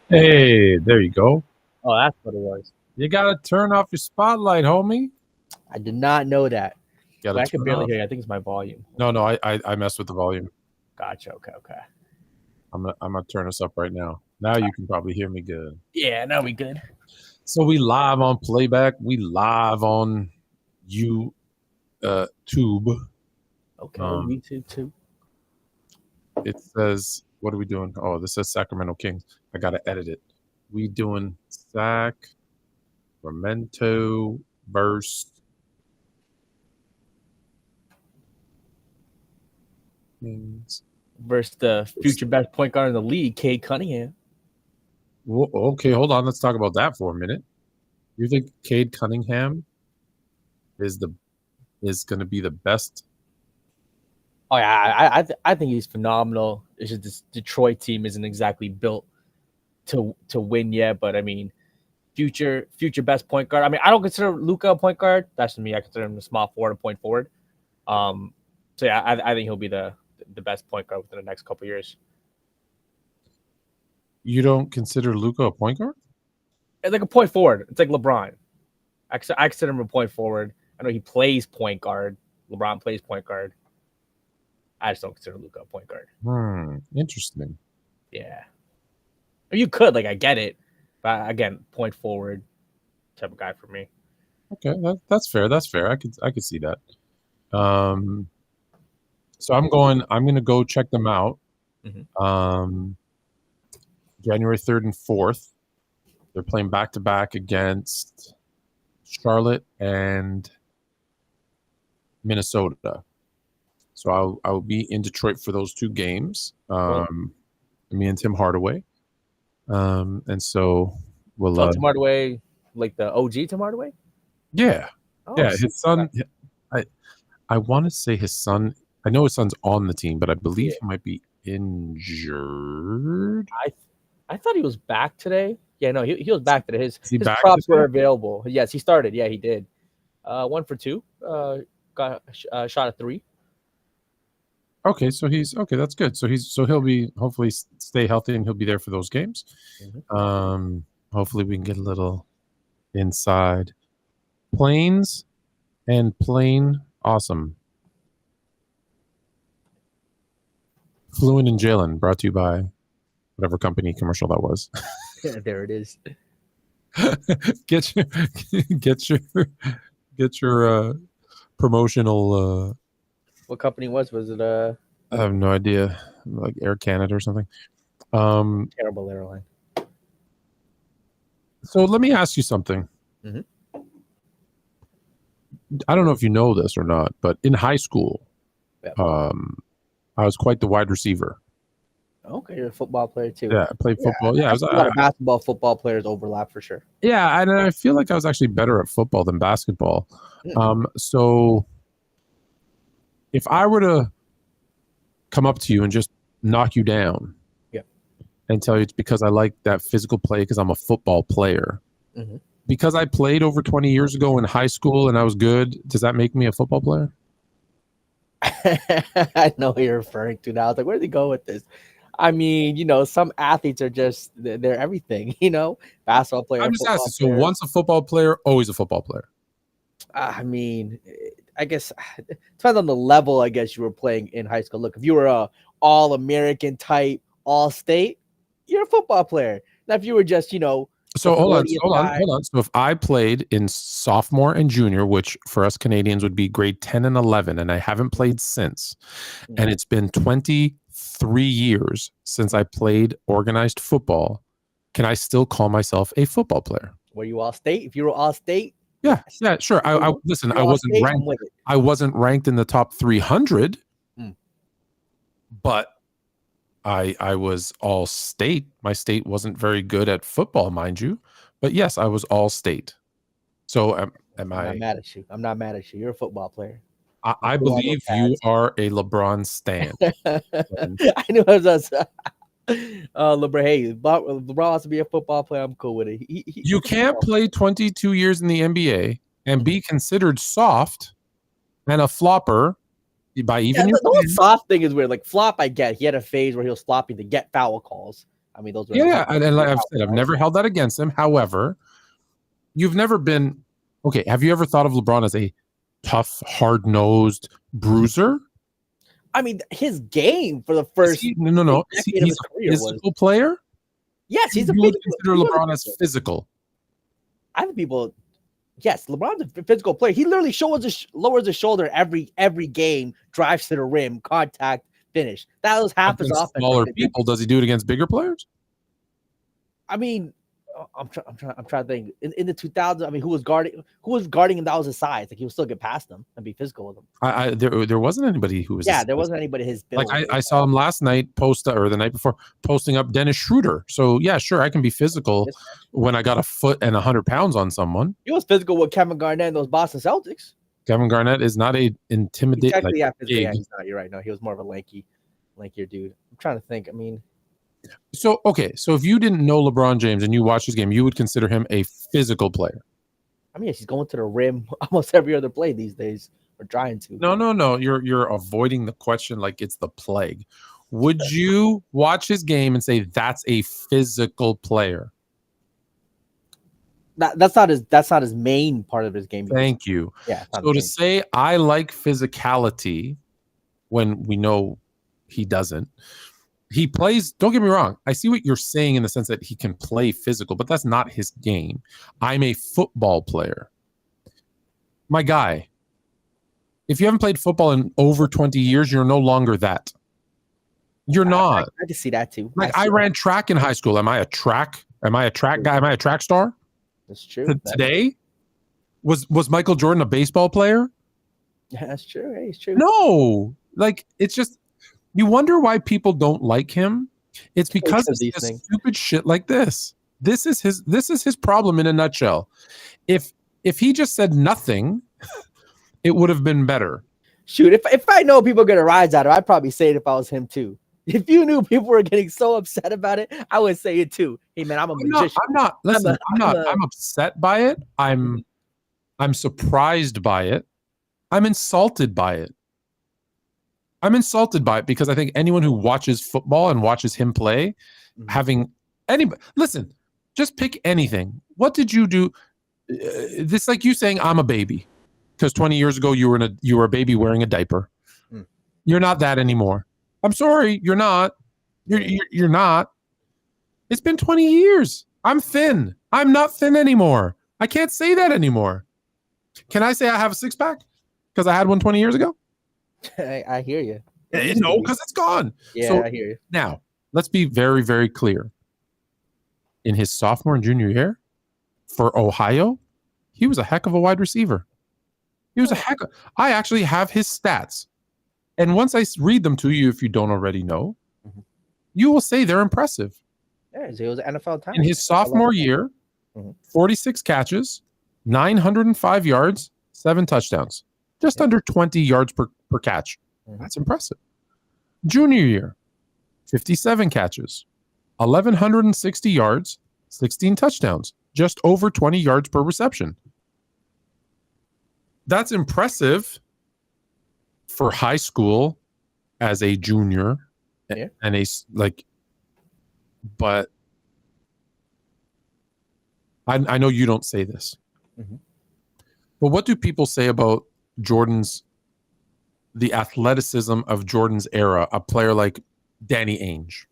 Hey, there you go. Oh, that's what it was. You got to turn off your spotlight, homie. I did not know that. But I can barely hear you. I think it's my volume. No, I messed with the volume. Gotcha. Okay. I'm gonna turn this up right now. Now you can probably hear me good. Yeah, now we good. So we live on playback. We live on YouTube. Okay, YouTube too. It says, what are we doing? Oh, this says Sacramento Kings. I gotta edit it. We doing Sacramento versus Kings versus the future best point guard in the league, Cade Cunningham. Well, okay, hold on. Let's talk about that for a minute. You think Cade Cunningham is going to be the best? Oh yeah, I think he's phenomenal. It's just this Detroit team isn't exactly built to win yet, but I mean, future best point guard. I mean, I don't consider Luka a point guard. That's to me. I consider him a small forward, a point forward. So yeah, I think he'll be the best point guard within the next couple of years. You don't consider Luka a point guard? It's like a point forward. It's like LeBron. I consider him a point forward. I know he plays point guard. LeBron plays point guard. I just don't consider Luka a point guard. Interesting. Yeah. You could, I get it. But again, point forward type of guy for me. Okay, that's fair. That's fair. I could see that. So I'm gonna go check them out. Mm-hmm. January 3rd and 4th. They're playing back-to-back against Charlotte and Minnesota. So I'll be in Detroit for those two games. Me and Tim Hardaway. And so we'll Tim Hardaway, like the OG Tim Hardaway? Yeah. Oh, yeah, his son I want to say his son, I know his son's on the team, but I believe he might be injured. I thought he was back today. Yeah, no, he was back today. His today? props were available. Yes, he started. Yeah, he did. 1 for 2. Got a shot at 3. Okay, so that's good. So he'll be hopefully stay healthy and he'll be there for those games. Mm-hmm. Hopefully we can get a little inside. Planes and Plane Awesome. Fluent and Jalen, brought to you by whatever company commercial that was. Yeah, there it is. Get your promotional. What company was it? I have no idea, like Air Canada or something. Terrible airline. So let me ask you something. Mm-hmm. I don't know if you know this or not, but in high school, I was quite the wide receiver. Okay, you're a football player too. Yeah, I played football. Yeah, a lot of basketball, football players overlap for sure. Yeah, and I feel like I was actually better at football than basketball. So if I were to come up to you and just knock you down, and tell you it's because I like that physical play because I'm a football player, because I played over 20 years ago in high school and I was good, does that make me a football player? I know what you're referring to now. I was like, where did he go with this? I mean, some athletes are just they're everything. Basketball player. I'm just asking. So player. once a football player, always a football player. I mean, I guess it depends on the level. I guess you were playing in high school. Look, if you were a All-American type, All-State, you're a football player. Now, if you were just, So hold on. So if I played in sophomore and junior, which for us Canadians would be grade 10 and 11, and I haven't played since, and it's been 23 years since I played organized football, can I still call myself a football player? Were you All-State? If you were All-State? Yeah, sure. I listen, I wasn't ranked. I wasn't ranked in the top 300, but I was All-State. My state wasn't very good at football, mind you, but yes, I was All-State. So am I? I'm not mad at you. I'm not mad at you. You're a football player. I believe you are a LeBron stan. I knew it was LeBron. Hey, LeBron wants to be a football player. I'm cool with it. You can't play 22 years in the NBA and be considered soft and a flopper by even your the whole soft thing is weird. Like flop, I get. He had a phase where he was flopping to get foul calls. I mean, those were and like I've said, I've never held that against him. However, you've never been okay. Have you ever thought of LeBron as a tough, hard-nosed bruiser? I mean, his game for the first he's a physical player. Yes, he's you would consider LeBron as physical. I think people. Yes, LeBron's a physical player. He literally lowers his shoulder every game, drives to the rim, contact, finish. That was half his offense. Smaller people, does he do it against bigger players? I mean, I'm trying to think. In the 2000s, I mean, who was guarding him? That was his size. Like he would still get past him and be physical with him. There wasn't anybody who was. Yeah, there wasn't anybody his build. Like I saw him last night or the night before posting up Dennis Schroeder. So yeah, sure, I can be physical when I got a foot and 100 pounds on someone. He was physical with Kevin Garnett and those Boston Celtics. Kevin Garnett is not a intimidating. He's not. You're right. No, he was more of a lankier dude. I'm trying to think. I mean. So if you didn't know LeBron James and you watch his game, you would consider him a physical player. I mean, he's going to the rim almost every other play these days, or trying to. No. You're avoiding the question like it's the plague. Would you watch his game and say that's a physical player? That's not his main part of his game. Thank you. Yeah. So to say I like physicality when we know he doesn't. He plays, don't get me wrong. I see what you're saying in the sense that he can play physical, but that's not his game. I'm a football player. My guy, if you haven't played football in over 20 years, you're no longer that. You're not. I can see that too. Like I ran track in high school. Am I a track guy? Am I a track star? That's true. Today? Was Michael Jordan a baseball player? Yeah, that's true. Hey, it's true. No. Like it's just you wonder why people don't like him. It's because of these stupid shit like this. This is his problem in a nutshell. If he just said nothing, it would have been better. Shoot, if I know people get a rise out of it, I'd probably say it if I was him too. If you knew people were getting so upset about it, I would say it too. Hey man, I'm magician. I'm upset by it. I'm surprised by it. I'm insulted by it. I'm insulted by it because I think anyone who watches football and watches him play, listen, just pick anything. What did you do? This like you saying I'm a baby because 20 years ago you were a baby wearing a diaper. You're not that anymore. I'm sorry, you're not. You're not. It's been 20 years. I'm thin. I'm not thin anymore. I can't say that anymore. Can I say I have a six-pack because I had one 20 years ago? I hear you. No, because it's gone. Yeah, so, I hear you. Now, let's be very, very clear. In his sophomore and junior year for Ohio, he was a heck of a wide receiver. I actually have his stats. And once I read them to you, if you don't already know, you will say they're impressive. Yeah, he was an NFL talent. In his sophomore year, 46 catches, 905 yards, 7 touchdowns. Just under 20 yards per catch. That's impressive. Junior year, 57 catches, 1,160 yards, 16 touchdowns. just over 20 yards per reception. That's impressive for high school as a junior, and but I know you don't say this, but what do people say about the athleticism of Jordan's era, a player like Danny Ainge?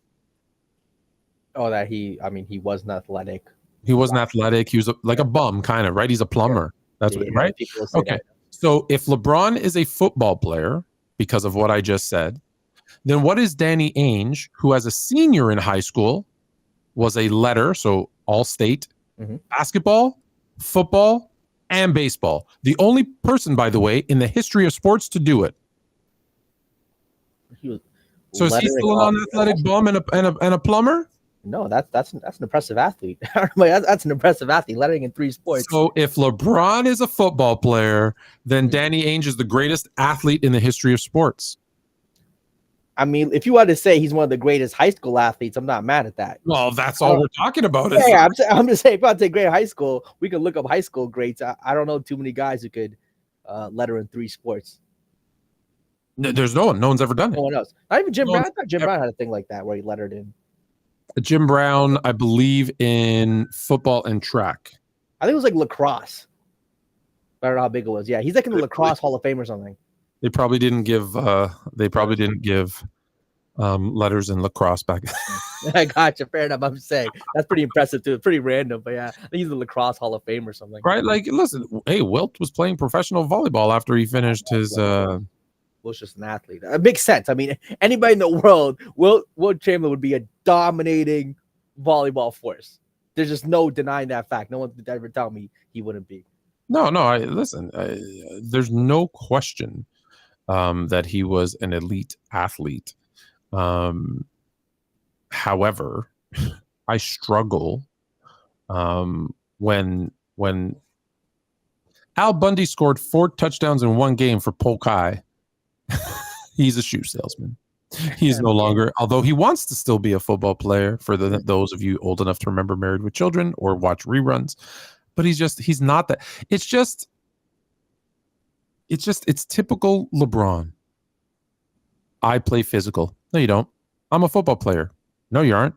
Oh, that he wasn't athletic. He wasn't athletic. He was like a bum, kind of, right? He's a plumber. That's right? Okay. That. So if LeBron is a football player, because of what I just said, then what is Danny Ainge, who as a senior in high school was a letter, so all state, basketball, football, and baseball. The only person, by the way, in the history of sports to do it. So is he still an unathletic bum and a plumber? No, that's an impressive athlete. That's an impressive athlete, lettering in 3 sports. So if LeBron is a football player, then Danny Ainge is the greatest athlete in the history of sports. I mean, if you want to say he's one of the greatest high school athletes, I'm not mad at that. Well, that's all we're talking about. Yeah, I'm just saying, if I want to say great high school, we can look up high school greats. I don't know too many guys who could letter in 3 sports. No, there's no one. No one's ever done it. No one else. Not even Jim Brown. I thought Jim Brown had a thing like that where he lettered in. Jim Brown, I believe, in football and track. I think it was like lacrosse. I don't know how big it was. Yeah, he's like in the lacrosse Hall of Fame or something. They probably didn't give. Letters in lacrosse back. I gotcha. Fair enough. I'm saying that's pretty impressive too. It's pretty random, but yeah, I think he's the lacrosse Hall of Fame or something. Right? Like, listen, hey, Wilt was playing professional volleyball after he finished his. Was just an athlete. It makes sense. I mean, anybody in the world, Wilt Chamberlain would be a dominating volleyball force. There's just no denying that fact. No one could ever tell me he wouldn't be. No. There's no question that he was an elite athlete. However, I struggle when Al Bundy scored 4 touchdowns in 1 game for Polk High. He's a shoe salesman. He's no longer, although he wants to still be a football player for those of you old enough to remember Married with Children or watch reruns, but he's not that. It's typical LeBron. I play physical. No, you don't. I'm a football player. No, you aren't.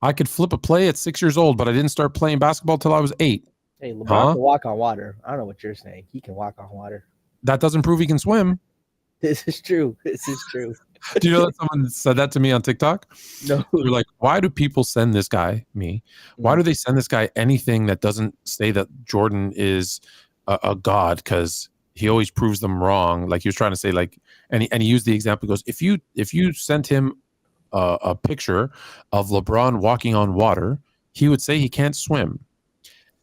I could flip a play at 6 years old, but I didn't start playing basketball till I was 8. Hey, LeBron can walk on water. I don't know what you're saying. He can walk on water. That doesn't prove he can swim. This is true. Do you know that someone said that to me on TikTok? No. They're like, why do people send this guy, me? Why do they send this guy anything that doesn't say that Jordan is a god? Because he always proves them wrong. Like he was trying to say, like, and he used the example. He goes, if you sent him a picture of LeBron walking on water, he would say he can't swim.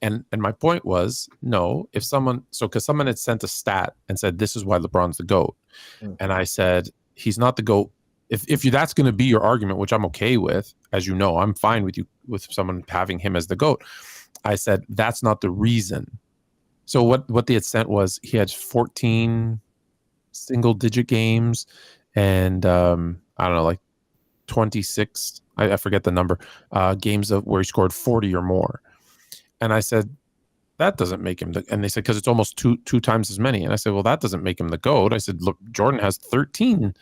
And my point was, no, because someone had sent a stat and said, this is why LeBron's the GOAT. And I said, he's not the GOAT. If that's going to be your argument, which I'm okay with, as you know, I'm fine with someone having him as the GOAT. I said, that's not the reason. So what they had sent was he had 14 single-digit games and, I don't know, like 26, I forget the number, games where he scored 40 or more. And I said, that doesn't make him and they said, because it's almost two times as many. And I said, well, that doesn't make him the GOAT. I said, look, Jordan has 13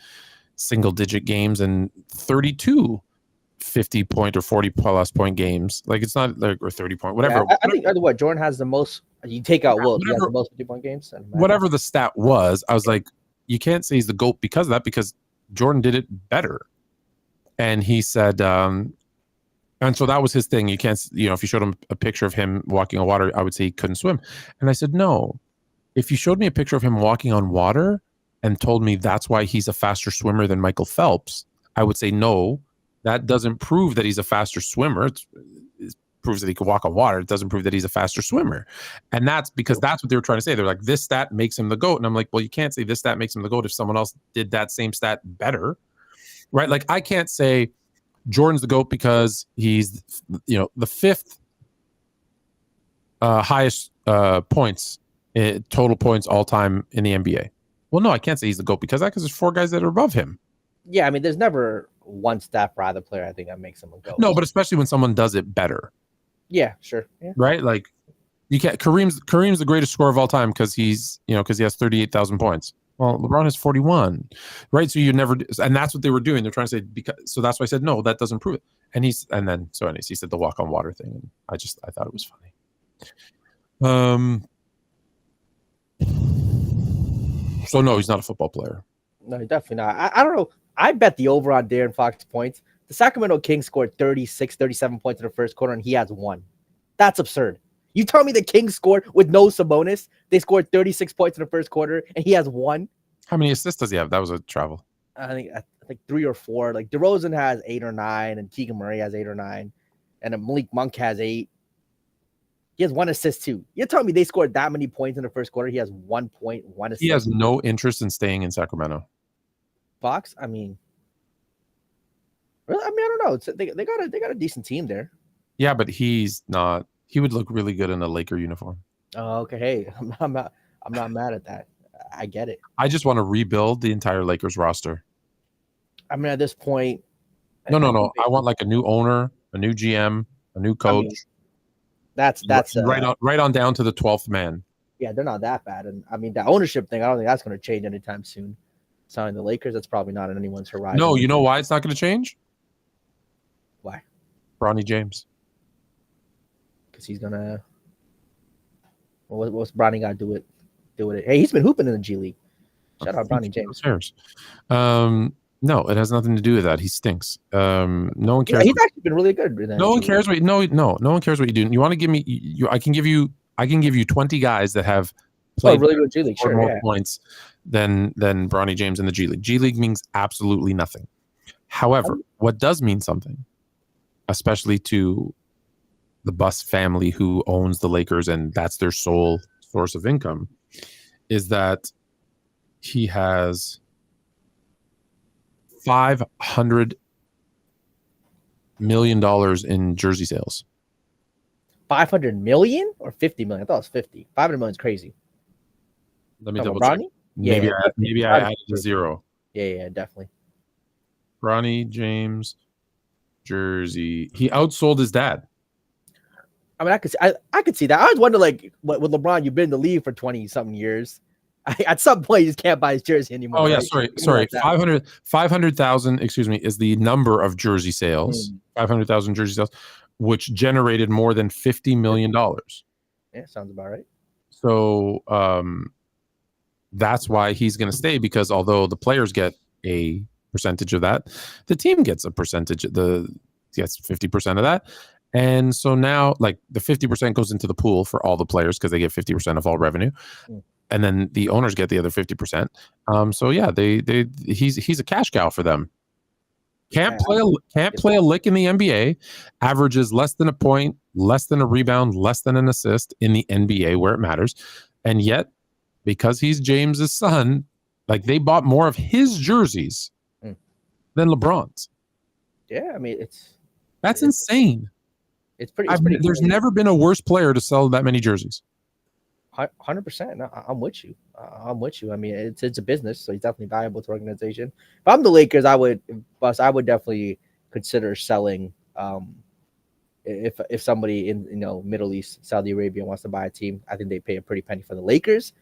single-digit games and 32 50-point or 40-plus point games. Like, it's not like, or 30-point, whatever. Yeah, I think what Jordan has the most. You take out Wilt, he has the most 50-point games. Whatever the stat was, I was like, you can't say he's the GOAT because of that, because Jordan did it better. And he said, and so that was his thing. You can't, if you showed him a picture of him walking on water, I would say he couldn't swim. And I said, no, if you showed me a picture of him walking on water and told me that's why he's a faster swimmer than Michael Phelps, I would say, no, that doesn't prove that he's a faster swimmer. It proves that he could walk on water. It doesn't prove that he's a faster swimmer. And that's because that's what they were trying to say. They're like, this stat makes him the GOAT. And I'm like, well, you can't say this stat makes him the GOAT if someone else did that same stat better, right? Like, I can't say Jordan's the GOAT because he's, the 5th highest points, total points all time in the NBA. Well, no, I can't say he's the GOAT because there's 4 guys that are above him. Yeah, I mean, there's never one stat for either player, I think, that makes him a GOAT. No, but especially when someone does it better. Yeah, sure. Yeah. right? Like you can't. Kareem's the greatest scorer of all time because he has 38,000 points. Well, LeBron has 41, right? So you never, and that's what they were doing. They're trying to say so that's why I said no, that doesn't prove it. Anyways, he said the walk on water thing, and I thought it was funny. So no, he's not a football player. No, definitely not. I don't know. I bet the over on Darren Fox points. The Sacramento Kings scored 36, 37 points in the first quarter, and he has 1. That's absurd. You tell me the Kings scored with no Sabonis. They scored 36 points in the first quarter, and he has 1. How many assists does he have? That was a travel. I think 3 or 4. Like DeRozan has 8 or 9, and Keegan Murray has 8 or 9, and Malik Monk has 8. He has 1 assist too. You're telling me they scored that many points in the first quarter? He has 1 point, 1 assist. He has no interest in staying in Sacramento. Fox, I mean, really? I don't know. They got a decent team there. Yeah, but he's not. He would look really good in a Laker uniform. Oh, okay. Hey, I'm not mad at that. I get it. I just want to rebuild the entire Lakers roster. I mean, at this point, no. I want like a new owner, a new GM, a new coach. I mean, that's right on down to the 12th man. Yeah, they're not that bad, and I mean the ownership thing. I don't think that's going to change anytime soon. Signing the Lakers, that's probably not on anyone's horizon. No, you know why it's not going to change? Why? Bronny James. Because he's gonna. Well, what's Bronny got to do with it? Hey, he's been hooping in the G League. Shout out Bronny James. No, it has nothing to do with that. He stinks. No one cares. Yeah, he's actually been really good. No one cares what no one cares what you do. You want to give me? I can give you 20 guys that have played really good G League. Sure, more points than Bronny James in the G League. G League means absolutely nothing. However, what does mean something, especially to the Buss family who owns the Lakers and that's their sole source of income, is that he has $500 million in jersey sales. 500 million or 50 million? I thought it was 50. 500 million is crazy. Let me double check. Maybe I added a 0. Yeah, definitely. Bronny James jersey. He outsold his dad. I mean, I could see that. I was wondering, like, with LeBron, you've been in the league for 20-something years. At some point, you just can't buy his jersey anymore. Oh, yeah, right? sorry. 500,000, excuse me, is the number of jersey sales. 500,000 jersey sales, which generated more than $50 million. Yeah, sounds about right. So that's why he's going to stay, because although the players get a percentage of that, the team gets a percentage. Gets 50% of that. And so now, like, the 50% goes into the pool for all the players because they get 50% of all revenue. And then the owners get the other 50%. So yeah, he's a cash cow for them. Can't play a lick in the NBA. Averages less than a point, less than a rebound, less than an assist in the NBA where it matters. And yet, because he's James's son, like, they bought more of his jerseys than LeBron's. Yeah, I mean that's insane. It's pretty. There's never been a worse player to sell that many jerseys. 100%. No, I'm with you. I mean, it's a business, so he's definitely valuable to the organization. If I'm the Lakers, I would definitely consider selling. If somebody in Middle East, Saudi Arabia wants to buy a team, I think they pay a pretty penny for the Lakers.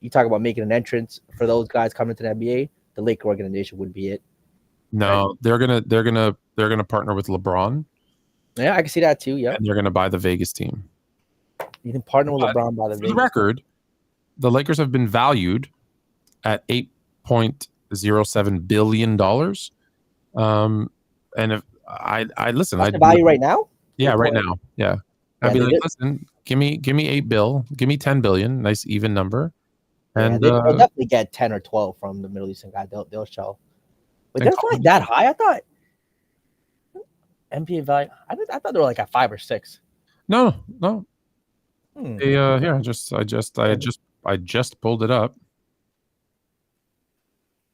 You talk about making an entrance for those guys coming to the NBA, the Laker organization would be it. No, right? they're gonna partner with LeBron. Yeah, I can see that too. Yeah, and they're gonna buy the Vegas team. You can partner with LeBron by the Vegas. For the record, the Lakers have been valued at $8.07 billion. And if I listen, that's the value right now. Yeah, right now. Yeah, I'd be like, listen, give me $8 billion, give me $10 billion, nice even number. And they'll definitely get 10 or 12 from the Middle Eastern guy. They'll show. But they're not that high. I thought NBA value. I thought they were like at 5 or 6. No. Here, I just pulled it up.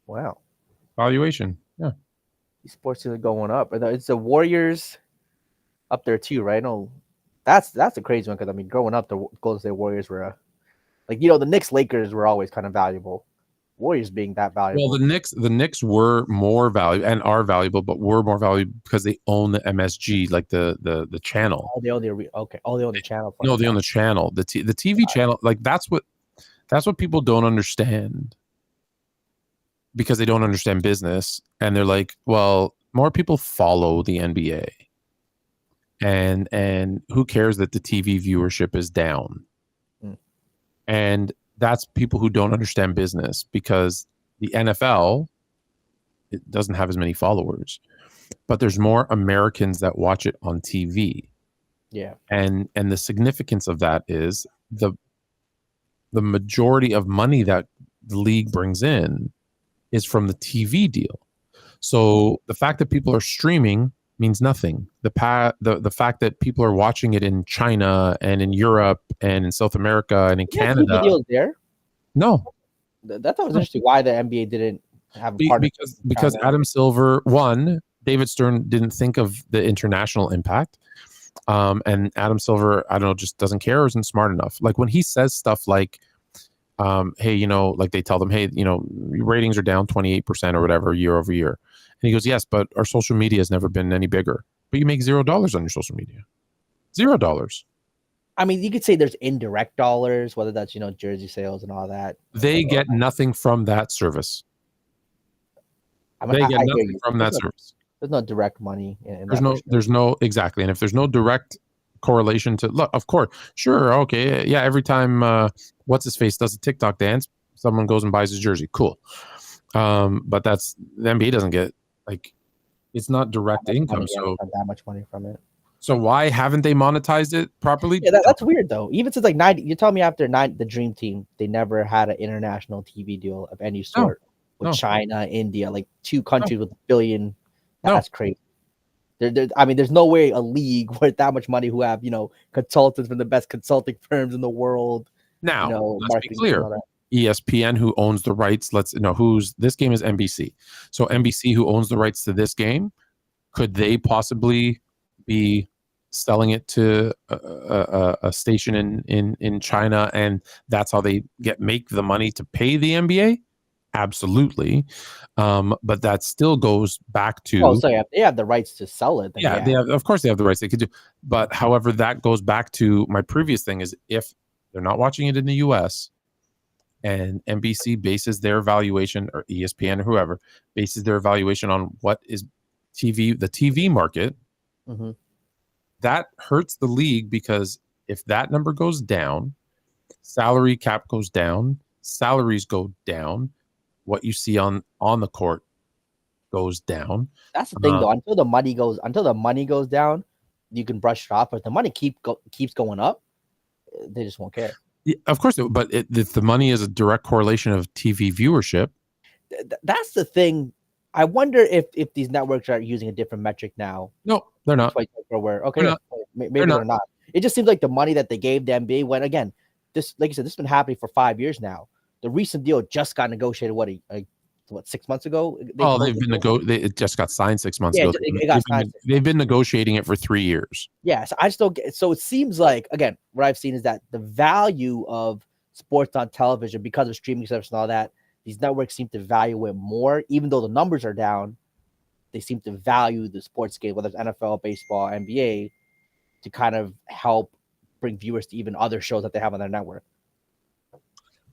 Wow. Valuation. Yeah. These sports are going up. It's the Warriors up there too, right? No, that's a crazy one because I mean, growing up, the Golden State Warriors were the Knicks, Lakers were always kind of valuable. Warriors being that valuable. Well, the Knicks were more valuable and are valuable, but were more valuable because they own the MSG, like the channel. They own the channel. No, they own the channel, the TV channel. Like that's what people don't understand, because they don't understand business, and they're like, well, more people follow the NBA, and who cares that the TV viewership is down? And that's people who don't understand business, because the NFL, it doesn't have as many followers, but there's more Americans that watch it on TV. Yeah. And the significance of that is the majority of money that the league brings in is from the TV deal. So the fact that people are streaming means nothing. The fact that people are watching it in China and in Europe and in South America and in Canada. TV deals there? No. That's always interesting. Why the NBA didn't have a partner? Because Adam Silver, David Stern didn't think of the international impact. And Adam Silver, I don't know, just doesn't care or isn't smart enough. Like when he says stuff like, hey, like they tell them, hey, your ratings are down 28% or whatever year over year. And he goes, yes, but our social media has never been any bigger. But you make $0 on your social media. $0. I mean, you could say there's indirect dollars, whether that's, jersey sales and all that. They get nothing from that service. They get nothing from that service. There's no direct money. There's no, exactly. And if there's no direct correlation to, look, of course, sure, okay, yeah, every time what's his face does a TikTok dance, someone goes and buys his jersey, cool. But the NBA doesn't get, like, it's not direct income. So that much money from it. So why haven't they monetized it properly? Yeah, that's weird though. Even since like 90, you tell me after the Dream Team, they never had an international TV deal of any sort with China, India, like two countries with $1 billion. That's crazy. I mean, there's no way a league with that much money who have, consultants from the best consulting firms in the world. Now, let's be clear. ESPN, who owns the rights, this game is NBC. So NBC, who owns the rights to this game, could they possibly be selling it to a station in China, and that's how they make the money to pay the NBA? Absolutely. But that still goes back to they have the rights to sell it. They have, of course they have the rights, they could do, but however, that goes back to my previous thing, is if they're not watching it in the US and NBC bases their valuation, or ESPN or whoever bases their valuation on what is the TV market, that hurts the league, because if that number goes down, salary cap goes down, salaries go down, what you see on the court goes down. That's the thing, though. Until the money goes down, you can brush it off. But if the money keeps going up, they just won't care. Yeah, of course, but if the money is a direct correlation of TV viewership, that's the thing. I wonder if these networks are using a different metric now. No, they're not. Maybe they're not. It just seems like the money that they gave the NBA, when again, this, like you said, this has been happening for 5 years now. The recent deal just got negotiated. What 6 months ago? It just got signed 6 months ago. They've been negotiating it for 3 years. Yeah, so I just don't get. So it seems like, again, what I've seen is that the value of sports on television, because of streaming service and all that, these networks seem to value it more, even though the numbers are down. They seem to value the sports game, whether it's NFL, baseball, NBA, to kind of help bring viewers to even other shows that they have on their network.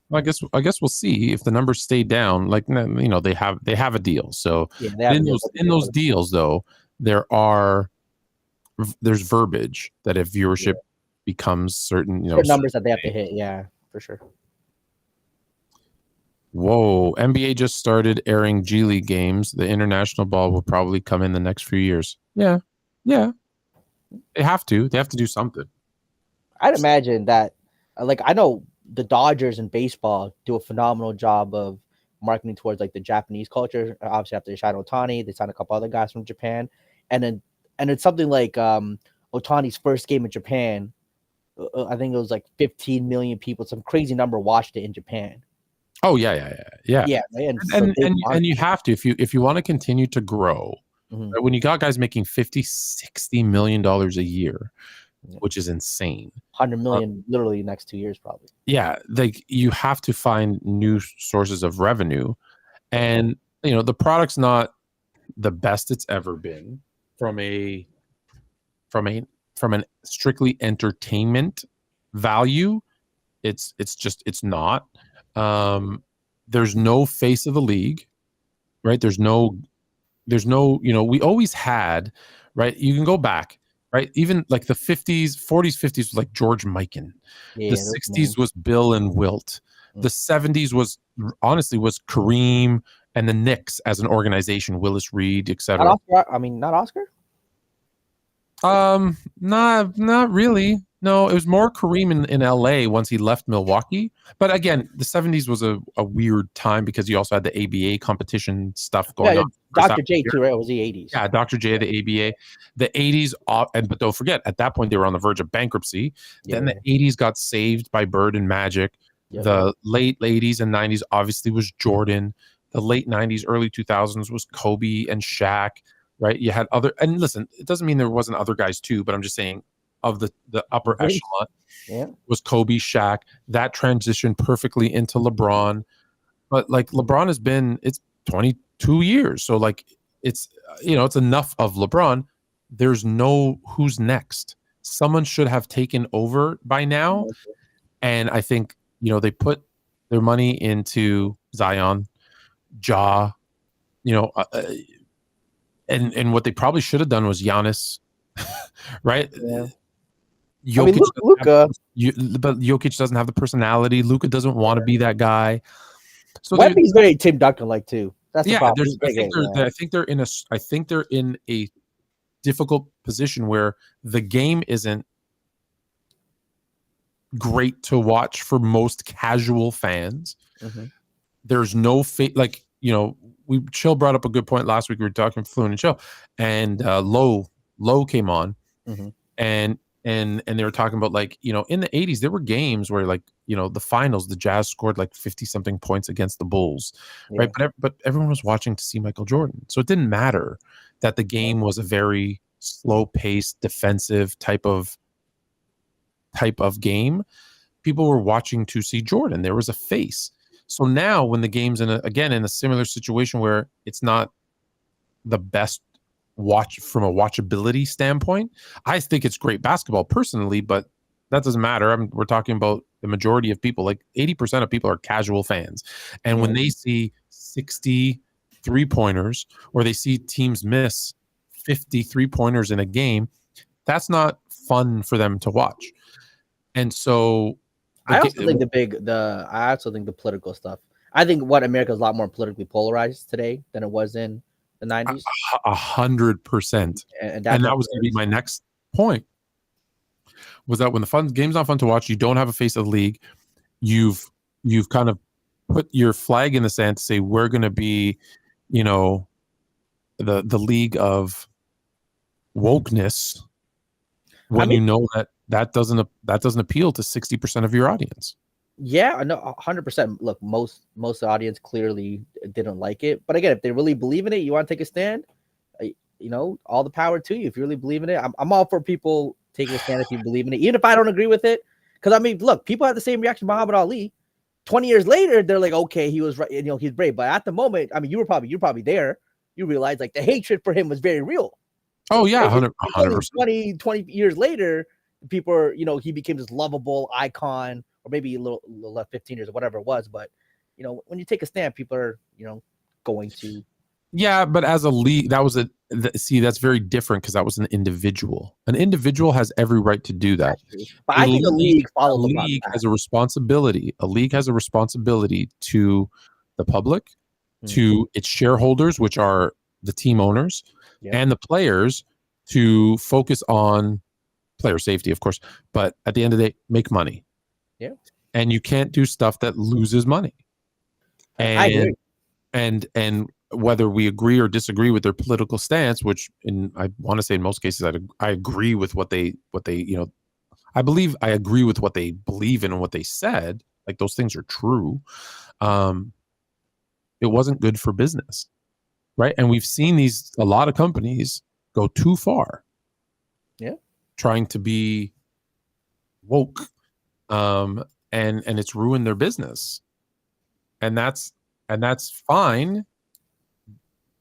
Well, I guess we'll see if the numbers stay down. Like, they have a deal. So in those deals, though, there's verbiage that if viewership becomes certain, numbers that they have to hit. Yeah, for sure. Whoa! NBA just started airing G League games. The international ball will probably come in the next few years. Yeah. They have to. They have to do something. I'd imagine that. Like, I know the Dodgers in baseball do a phenomenal job of marketing towards like the Japanese culture. Obviously, after they signed Ohtani, they signed a couple other guys from Japan, and it's something like Ohtani's first game in Japan. I think it was like 15 million people. Some crazy number watched it in Japan. Oh yeah. And you have to, if you want to continue to grow, right, when you got guys making $50-60 million a year, which is insane. 100 million literally next 2 years probably. Yeah, like you have to find new sources of revenue, and the product's not the best it's ever been from an strictly entertainment value. It's not. There's no face of the league, right? There's no we always had, right? You can go back, right? Even like the 50s, 40s, 50s was like George Mikan. The 60s was Bill and Wilt. The 70s was Kareem and the Knicks as an organization, Willis Reed, etc. Not Oscar? Not really. No, it was more Kareem in LA once he left Milwaukee. But again, the 70s was a weird time because you also had the ABA competition stuff going on. Dr. J too, right? It was the 80s. Yeah, Dr. J, the ABA. The 80s, but don't forget, at that point, they were on the verge of bankruptcy. Then the 80s got saved by Bird and Magic. The late 80s and 90s obviously was Jordan. The late 90s, early 2000s was Kobe and Shaq. Right, you had other, and listen, it doesn't mean there wasn't other guys too, but I'm just saying, of the upper echelon, was Kobe, Shaq. That transitioned perfectly into LeBron, but like LeBron it's 22 years, so like it's enough of LeBron. There's no who's next. Someone should have taken over by now, and I think they put their money into Zion, Ja, And what they probably should have done was Giannis, right? Yeah. Jokic Luka, but Jokic doesn't have the personality. Luka doesn't want to be that guy. So Wemby's very Tim Duncan like too. That's the problem. I think they're in a difficult position where the game isn't great to watch for most casual fans. There's no Chill brought up a good point last week. We were talking Fluent and Chill, and Low came on, and they were talking about in the 80s there were games where the finals, the Jazz scored like 50 something points against the Bulls, right? But everyone was watching to see Michael Jordan, so it didn't matter that the game was a very slow paced defensive type of game. People were watching to see Jordan. There was a face. So now when the game's in a similar situation where it's not the best watch from a watchability standpoint, I think it's great basketball personally, but that doesn't matter. We're talking about the majority of people, like 80% of people are casual fans. And when they see 60 3-pointers or they see teams miss 50 3-pointers in a game, that's not fun for them to watch. And so I also think the political stuff. I think America is a lot more politically polarized today than it was in the 90s. 100%. And that was going to be my next point. Was that when the game's not fun to watch, you don't have a face of the league. You've kind of put your flag in the sand to say we're going to be, the league of wokeness. When that doesn't appeal to 60% of your audience. Yeah, no, 100%. Look, most of the audience clearly didn't like it. But again, if they really believe in it, you want to take a stand, all the power to you. If you really believe in it, I'm all for people taking a stand if you believe in it, even if I don't agree with it. Because look, people have the same reaction to Muhammad Ali. 20 years later, they're like, okay, he was right, he's brave. But at the moment, you're probably there. You realize the hatred for him was very real. Oh yeah, 100%. 20 years later, people are, he became this lovable icon, or maybe a little left 15 years or whatever it was. But, when you take a stand, people are, going to. Yeah, but as a league, that's very different because that was an individual. An individual has every right to do that. But I think a league has a responsibility. A league has a responsibility to the public, to its shareholders, which are the team owners, and the players, to focus on player safety, of course, but at the end of the day, make money. Yeah. And you can't do stuff that loses money. And I agree. And whether we agree or disagree with their political stance, which I want to say in most cases I agree with what they I believe I agree with what they believe in and what they said, like those things are true. It wasn't good for business. Right? And we've seen a lot of companies go too far. Yeah. trying to be woke, and it's ruined their business, and that's fine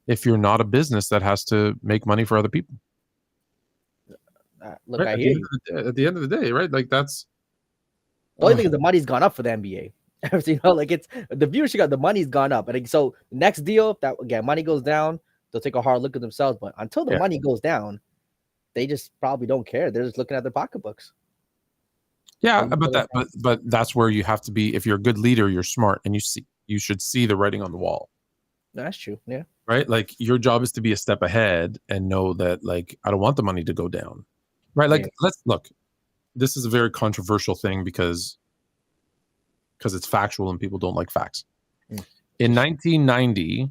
if you're not a business that has to make money for other people. Look, Right? I hear you. At the end of the day, right? Like that's the only thing is the money's gone up for the NBA. You know, like it's the viewership, the money's gone up. And so next deal, that again, money goes down, they'll take a hard look at themselves. But until the money goes down, they just probably don't care. They're just looking at their pocketbooks. Yeah, but that's where you have to be. If you're a good leader, you're smart, and you should see the writing on the wall. That's true. Yeah. Right. Like your job is to be a step ahead and know that, like, I don't want the money to go down. Right. Like, let's look. This is a very controversial thing because it's factual and people don't like facts. In 1990,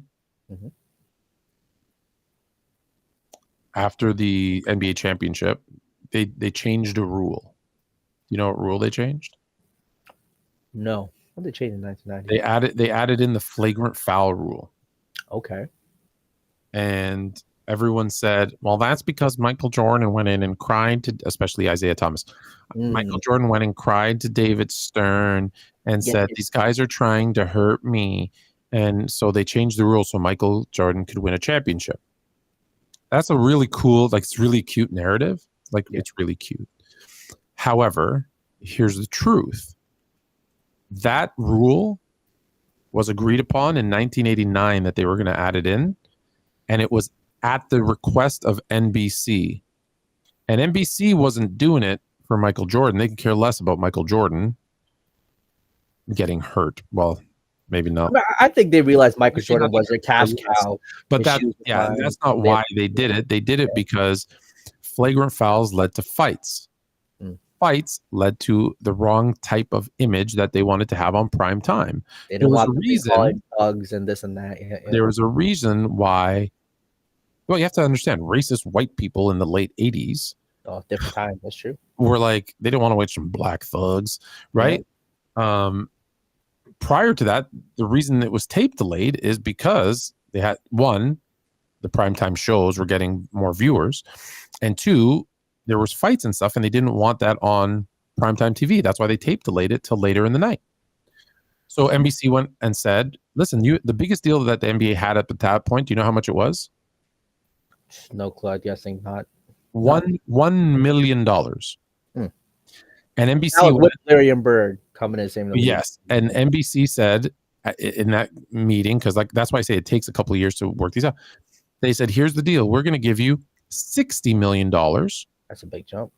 after the NBA championship, they changed a rule. You know what rule they changed? No. What did they change in 1990? They added in the flagrant foul rule. Okay. And everyone said, well, that's because Michael Jordan went in and cried to, especially Isaiah Thomas. Michael Jordan went and cried to David Stern and said, these guys are trying to hurt me. And so they changed the rules so Michael Jordan could win a championship. That's a really cool, like, it's really cute narrative. Like, it's really cute. However, here's the truth. That rule was agreed upon in 1989 that they were going to add it in. And it was at the request of NBC. And NBC wasn't doing it for Michael Jordan. They could care less about Michael Jordan getting hurt. Well, maybe not. I think they realized Michael Jordan was a cash cow. But that's not why they did it. They did it because flagrant fouls led to fights. Fights led to the wrong type of image that they wanted to have on prime time. They didn't want to thugs and this and that. There was a reason why. Well, you have to understand, racist white people in the late 80s. Oh, different time. That's true. Were like, they didn't want to watch some black thugs, right? Yeah. Prior to that, the reason it was tape delayed is because they had, one, the primetime shows were getting more viewers, and two, there was fights and stuff, and they didn't want that on primetime TV. That's why they tape delayed it till later in the night. So NBC went and said, listen, the biggest deal that the NBA had at that point, do you know how much it was? No clue. I'm guessing not. $1 million. And NBC with Larry and Bird coming in saying, yes. And NBC said in that meeting, because like that's why I say it takes a couple of years to work these out. They said, here's the deal. We're going to give you $60 million. That's a big jump.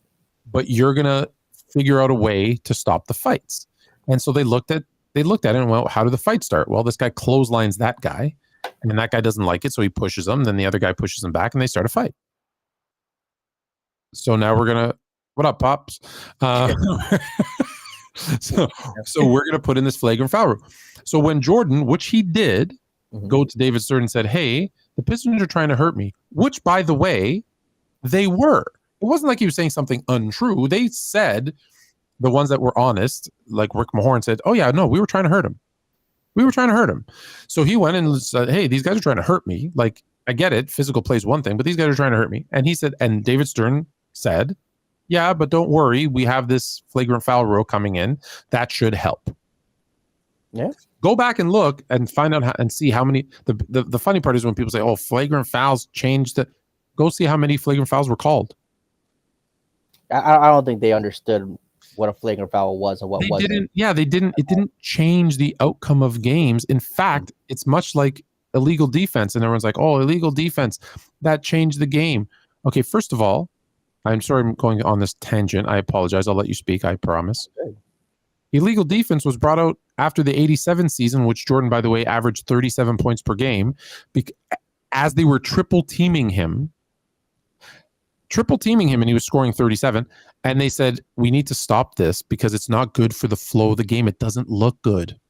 But you're going to figure out a way to stop the fights. And so they looked at it and, well, how do the fights start? Well, this guy clotheslines that guy, and that guy doesn't like it, so he pushes him. Then the other guy pushes him back, and they start a fight. So now we're going to, what up, Pops? So we're going to put in this flagrant foul rule. So when Jordan, which he did, go to David Stern and said, hey, the Pistons are trying to hurt me, which, by the way, they were. It wasn't like he was saying something untrue. They said, the ones that were honest, like Rick Mahorn said, oh, yeah, no, we were trying to hurt him. We were trying to hurt him. So he went and said, hey, these guys are trying to hurt me. Like, I get it. Physical play is one thing, but these guys are trying to hurt me. And he said, and David Stern said, yeah, but don't worry. We have this flagrant foul rule coming in. That should help. Yeah. Go back and look and find out and see how many. The funny part is when people say, oh, flagrant fouls changed it. Go see how many flagrant fouls were called. I don't think they understood what a flagrant foul was and what wasn't. They didn't. It didn't change the outcome of games. In fact, it's much like illegal defense. And everyone's like, oh, illegal defense. That changed the game. Okay, first of all, I'm sorry I'm going on this tangent. I apologize. I'll let you speak. I promise. Okay. Illegal defense was brought out after the 87 season, which Jordan, by the way, averaged 37 points per game as they were triple teaming him, and he was scoring 37. And they said, we need to stop this because it's not good for the flow of the game. It doesn't look good.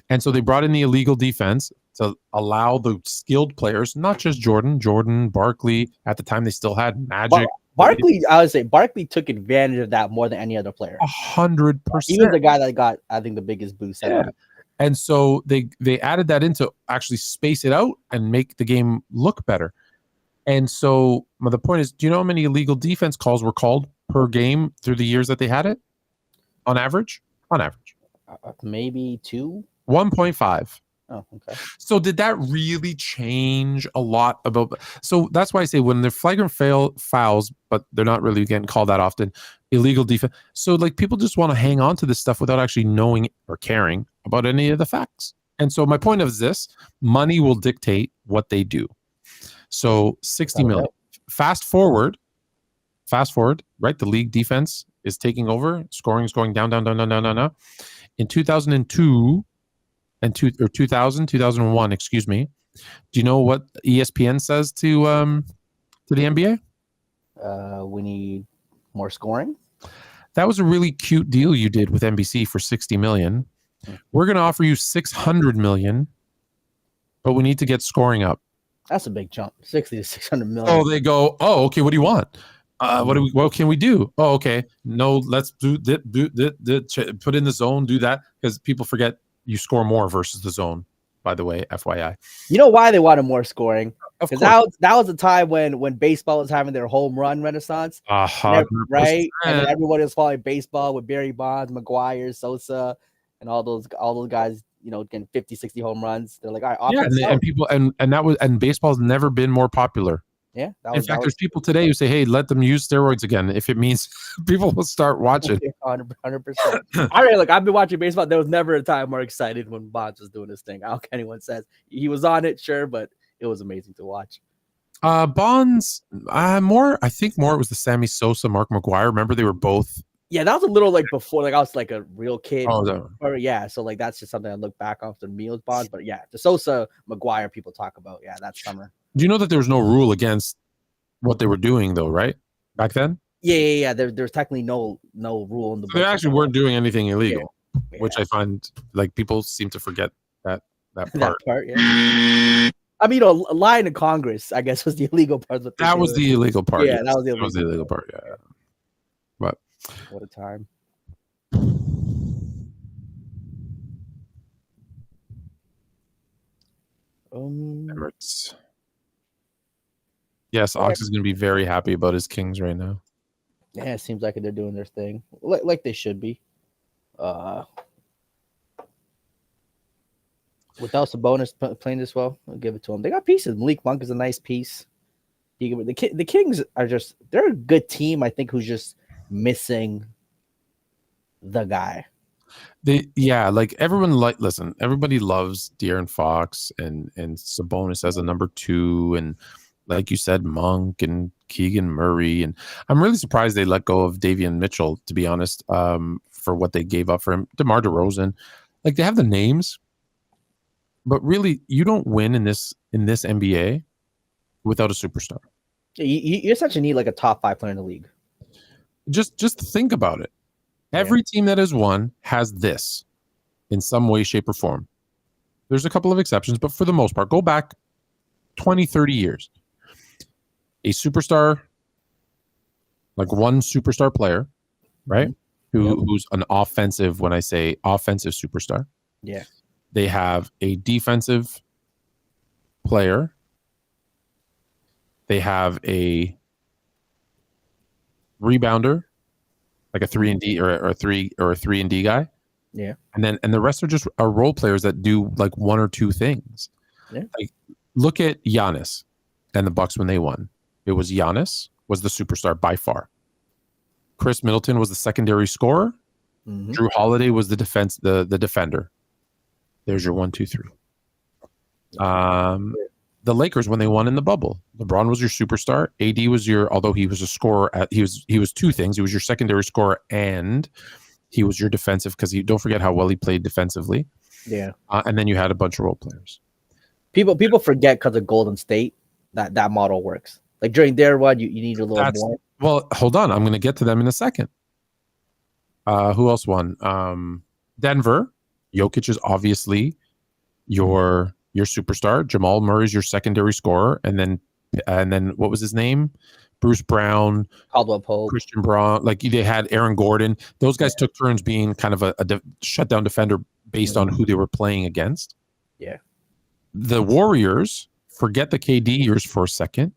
And so they brought in the illegal defense to allow the skilled players, not just Jordan, Barkley. At the time, they still had Magic. Barkley, I would say Barkley took advantage of that more than any other player. 100%. He was the guy that got, I think, the biggest boost. Yeah. And so they added that in to actually space it out and make the game look better. And so the point is, do you know how many illegal defense calls were called per game through the years that they had it? On average? On average. Maybe 2? 1.5. Oh, okay. So did that really change a lot about? So that's why I say when they're flagrant fouls, but they're not really getting called that often, illegal defense. So like people just want to hang on to this stuff without actually knowing or caring about any of the facts. And so my point is this: money will dictate what they do. So 60 million. Fast forward, right? The league defense is taking over. Scoring is going down. In 2002 and 2001, excuse me. Do you know what ESPN says to the NBA? We need more scoring. That was a really cute deal you did with NBC for 60 million. We're going to offer you 600 million, but we need to get scoring up. That's a big jump, 60 to 600 million. Oh, they go, oh, okay, what do you want? What can we do? Oh, okay. No, let's do put in the zone, do that, because people forget you score more versus the zone, by the way, FYI. You know why they wanted more scoring? Because course. that was the time when baseball was having their home run renaissance. Right? And then everyone was following baseball with Barry Bonds, McGuire, Sosa, and all those guys, you know, getting 50, 60 home runs. They're like, all right, yeah, and people and baseball's never been more popular. Yeah. In fact, there's people today who say, hey, let them use steroids again if it means people will start watching. 100%. I mean, look, I've been watching baseball. There was never a time more excited when Bonds was doing this thing. I don't care anyone says. He was on it, sure, but it was amazing to watch. Bonds, I think more it was the Sammy Sosa, Mark McGuire. Remember, they were both. Yeah, that was a little like before, like I was like a real kid. Oh, yeah, so like that's just something I look back on for me was Bonds. But yeah, the Sosa McGuire people talk about. Yeah, that's summer. Do you know that there was no rule against what they were doing, though, right? Back then? Yeah. There's technically no rule in the book. They actually weren't doing anything illegal, yeah. which I find like people seem to forget that part. That part, yeah. I mean, lying to Congress, I guess, was the illegal part. That was the illegal part. Yeah, yes. that was the illegal part. Yeah. But what a time. Emirates. Yes, Ox is going to be very happy about his Kings right now. Yeah, it seems like they're doing their thing, like they should be. Without Sabonis playing this well, I'll give it to them. They got pieces. Malik Monk is a nice piece. The Kings are they're a good team, I think, who's just missing the guy. Like everyone listen, everybody loves De'Aaron Fox and Sabonis as a number 2, and like you said, Monk and Keegan Murray, and I'm really surprised they let go of Davion Mitchell, to be honest, for what they gave up for him. DeMar DeRozan, like they have the names, but really you don't win in this NBA without a superstar. You essentially need like a top 5 player in the league. Just think about it. Every team that has won has this in some way, shape, or form. There's a couple of exceptions, but for the most part, go back 20, 30 years. A superstar, like one superstar player, right? Who's an offensive, when I say offensive superstar. Yeah. They have a defensive player. They have a rebounder, like a 3-and-D or a 3-and-D guy. Yeah. And the rest are just role players that do like one or two things. Yeah. Like look at Giannis and the Bucks when they won. It was Giannis was the superstar by far. Chris Middleton was the secondary scorer. Mm-hmm. Drew Holiday was the defender. There's your 1, 2, 3. The Lakers when they won in the bubble, LeBron was your superstar. AD was although he was a scorer. He was two things. He was your secondary scorer and he was your defensive, because don't forget how well he played defensively. Yeah. And then you had a bunch of role players. People forget because of Golden State that model works. Like during their run, you need a little more. Well, hold on. I'm going to get to them in a second. Who else won? Denver. Jokic is obviously your superstar. Jamal Murray is your secondary scorer, and then what was his name? Bruce Brown, Caldwell Pope, Christian Braun. Like they had Aaron Gordon. Those guys took turns being kind of a shutdown defender based on who they were playing against. Yeah. The Warriors, forget the KD years for a second.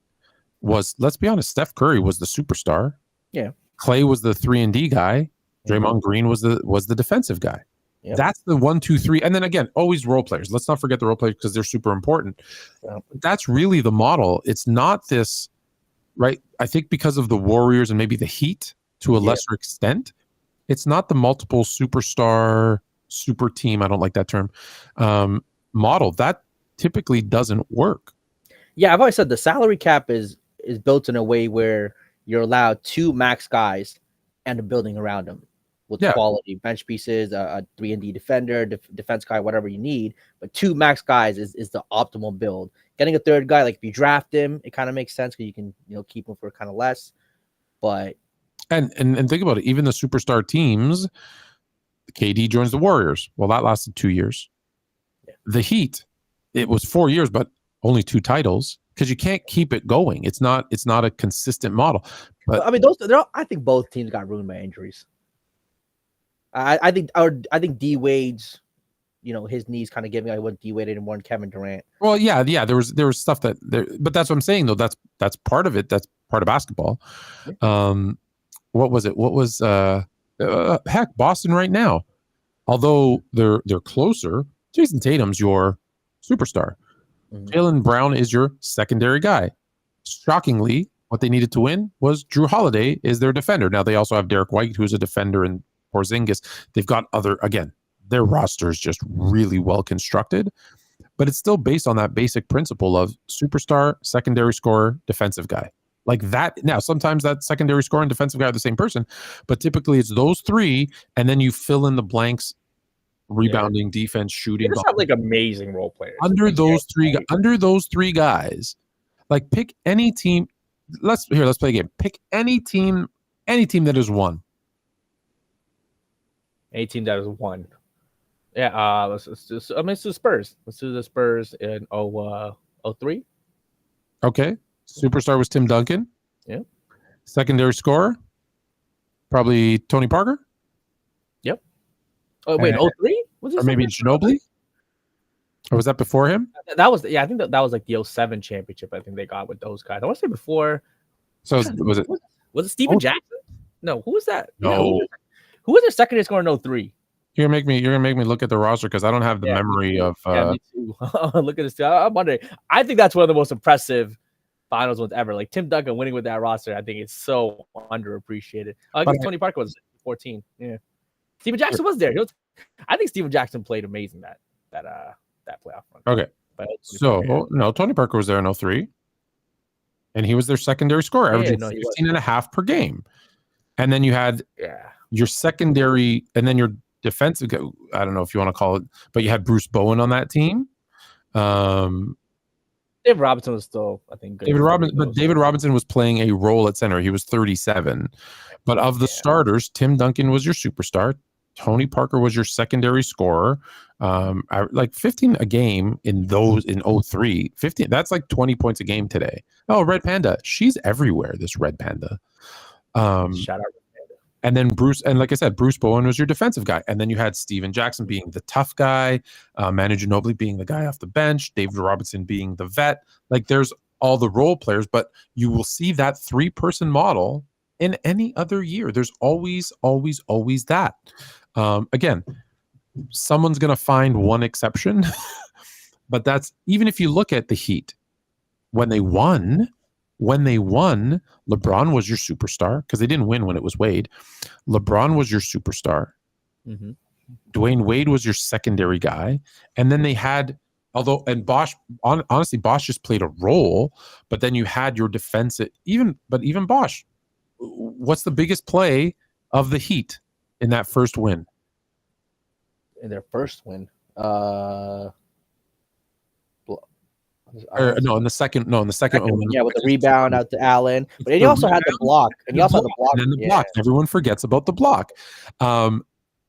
was, let's be honest, Steph Curry was the superstar. Yeah. Clay was the 3-and-D guy. Draymond Green was the defensive guy. Yep. That's the 1, 2, 3. And then again, always role players. Let's not forget the role players because they're super important. Yep. That's really the model. It's not this, right? I think because of the Warriors and maybe the Heat to a lesser extent, it's not the multiple superstar, super team, I don't like that term, model. That typically doesn't work. Yeah, I've always said the salary cap is built in a way where you're allowed 2 max guys and a building around them with quality bench pieces, a 3-and-D defender, defense guy, whatever you need. But 2 max guys is the optimal build. Getting a third guy, like if you draft him, it kind of makes sense because you can keep him for kind of less. But and think about it, even the superstar teams, KD joins the Warriors. Well, that lasted 2 years. Yeah. The Heat, it was 4 years, but only 2 titles because you can't keep it going. It's not a consistent model. But I mean, I think both teams got ruined by injuries. I think D Wade's, his knees kind of giving. I wasn't D Wade anymore, and Kevin Durant. Well, yeah. There was stuff that there, but that's what I'm saying though. That's part of it. That's part of basketball. What was it? What was heck, Boston right now? Although they're closer, Jason Tatum's your superstar. Jaylen Brown is your secondary guy. Shockingly, what they needed to win was Drew Holiday is their defender. Now they also have Derek White, who's a defender, and Porzingis. They've got their roster is just really well constructed, but it's still based on that basic principle of superstar, secondary scorer, defensive guy. Like that. Now, sometimes that secondary scorer and defensive guy are the same person, but typically it's those 3, and then you fill in the blanks. Rebounding, defense, shooting. They just have like amazing role players under those 3 guys. Like pick any team. Let's play a game. Pick any team that has won. A team that has won. Yeah. Let's do the Spurs. Let's do the Spurs in 03. Okay. Superstar was Tim Duncan. Yeah. Secondary scorer, probably Tony Parker. Yep. Oh wait, 03? Or maybe Ginobili? Or was that before him? That was I think that was like the 07 championship. I think they got with those guys. I want to say before. So was it Steven Jackson? No, who was that? No. Who was their secondary scorer in 03? You're gonna make me look at the roster because I don't have the memory of. Me too. Look at this. I'm wondering. I think that's one of the most impressive finals ones ever. Like Tim Duncan winning with that roster, I think it's so underappreciated. I guess Tony Parker was 14. Yeah, Steven Jackson was there. I think Steven Jackson played amazing that playoff run. Okay, no, Tony Parker was there in 03, and he was their secondary scorer, averaging 15.5 per game. And then you had your secondary, and then your defensive. I don't know if you want to call it, but you had Bruce Bowen on that team. David Robinson was still, I think, good. David Robinson was playing a role at center. He was 37. But of the starters, Tim Duncan was your superstar. Tony Parker was your secondary scorer. Like 15 a game in 03. 15, that's like 20 points a game today. Oh, Red Panda. She's everywhere, this Red Panda. Shout out. And then like I said, Bruce Bowen was your defensive guy. And then you had Steven Jackson being the tough guy, Manu Ginobili being the guy off the bench, David Robinson being the vet. Like there's all the role players, but you will see that 3-person model in any other year. There's always that. Again, someone's going to find one exception, but that's even if you look at the Heat, when they won, LeBron was your superstar because they didn't win when it was Wade. LeBron was your superstar. Mm-hmm. Dwayne Wade was your secondary guy. And then they had, Bosh, honestly, Bosh just played a role, but then you had your defensive, even Bosh, what's the biggest play of the Heat in that first win? In their first win? In the second one. Yeah, with the rebound out to Allen. But he also had the block. And then the block. Everyone forgets about the block.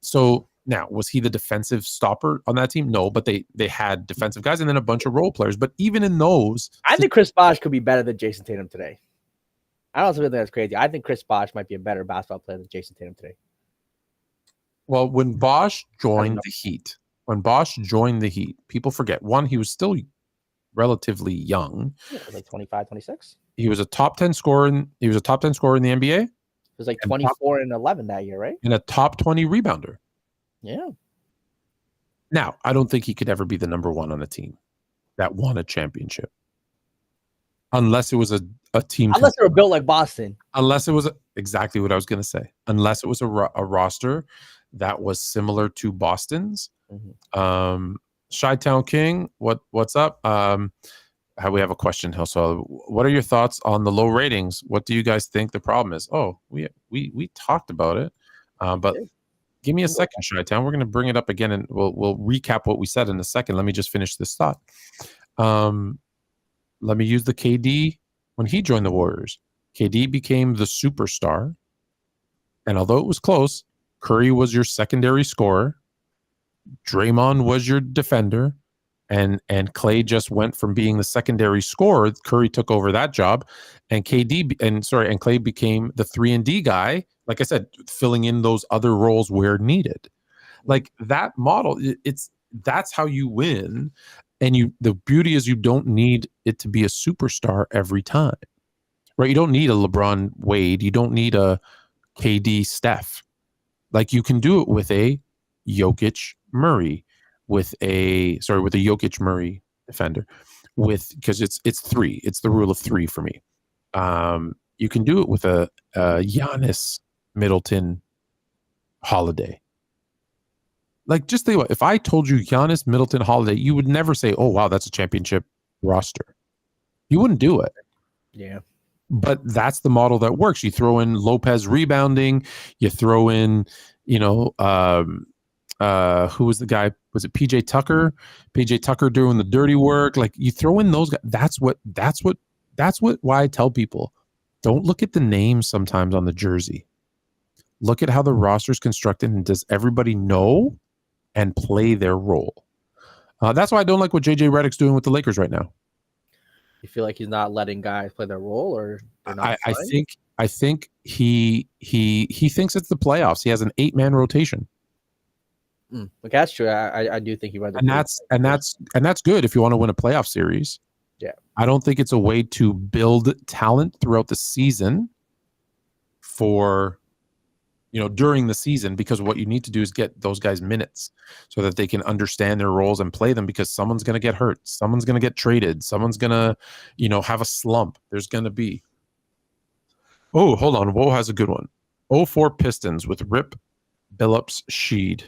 So now, was he the defensive stopper on that team? No, but they had defensive guys and then a bunch of role players. But even in those, I think Chris Bosh could be better than Jason Tatum today. I don't think that's crazy. I think Chris Bosh might be a better basketball player than Jason Tatum today. Well, when Bosh joined the Heat, people forget. One, he was still relatively young. Yeah, like 25, 26. He was a top 10 scorer in the NBA. It was like 24 and 11 that year, right? And a top 20 rebounder. Yeah. Now, I don't think he could ever be the number one on a team that won a championship. Unless it was a team. Unless they were built like Boston. Unless it was exactly what I was going to say. Unless it was a roster that was similar to Boston's. Mm-hmm. Chi-Town King, what's up? How we have a question, so what are your thoughts on the low ratings? What do you guys think the problem is? Oh, we talked about it, but give me a second, Chi-Town. We're going to bring it up again, and we'll recap what we said in a second. Let me just finish this thought. Let me use the KD when he joined the Warriors. KD became the superstar, and although it was close, Curry was your secondary scorer, Draymond was your defender, and Clay just went from being the secondary scorer. Curry took over that job, and Clay became the 3-and-D guy. Like I said, filling in those other roles where needed. Like that model, that's how you win. And the beauty is you don't need it to be a superstar every time, right? You don't need a LeBron Wade. You don't need a KD Steph. Like you can do it with a Jokic Murray, with a Jokic Murray defender, because it's three. It's the rule of three for me. You can do it with a Giannis Middleton Holiday. Like, just think about it. If I told you Giannis Middleton Holiday, you would never say, "Oh wow, that's a championship roster." You wouldn't do it. Yeah. But that's the model that works. You throw in Lopez rebounding. You throw in, who was the guy? Was it PJ Tucker? PJ Tucker doing the dirty work. Like you throw in those guys. That's why I tell people, don't look at the names sometimes on the jersey. Look at how the roster is constructed, and does everybody know and play their role? That's why I don't like what JJ Redick's doing with the Lakers right now. You feel like he's not letting guys play their role, or I think he thinks it's the playoffs. He has an 8-man rotation. Like that's true. I do think he runs. And that's good if you want to win a playoff series. Yeah. I don't think it's a way to build talent throughout the season for, during the season, because what you need to do is get those guys minutes so that they can understand their roles and play them, because someone's going to get hurt. Someone's going to get traded. Someone's going to, have a slump. There's going to be. Oh, hold on. Whoa has a good one. 04 Pistons with Rip, Billups, Sheed.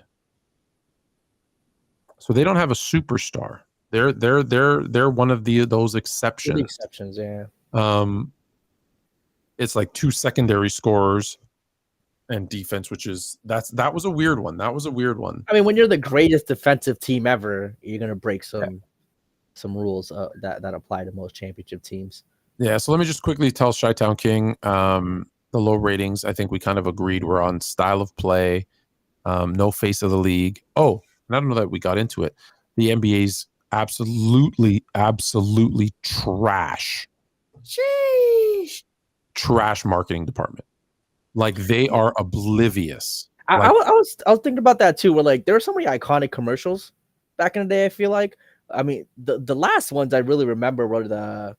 So they don't have a superstar. They're one of those exceptions. The exceptions, yeah. It's like 2 secondary scorers and defense, that was a weird one. I mean, when you're the greatest defensive team ever, you're gonna break some rules that apply to most championship teams. Yeah. So let me just quickly tell Chi-Town King, the low ratings. I think we kind of agreed we're on style of play, no face of the league. Oh, and I don't know that we got into it. The NBA's absolutely trash. Sheesh. Trash marketing department. Like they are oblivious. I was thinking about that too. Where like there were so many iconic commercials back in the day. I feel like, I mean, the last ones I really remember were the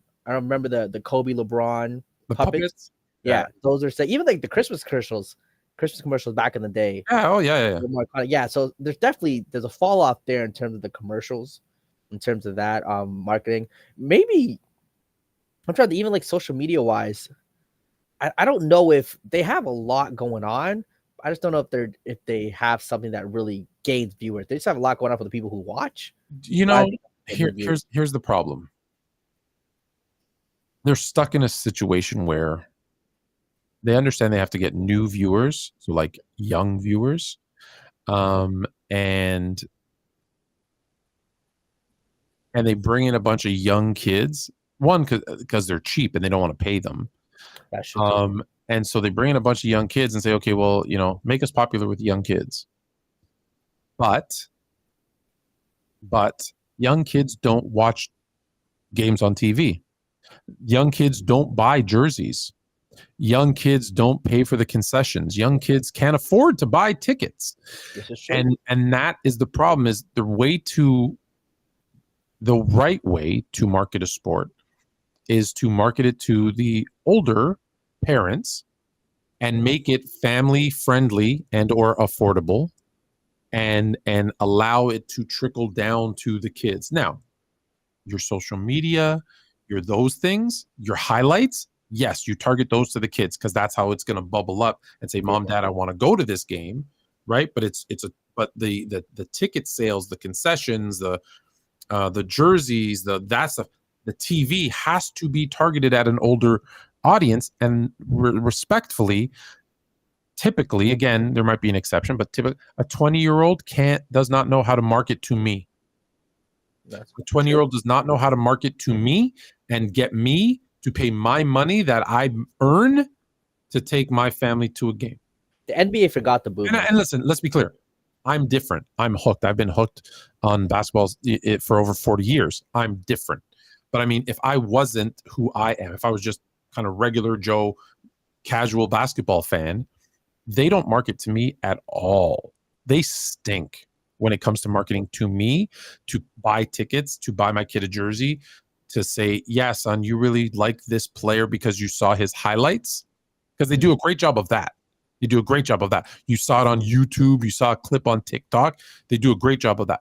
Kobe LeBron puppets. Yeah, those are even like the Christmas commercials back in the day. Yeah. Oh yeah. Yeah. So there's a fall off there in terms of the commercials, in terms of that marketing. Maybe I'm trying to, even like social media wise. I don't know if they have a lot going on. I just don't know if they have something that really gains viewers. They just have a lot going on for the people who watch. Here's the problem. They're stuck in a situation where they understand they have to get new viewers, so like young viewers, and they bring in a bunch of young kids. One, because they're cheap and they don't want to pay them. And so they bring in a bunch of young kids and say, okay, well, make us popular with young kids. But young kids don't watch games on TV. Young kids don't buy jerseys. Young kids don't pay for the concessions. Young kids can't afford to buy tickets. And that is the problem, is the right way to market a sport is to market it to the older parents and make it family friendly and or affordable, and allow it to trickle down to the kids. Now, your social media, your those things, your highlights, yes, you target those to the kids because that's how it's going to bubble up and say, Mom, Dad, I want to go to this game, right? But but the ticket sales, the concessions, the jerseys, the TV has to be targeted at an older audience. And respectfully, typically, again, there might be an exception, but typically a 20-year-old does not know how to market to me. A 20-year-old does not know how to market to me and get me to pay my money that I earn to take my family to a game. The NBA forgot the boom. And listen, let's be clear. I'm different. I'm hooked. I've been hooked on basketball for over 40 years. I'm different. But I mean, if I wasn't who I am, if I was just kind of regular Joe, casual basketball fan, they don't market to me at all. They stink when it comes to marketing to me, to buy tickets, to buy my kid a jersey, to say, yeah, son, you really like this player because you saw his highlights. Because they do a great job of that. They do a great job of that. You saw it on YouTube. You saw a clip on TikTok. They do a great job of that.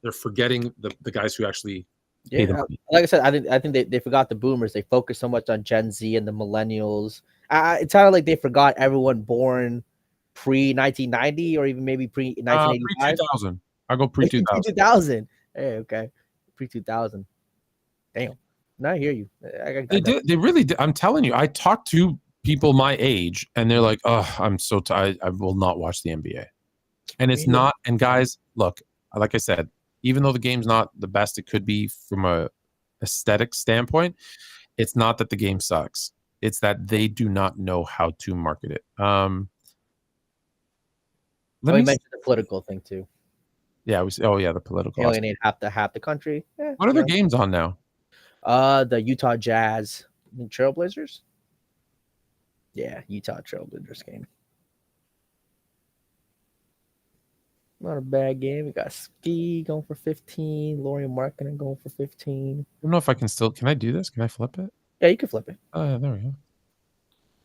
They're forgetting the guys who actually pay the money. Like I said, I think they forgot the boomers. They focus so much on Gen Z and the millennials. It sounded like they forgot everyone born pre-1990 or even maybe pre-1985. Pre-2000. I'll go pre-2000. Pre-2000. Hey, okay. Pre-2000. Damn. No, I hear you. They really did. I'm telling you, I talked to people my age and they're like, oh, I'm so tired. I will not watch the NBA. And it's not. And guys, look, like I said, even though the game's not the best it could be from a aesthetic standpoint, it's not that the game sucks. It's that they do not know how to market it. We mentioned the political thing too. Yeah, the political. They alienate half the country. What are their games on now? The Utah Jazz and Trailblazers. Yeah, Utah Trailblazers game. Not a bad game. We got Ski going for 15. Laurie Markkinen going for 15. I don't know if I can still. Can I do this? Can I flip it? Yeah, you can flip it. There we go.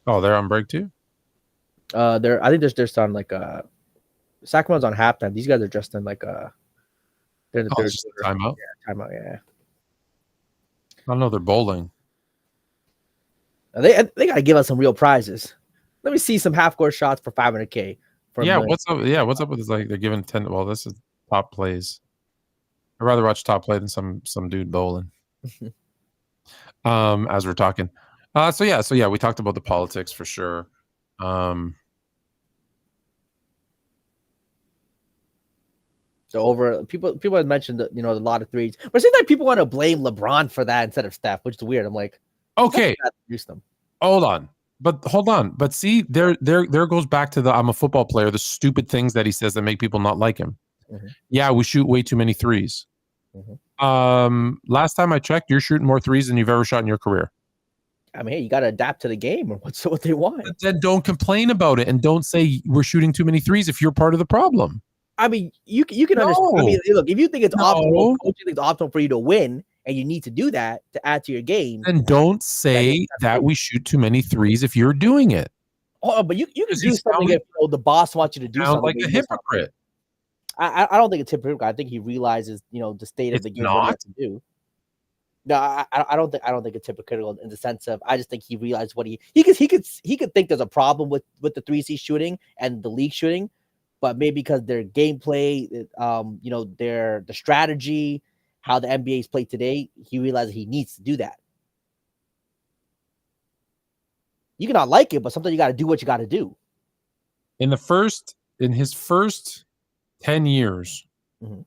Oh, they're on break too? I think they're just on like Sacramento's on halftime. These guys are just in like they're in the third timeout. Yeah, timeout. Yeah. I don't know. They're bowling. They gotta give us some real prizes. Let me see some half-court shots for $500K. What's up? Yeah, what's up with this? Like they're giving 10. Well, this is top plays. I'd rather watch top play than some dude bowling. As we're talking. So yeah, we talked about the politics for sure. So over people had mentioned that, a lot of threes, but it seems like people want to blame LeBron for that instead of Steph, which is weird. I'm like, okay, hold on. But see, there goes back to the I'm a football player, the stupid things that he says that make people not like him. Mm-hmm. Yeah, we shoot way too many threes. Mm-hmm. Last time I checked, you're shooting more threes than you've ever shot in your career. I mean, hey, you got to adapt to the game or what's what they want. But then don't complain about it and don't say we're shooting too many threes if you're part of the problem. I mean, you can understand. I mean, look, if you think it's optimal, coaching thinks it's optimal for you to win, and you need to do that to add to your game. And don't say that we shoot too many threes if you're doing it. Oh, but you can do something if the boss wants you to do something. Like a hypocrite. I don't think it's hypocritical. I think he realizes, the state of the game what to do. No, I don't think it's hypocritical in the sense of I just think he realized what he could think there's a problem with the threes he's shooting and the league shooting, but maybe because their gameplay, the strategy, how the NBA's played today, he realizes he needs to do that. You cannot like it, but sometimes you got to do what you got to do. In his first 10 years, mm-hmm.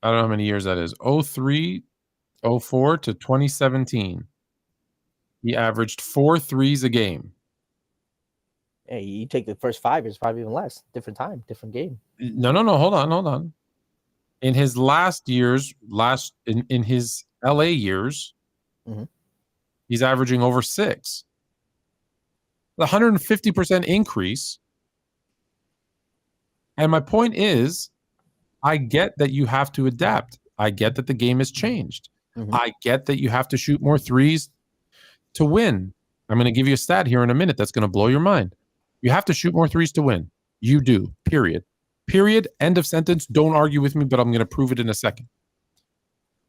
I don't know how many years that is. 03, 04 to 2017. He averaged 4 threes a game. Hey, you take the first 5 years, probably even less. Different time, different game. No. Hold on. In his last years, in his LA years, mm-hmm. he's averaging over 6. The 150% increase. And my point is, I get that you have to adapt. I get that the game has changed. I get that you have to shoot more threes to win. I'm going to give you a stat here in a minute that's going to blow your mind. You have to shoot more threes to win. You do. Period. Period. End of sentence. Don't argue with me, but I'm going to prove it in a second.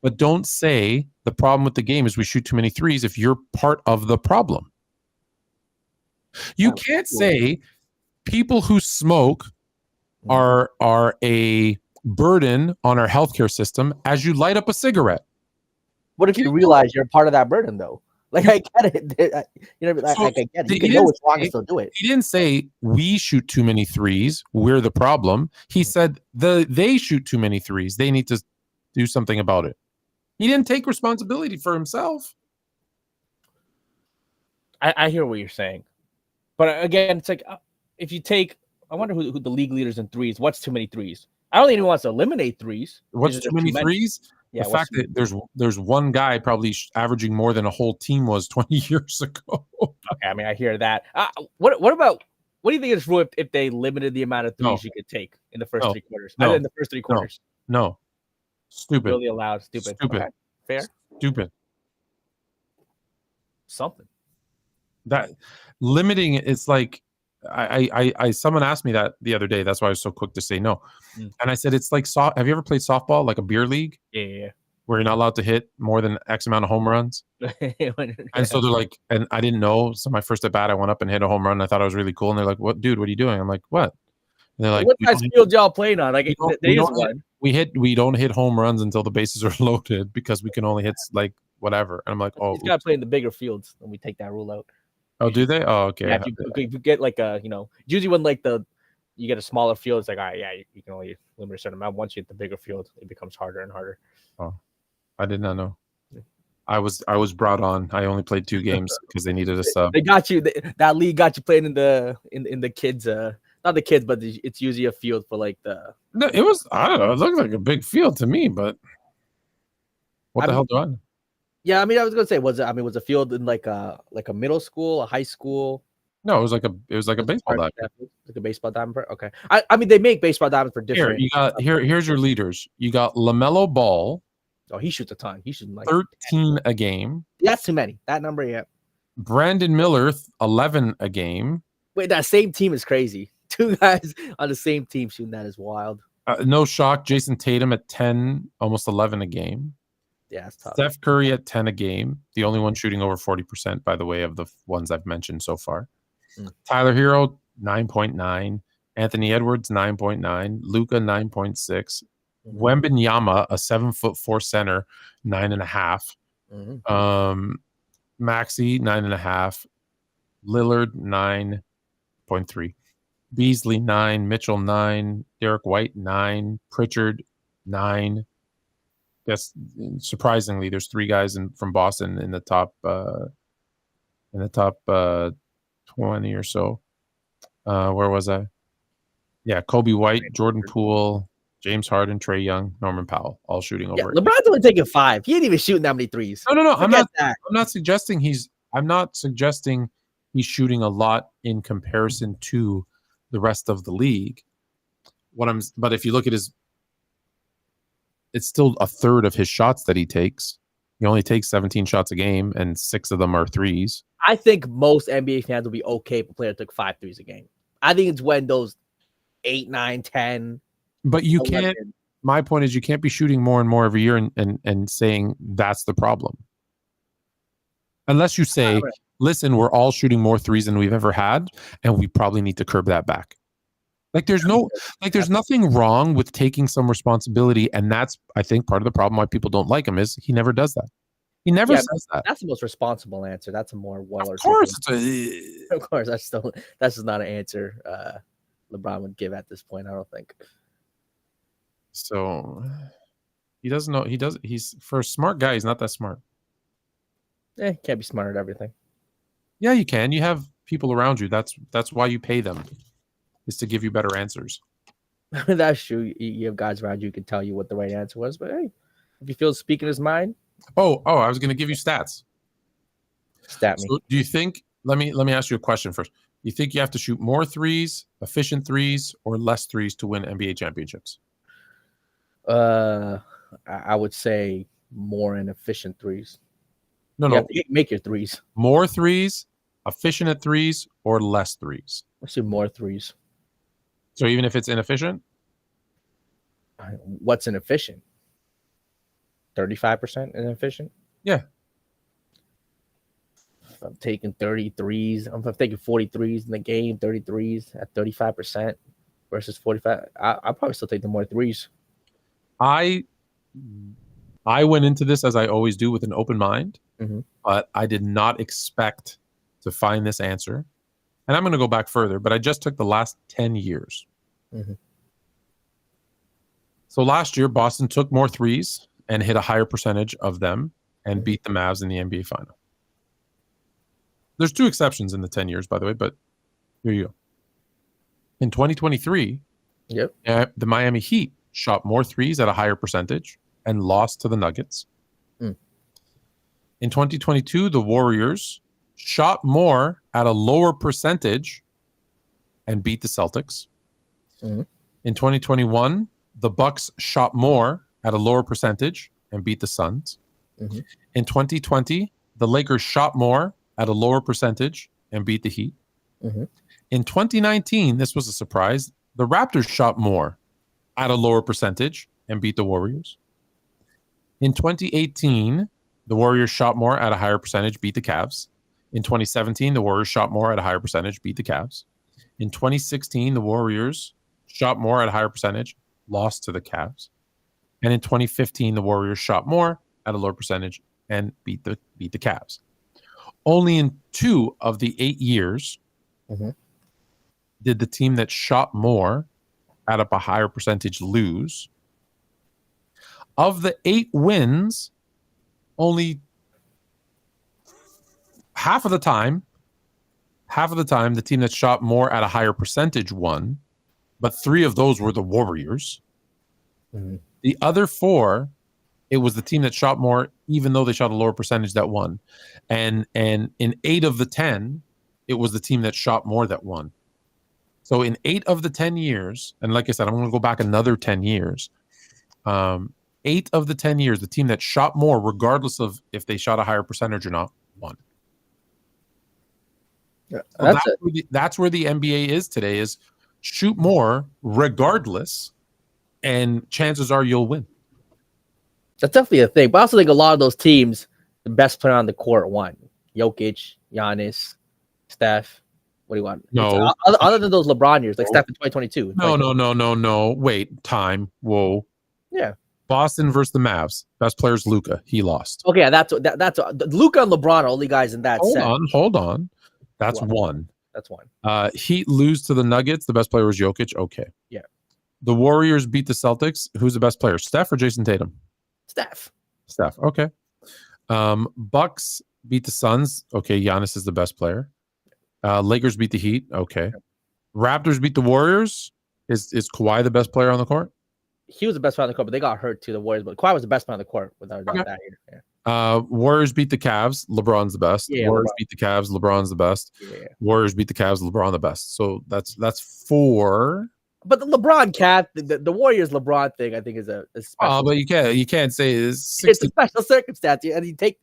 But don't say the problem with the game is we shoot too many threes if you're part of the problem. You can't say people who smoke are a burden on our healthcare system as you light up a cigarette. What if you realize you're part of that burden, though? Like, I get it. You know, I get it. You can know it's wrong and still do it. He didn't say we shoot too many threes. We're the problem. He said they shoot too many threes. They need to do something about it. He didn't take responsibility for himself. I hear what you're saying. But again, it's like if you take, I wonder who the league leaders in threes. What's too many threes? I don't think anyone wants to eliminate threes. What's too many threes? Yeah, the fact that there's one guy probably averaging more than a whole team was 20 years ago. Okay, I mean, I hear that. What do you think is rule if they limited the amount of threes you could take in the first 3 quarters? No. In the first 3 quarters. No. Stupid. Really allowed. Stupid. Okay. Fair. Stupid. Something. That limiting it's like I someone asked me that the other day. That's why I was so quick to say no. And I said it's like have you ever played softball, like a beer league? Yeah. Where you're not allowed to hit more than X amount of home runs. And so they're like, and I didn't know. So my first at bat, I went up and hit a home run. I thought it was really cool. And they're like, "What, dude? What are you doing?" I'm like, "What?" And they're like, "What guy's field y'all playing on?" Like, we don't hit home runs until the bases are loaded because we can only hit like whatever. And I'm like, "Oh, he's got to play in the bigger fields." And we take that rule out. Oh, do they? Oh, okay. Yeah, if you get like usually when like you get a smaller field, it's like, all right, yeah, you can only limit a certain amount. Once you hit the bigger field, it becomes harder and harder. Oh, I did not know. I was brought on. I only played 2 games because they needed a sub. They got you. That league got you playing in the kids. Not the kids, but it's usually a field for like the. No, it was. I don't know. It looked like a big field to me, but what the hell do I know? Yeah, I mean, I was gonna say, was a field in like a middle school, a high school? No, it was like a baseball diamond. Like a baseball diamond. Okay. I mean, they make baseball diamonds for different. Here's your leaders. You got LaMelo Ball. Oh, he shoots a ton. He shoots like 13 a game. That's too many. That number, yeah. Brandon Miller, 11 a game. Wait, that same team is crazy. 2 guys on the same team shooting that is wild. No shock. Jason Tatum at 10, almost 11 a game. Yeah, that's tough. Steph Curry at 10 a game. The only one shooting over 40%, by the way, of the ones I've mentioned so far. Tyler Hero, 9.9. Anthony Edwards, 9.9. Luka, 9.6. Wembanyama, a 7'4" center, 9.5. Maxey, 9.5. Lillard, 9.3. Beasley, 9. Mitchell, 9. Derek White, 9. Pritchard, 9. Yes, surprisingly, there's 3 guys from Boston in the top 20 or so. Where was I? Yeah, Kobe White, Jordan Poole, James Harden, Trae Young, Norman Powell, all shooting over. LeBron's only taking 5. He ain't even shooting that many threes. No. I'm not suggesting he's shooting a lot in comparison to the rest of the league. But if you look at it's still a third of his shots that he takes. He only takes 17 shots a game, and 6 of them are threes. I think most NBA fans will be okay if a player took 5 threes a game. I think it's when those 8, 9, 10. But you 11. Can't. My point is, you can't be shooting more and more every year and saying that's the problem. Unless you say, listen, we're all shooting more threes than we've ever had, and we probably need to curb that back. There's nothing wrong with taking some responsibility, and that's, I think, part of the problem why people don't like him is he never does that. He never says that. That's the most responsible answer. That's a more well. Of course, of course. That's just not an answer LeBron would give at this point. I don't think. So he doesn't know. He's for a smart guy. He's not that smart. Can't be smart at everything. Yeah, you can. You have people around you. That's why you pay them. Is to give you better answers. That's true. You have guys around you who can tell you what the right answer was. But hey, if he feels speaking his mind. Oh! I was going to give you stats. Stat me. So do you think? Let me ask you a question first. You think you have to shoot more threes, efficient threes, or less threes to win NBA championships? I would say more inefficient threes. No, You no. have to make your threes. More threes, efficient at threes, or less threes. Let's do more threes. So even if it's inefficient? What's inefficient? 35% inefficient? Yeah. If I'm taking 33s, I'm taking 43s in the game, 33s at 35% versus 45. I'll probably still take the more threes. I went into this as I always do with an open mind, but I did not expect to find this answer. And I'm going to go back further, but I just took the last 10 years. So last year, Boston took more threes and hit a higher percentage of them and beat the Mavs in the NBA final. There's 2 exceptions in the 10 years, by the way, but here you go. In 2023, the Miami Heat shot more threes at a higher percentage and lost to the Nuggets. In 2022, the Warriors shot more at a lower percentage and beat the Celtics. In 2021, the Bucks shot more at a lower percentage and beat the Suns. In 2020, the Lakers shot more at a lower percentage and beat the Heat. In 2019, this was a surprise, the Raptors shot more at a lower percentage and beat the Warriors. In 2018, the Warriors shot more at a higher percentage, beat the Cavs. In 2017, the Warriors shot more at a higher percentage, beat the Cavs. In 2016, the Warriors shot more at a higher percentage, lost to the Cavs. And in 2015, the Warriors shot more at a lower percentage and beat the Cavs. Only in 2 of the 8 years did the team that shot more at a higher percentage lose. Of the 8 wins, only half of the time, the team that shot more at a higher percentage won, but 3 of those were the Warriors. The other 4, it was the team that shot more, even though they shot a lower percentage, that won. And in 8 of the 10, it was the team that shot more that won. So in 8 of the 10 years, and like I said, I'm going to go back another 10 years. 8 of the 10 years, the team that shot more, regardless of if they shot a higher percentage or not, won. Yeah, so that's where the NBA is today, is shoot more regardless, and chances are you'll win. That's definitely a thing. But I also think a lot of those teams, the best player on the court won. Jokic, Giannis, Steph. What do you want? No. Other than those LeBron years, like Steph in 2022. No. Wait, time. Whoa. Yeah. Boston versus the Mavs. Best player's Luka. He lost. Okay, that's Luka and LeBron are only guys in that set. Hold on. That's one. That's one. Heat lose to the Nuggets. The best player was Jokic. Okay. Yeah. The Warriors beat the Celtics. Who's the best player? Steph or Jason Tatum? Steph. Okay. Bucks beat the Suns. Okay, Giannis is the best player. Lakers beat the Heat. Okay. Raptors beat the Warriors. Is Kawhi the best player on the court? He was the best player on the court, but they got hurt to the Warriors. But Kawhi was the best player on the court without that year. Yeah. Warriors beat the Cavs. LeBron's the best. Yeah, Warriors LeBron. beat the Cavs. LeBron's the best. Yeah. Warriors beat the Cavs. LeBron the best. So that's 4. But the LeBron cat, the Warriors LeBron thing, I think is a special. But you can't say it's It's a special circumstance, and you take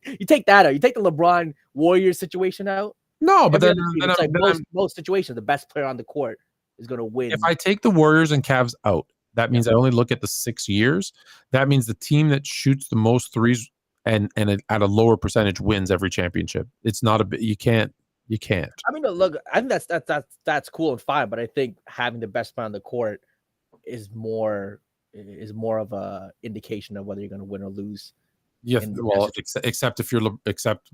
that out. You take the LeBron Warriors situation out. No, but then it's like most situations, the best player on the court is going to win. If I take the Warriors and Cavs out, that means I only look at the 6 years. That means the team that shoots the most threes and at a lower percentage wins every championship. It's not a bit. You can't. I mean, look, I think that's cool and fine, but I think having the best player on the court is more of a indication of whether you're going to win or lose. Yeah, well, except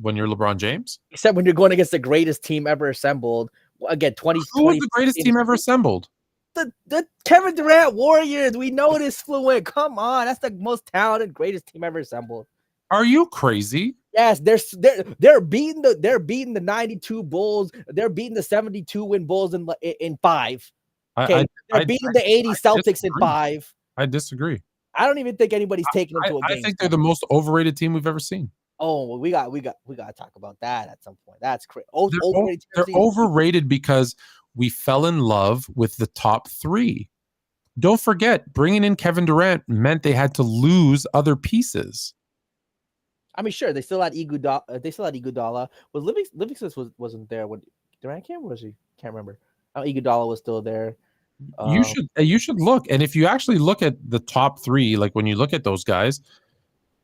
when you're LeBron James. Except when you're going against the greatest team ever assembled. Again, Who was the greatest team ever assembled? The Kevin Durant Warriors. We know this, Fluent. Come on, that's the most talented, greatest team ever assembled. Are you crazy? Yes, they're beating the 92 Bulls. They're beating the 72 win Bulls in 5. Okay, they're beating the 80 Celtics in 5. I disagree. I don't even think anybody's taking them to a game. I think they're the most overrated team we've ever seen. Oh, well, we got to talk about that at some point. That's crazy. They're overrated because we fell in love with the top 3. Don't forget, bringing in Kevin Durant meant they had to lose other pieces. I mean, sure, they still had Iguodala. Was Livingston wasn't there when Durant came? Or was he? Can't remember. Iguodala was still there. You should look, and if you actually look at the top three, like when you look at those guys,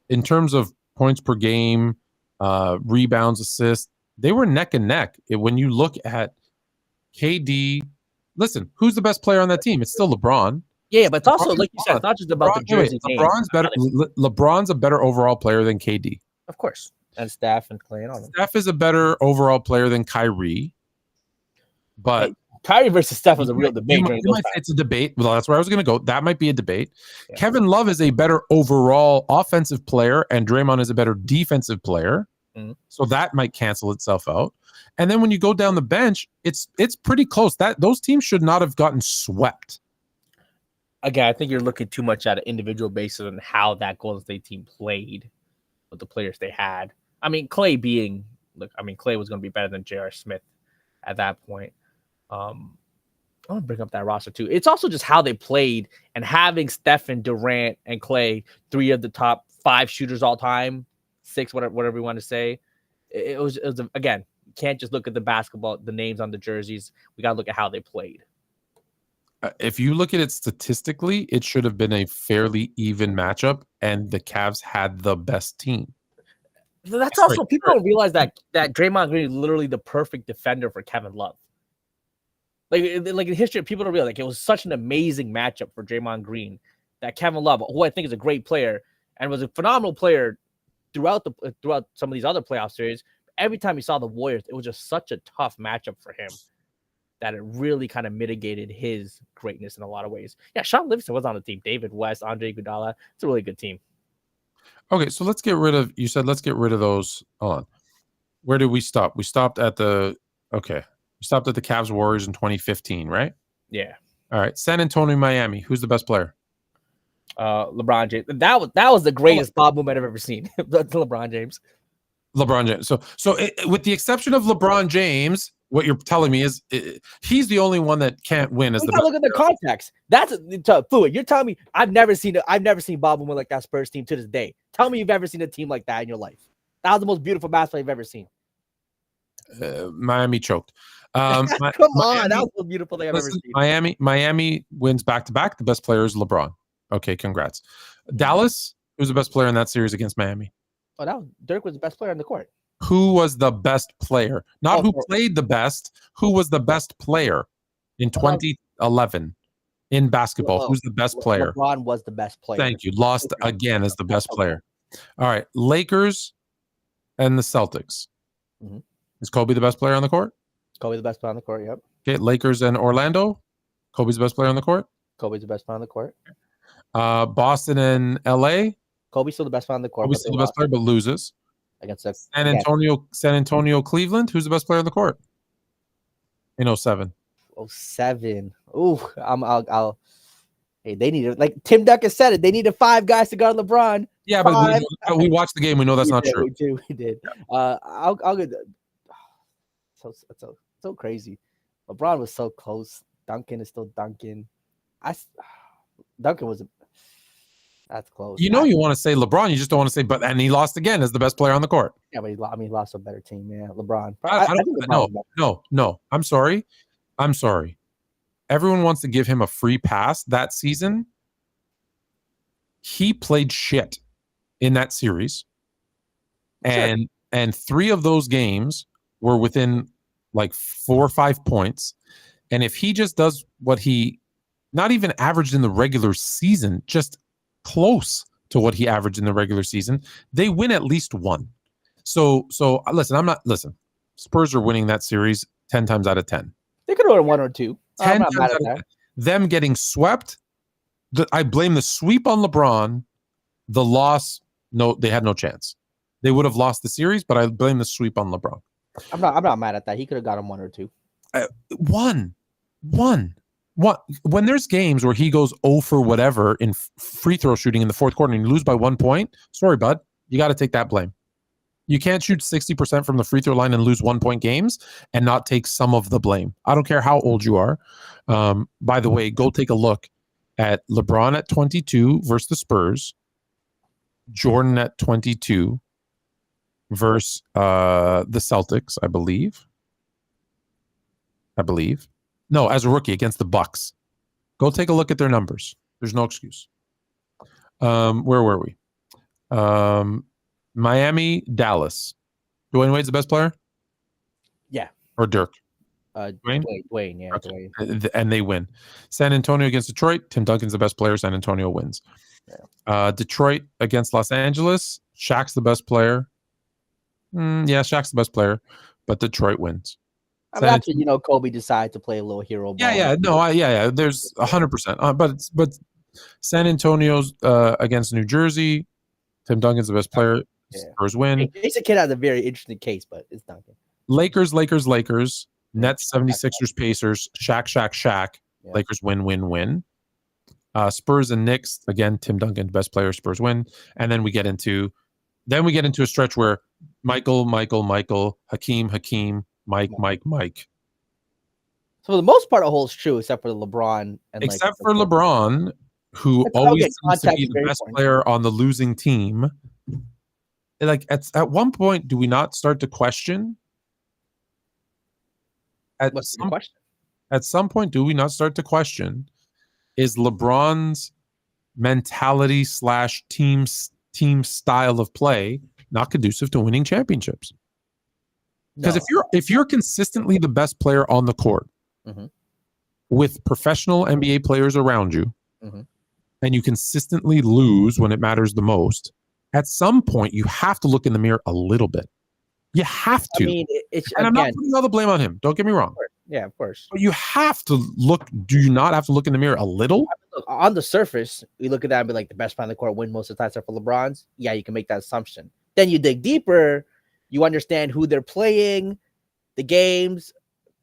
in terms of points per game, rebounds, assists, they were neck and neck. When you look at KD, listen, who's the best player on that team? It's still LeBron. Yeah, but it's also, like you said, it's not just about the jersey. LeBron's better. LeBron's a better overall player than KD. Of course. And Steph and Clay and all them. Steph is a better overall player than Kyrie. But Kyrie versus Steph was a real debate. It's a debate. Well, that's where I was going to go. That might be a debate. Yeah. Kevin Love is a better overall offensive player, and Draymond is a better defensive player. Mm-hmm. So that might cancel itself out. And then when you go down the bench, it's pretty close. Those teams should not have gotten swept. Again, I think you're looking too much at an individual basis on how that Golden State team played with the players they had. I mean, Clay was going to be better than J.R. Smith at that point. I want to bring up that roster too. It's also just how they played, and having Stephen, Durant, and Clay, 3 of the top 5 shooters all time, 6, whatever we want to say. It was again, you can't just look at the basketball, the names on the jerseys. We got to look at how they played. If you look at it statistically, it should have been a fairly even matchup, and the Cavs had the best team. That's also, people don't realize that Draymond Green is literally the perfect defender for Kevin Love. Like in history, people don't realize, like, it was such an amazing matchup for Draymond Green that Kevin Love, who I think is a great player and was a phenomenal player throughout some of these other playoff series. Every time he saw the Warriors, it was just such a tough matchup for him that it really kind of mitigated his greatness in a lot of ways. Yeah, Sean Livingston was on the team. David West, Andre Iguodala. It's a really good team. Okay, so let's get rid of those. Hold on. Where did we stop? We stopped at the Cavs Warriors in 2015, right? Yeah. All right. San Antonio, Miami. Who's the best player? LeBron James. That was the greatest Bob movement I've ever seen. LeBron James. LeBron James. So with the exception of LeBron James, what you're telling me is he's the only one that can't win as the best. Look at the context. That's Fluid. You're telling me I've never seen Bob win like that Spurs team to this day. Tell me you've ever seen a team like that in your life. That was the most beautiful basketball you've ever seen. Miami choked. Come on, that was the most beautiful thing I've ever seen. Miami wins back-to-back. The best player is LeBron. Okay, congrats. Dallas, who's the best player in that series against Miami? Oh, Dirk was the best player on the court. Who was the best player? Not who played the best. Who was the best player in 2011 in basketball? Who's the best player? LeBron was the best player. Thank you. Lost again as the best player. All right. Lakers and the Celtics. Mm-hmm. Is Kobe the best player on the court? Kobe's the best player on the court, yep. Okay. Lakers and Orlando. Kobe's the best player on the court? Kobe's the best player on the court. Boston and LA. Kobe's still the best player on the court. Kobe's still the best player, but loses. Against San Antonio, Cleveland. Who's the best player on the court? In 2007. 2007. Ooh, I'll. Hey, they needed, like Tim Duncan said it. They needed 5 guys to guard LeBron. Yeah, but we watched the game. We know that's not true. We did. I'll get. So crazy. LeBron was so close. Duncan is still Duncan. Duncan was. That's close. You want to say LeBron, you just don't want to say, and he lost again as the best player on the court. Yeah, but he lost to a better team, man. LeBron. No. I'm sorry. Everyone wants to give him a free pass that season. He played shit in that series. Sure. And 3 of those games were within like 4 or 5 points. And if he just does what he not even averaged in the regular season, just close to what he averaged in the regular season, they win at least 1. So listen, Spurs are winning that series 10 times out of 10. They could have won 1 or 2. 10 times out of 10. Them getting swept, I blame the sweep on LeBron. The loss, no, they had no chance. They would have lost the series, but I blame the sweep on LeBron. I'm not mad at that. He could have got him 1 or 2. One. When there's games where he goes 0 for whatever in free throw shooting in the fourth quarter and you lose by 1 point, sorry, bud, you got to take that blame. You can't shoot 60% from the free throw line and lose 1 point games and not take some of the blame. I don't care how old you are. By the way, go take a look at LeBron at 22 versus the Spurs, Jordan at 22, versus the Celtics, I believe. No, as a rookie against the Bucks. Go take a look at their numbers. There's no excuse. Where were we? Miami, Dallas. Dwayne Wade's the best player? Yeah. Or Dirk? Dwayne, yeah. Okay. Dwayne. And they win. San Antonio against Detroit. Tim Duncan's the best player. San Antonio wins. Yeah. Detroit against Los Angeles. Shaq's the best player. Yeah, Shaq's the best player, but Detroit wins. I mean, that's when, Kobe decided to play a little hero ball. Yeah. There's 100%. But San Antonio's against New Jersey. Tim Duncan's the best player. Yeah. Spurs win. Jason Kidd has a very interesting case, but it's Duncan. Lakers. Nets, 76ers, Pacers. Shaq. Yeah. Lakers win. Spurs and Knicks, again, Tim Duncan, best player, Spurs win. And then we get into a stretch where Michael, Hakeem, Mike. So for the most part, it holds true, except for LeBron. Except for LeBron, who always seems to be the best player on the losing team. Like at one point, do we not start to question? At some point, do we not start to question? Is LeBron's mentality / team style of play not conducive to winning championships? Because if you're consistently the best player on the court with professional NBA players around you, and you consistently lose when it matters the most, at some point you have to look in the mirror a little bit. You have to. I mean, I'm not putting all the blame on him. Don't get me wrong. Yeah, of course. But you have to look. Do you not have to look in the mirror a little? On the surface, we look at that and be like, the best player on the court win most of the time, except for LeBron's. Yeah, you can make that assumption. Then you dig deeper, you understand who they're playing, the games,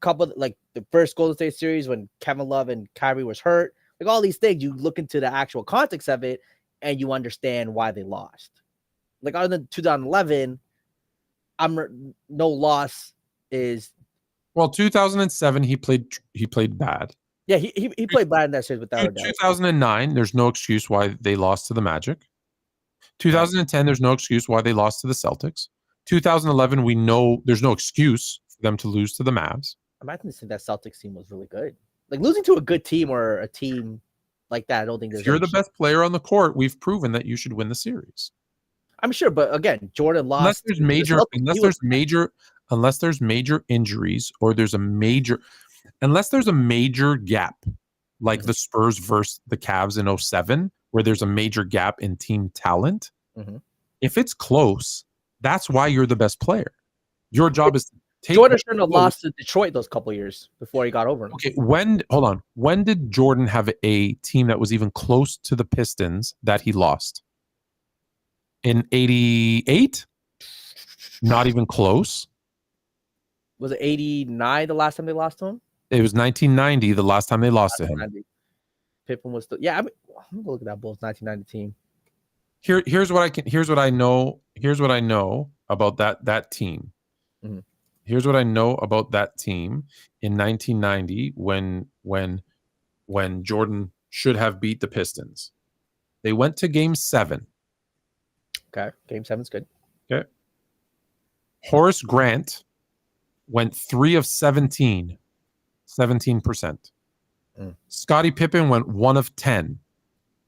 like the first Golden State series when Kevin Love and Kyrie was hurt, like all these things. You look into the actual context of it, and you understand why they lost. Like other than 2011, no loss is. Well, 2007 he played bad. Yeah, he played bad in that series without a doubt. 2009, there's no excuse why they lost to the Magic. 2010, there's no excuse why they lost to the Celtics. 2011, we know there's no excuse for them to lose to the Mavs. I think that Celtics team was really good. Like losing to a good team or a team like that, I don't think there's. If you're the best player on the court, we've proven that you should win the series. I'm sure, but again, Jordan lost. Unless there's major injuries or unless there's a major gap, like the Spurs versus the Cavs in 2007, where there's a major gap in team talent. If it's close, that's why you're the best player. Your job is to take. Jordan shouldn't have lost to Detroit those couple of years before he got over them. Okay, when did Jordan have a team that was even close to the Pistons that he lost? In 88? Not even close. Was it 89 the last time they lost to him? It was 1990 the last time they lost to him. Pippen was still. Yeah, I'm gonna look at that Bulls 1990 team. Here's what I know about that team. Here's what I know about that team in 1990 when Jordan should have beat the Pistons. They went to Game 7. Okay, Game 7's good. Okay. Horace Grant went 3 of 17, 17%. Scottie Pippen went 1 of 10,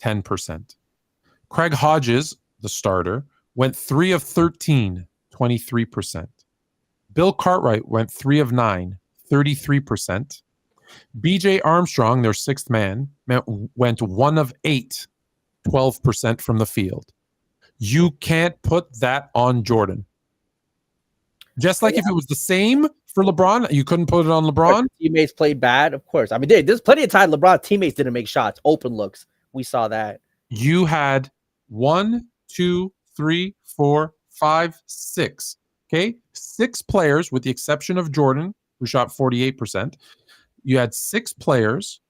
10%. Craig Hodges, the starter, went 3 of 13, 23%. Bill Cartwright went 3 of 9, 33%. BJ Armstrong, their sixth man, went 1 of 8, 12% from the field. You can't put that on Jordan. Just like if it was the same for LeBron, you couldn't put it on LeBron. Teammates played bad, of course. I mean, there's plenty of time LeBron teammates didn't make shots, open looks. We saw that. You had 1, 2, 3, 4, 5, 6. Okay, 6 players with the exception of Jordan, who shot 48%. You had 6 players,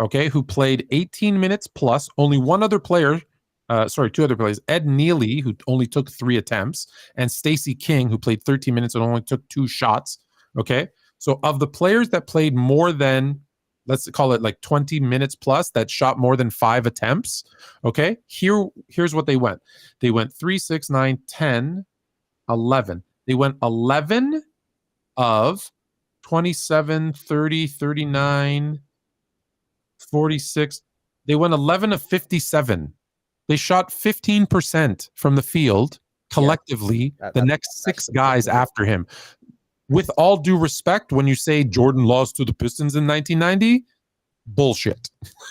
okay, who played 18 minutes plus. Only one other player. 2 other players, Ed Neely, who only took 3 attempts, and Stacey King, who played 13 minutes and only took 2 shots. Okay. So of the players that played more than, let's call it like 20 minutes plus, that shot more than 5 attempts. Okay. Here's what they went. They went 3, 6, 9, 10, 11. They went 11 of 27, 30, 39, 46. They went 11 of 57. They shot 15% from the field collectively, the next 6 guys after him. With all due respect, when you say Jordan lost to the Pistons in 1990, bullshit.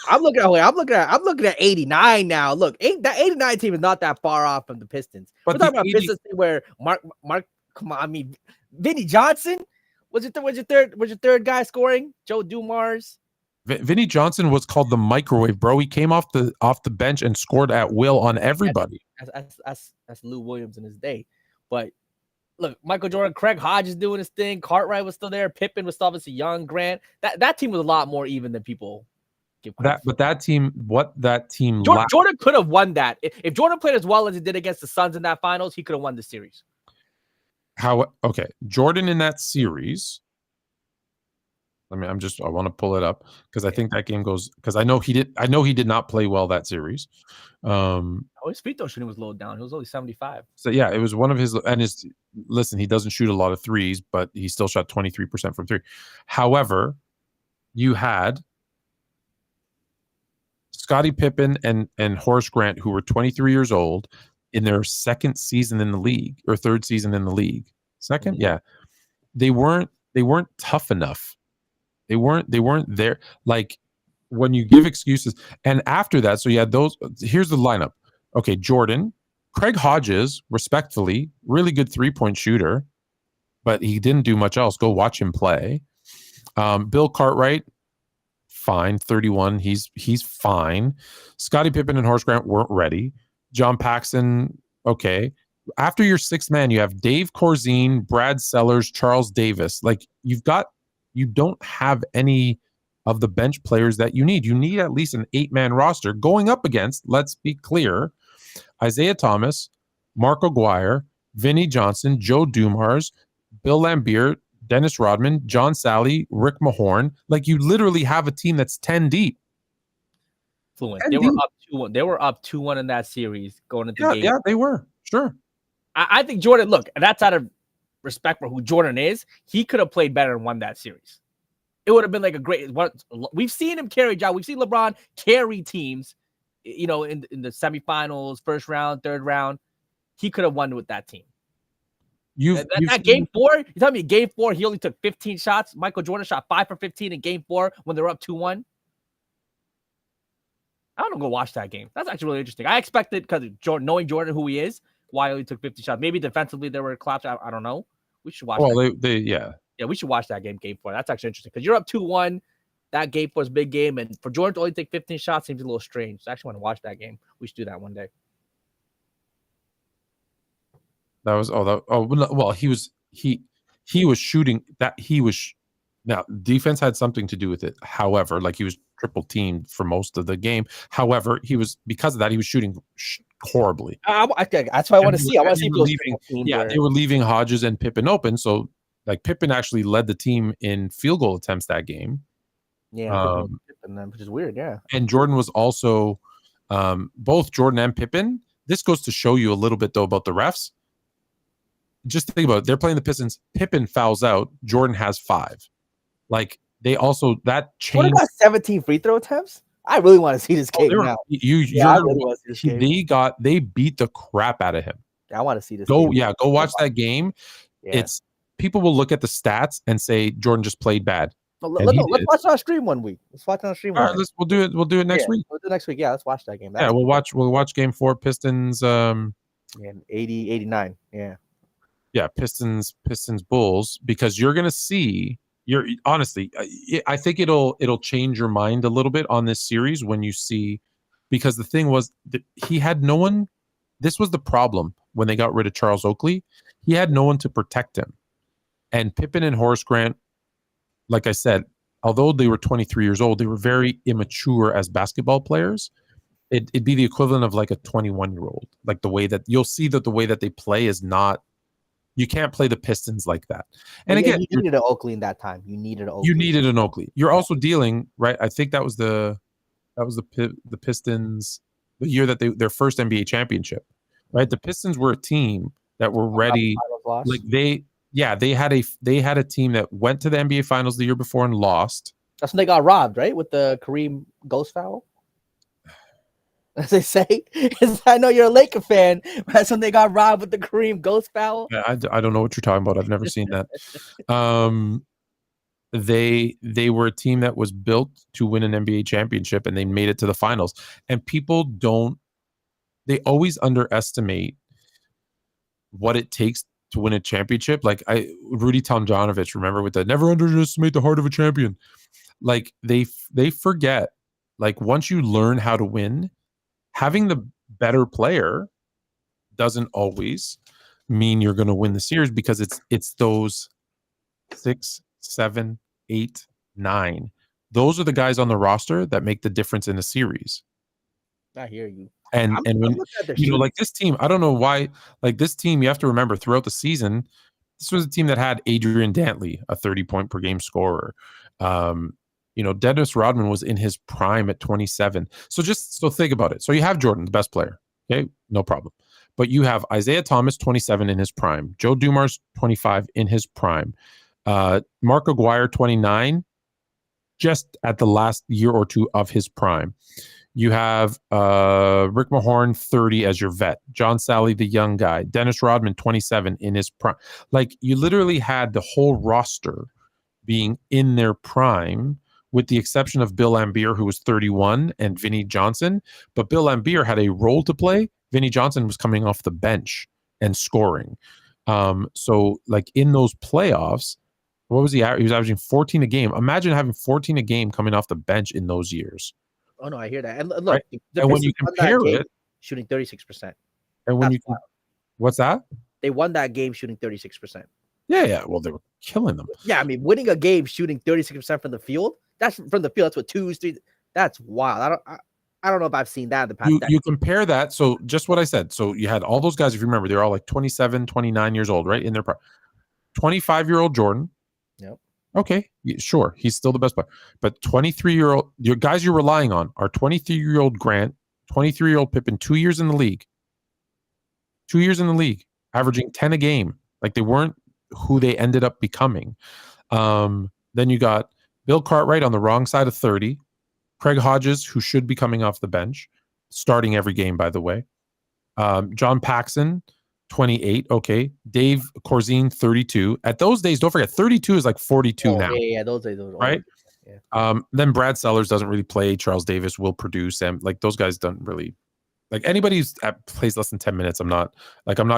I'm looking at 89 now. Look, that 89 team is not that far off from the Pistons. But we're talking about Pistons team where Mark, come on, I mean, Vinny Johnson was your third guy scoring. Joe Dumars. Vinny Johnson was called the microwave, bro. He came off the bench and scored at will on everybody. That's Lou Williams in his day. But look, Michael Jordan, Craig Hodges doing his thing. Cartwright was still there. Pippen was still obviously young. Grant. That team was a lot more even than people give credit. But that team, Jordan could have won that. If Jordan played as well as he did against the Suns in that finals, he could have won the series. Okay, Jordan in that series. I want to pull it up because I think that game goes because I know he did not play well that series. His free throw shooting was low down. He was only 75. So yeah, it was one of his listen, he doesn't shoot a lot of threes, but he still shot 23% from 3. However, you had Scottie Pippen and Horace Grant, who were 23 years old in their second season in the league or third season in the league. Second? Yeah. They weren't tough enough. They weren't there. Like when you give excuses. And after that, so you had those. Here's the lineup. Okay, Jordan, Craig Hodges, respectfully, really good 3-point shooter, but he didn't do much else. Go watch him play. Bill Cartwright, fine, 31. He's fine. Scottie Pippen and Horace Grant weren't ready. John Paxson, okay. After your 6th man, you have Dave Corzine, Brad Sellers, Charles Davis. Like you don't have any of the bench players that you need. You need at least an 8-man roster going up against, let's be clear, Isaiah Thomas, Mark Aguirre, Vinnie Johnson, Joe Dumars, Bill Laimbeer, Dennis Rodman, John Sally, Rick Mahorn. Like you literally have a team that's 10 deep. Fluent. They were up 2-1. They were up 2-1 in that series going into the game. Yeah, they were. Sure. I think Jordan, look, that's out of respect for who Jordan is. He could have played better and won that series. It would have been like a great one. We've seen him carry job. We've seen LeBron carry teams, in the semifinals, first round, third round. He could have won with that team. That game 4, you tell me game 4, he only took 15 shots. Michael Jordan shot 5 for 15 in game 4 when they were up 2-1. I don't go watch that game. That's actually really interesting. I expected, because Jordan, knowing Jordan who he is, why he only took 50 shots. Maybe defensively there were collapse. I don't know. We should watch. Well, yeah, we should watch that game 4. That's actually interesting because you're up 2-1. That game 4 is a big game, and for Jordan to only take 15 shots seems a little strange. So I actually want to watch that game. We should do that one day. That was well, he was shooting that now defense had something to do with it. However, like he was triple teamed for most of the game. However, because of that he was shooting horribly. That's what I want to see. I want to see they were leaving Hodges and Pippen open. So like Pippen actually led the team in field goal attempts that game. Yeah, which is weird. Yeah, and Jordan was also both Jordan and Pippen. This goes to show you a little bit though about the refs. Just think about it. They're playing the Pistons. Pippen fouls out. Jordan has 5. Like they also that changed. Jordan got 17 free throw attempts. I really want to see this game now. They beat the crap out of him. Yeah, I want to see this. Go watch that game. Yeah. It's people will look at the stats and say Jordan just played bad. Let's watch it on stream one week. Let's watch it on stream. All right, we'll do it next week. We'll do it next week. Yeah, let's watch that game. We'll watch game 4 Pistons. 80, 89. Yeah, Pistons Bulls, because you're gonna see. Honestly, I think it'll change your mind a little bit on this series when you see, because the thing was that he had no one. This was the problem when they got rid of Charles Oakley. He had no one to protect him, and Pippen and Horace Grant, like I said, although they were 23 years old, they were very immature as basketball players. It'd be the equivalent of like a 21-year-old. Like the way that you'll see that the way that they play is not. You can't play the Pistons like that. And again, you needed an Oakley in that time. You needed an Oakley. You're also dealing, right? I think that was the Pistons, the year that their first NBA championship, right? The Pistons were a team that were ready. Like they had a team that went to the NBA Finals the year before and lost. That's when they got robbed, right? With the Kareem ghost foul. As they say, I know you're a Laker fan. But that's when they got robbed with the Kareem ghost foul. Yeah, I don't know what you're talking about. I've never seen that. They were a team that was built to win an NBA championship, and they made it to the finals. And people they always underestimate what it takes to win a championship. Like Rudy Tomjanovich, remember with the never underestimate the heart of a champion. Like they forget, like once you learn how to win, having the better player doesn't always mean you're going to win the series, because it's those 6, 7, 8, 9. Those are the guys on the roster that make the difference in a series. I hear you. And when like this team, I don't know why, like this team, you have to remember throughout the season, this was a team that had Adrian Dantley, a 30-point per game scorer. Dennis Rodman was in his prime at 27. So think about it. So you have Jordan, the best player. Okay, no problem. But you have Isaiah Thomas, 27 in his prime. Joe Dumars, 25 in his prime. Mark Aguirre, 29, just at the last year or two of his prime. You have Rick Mahorn, 30 as your vet. John Sally, the young guy. Dennis Rodman, 27 in his prime. Like you literally had the whole roster being in their prime, with the exception of Bill Laimbeer, who was 31, and Vinnie Johnson. But Bill Laimbeer had a role to play. Vinnie Johnson was coming off the bench and scoring. So like in those playoffs, what was he was averaging 14 a game. Imagine having 14 a game coming off the bench in those years. Oh no, I hear that. And look, right? And when you compare it, shooting 36%. And when what's that? They won that game shooting 36%. Yeah. Well, they were killing them. Yeah, I mean, winning a game shooting 36% from the field. That's from the field. That's what 2s, 3. That's wild. I don't know if I've seen that in the past. You compare that. So just what I said. So you had all those guys, if you remember, they're all like 27, 29 years old, right? In their prime. 25-year-old Jordan. Yep. Okay, sure. He's still the best player. But 23-year-old, your guys you're relying on are 23-year-old Grant, 23-year-old Pippen, 2 years in the league. 2 years in the league, averaging 10 a game. Like they weren't who they ended up becoming. Then you got Bill Cartwright on the wrong side of 30. Craig Hodges, who should be coming off the bench, starting every game, by the way. John Paxson, 28. Okay. Dave Corzine, 32. At those days, don't forget, 32 is like 42 now. Yeah, those days. Right? Yeah. Then Brad Sellers doesn't really play. Charles Davis will produce. And like those guys don't really, like anybody who plays less than 10 minutes, I'm not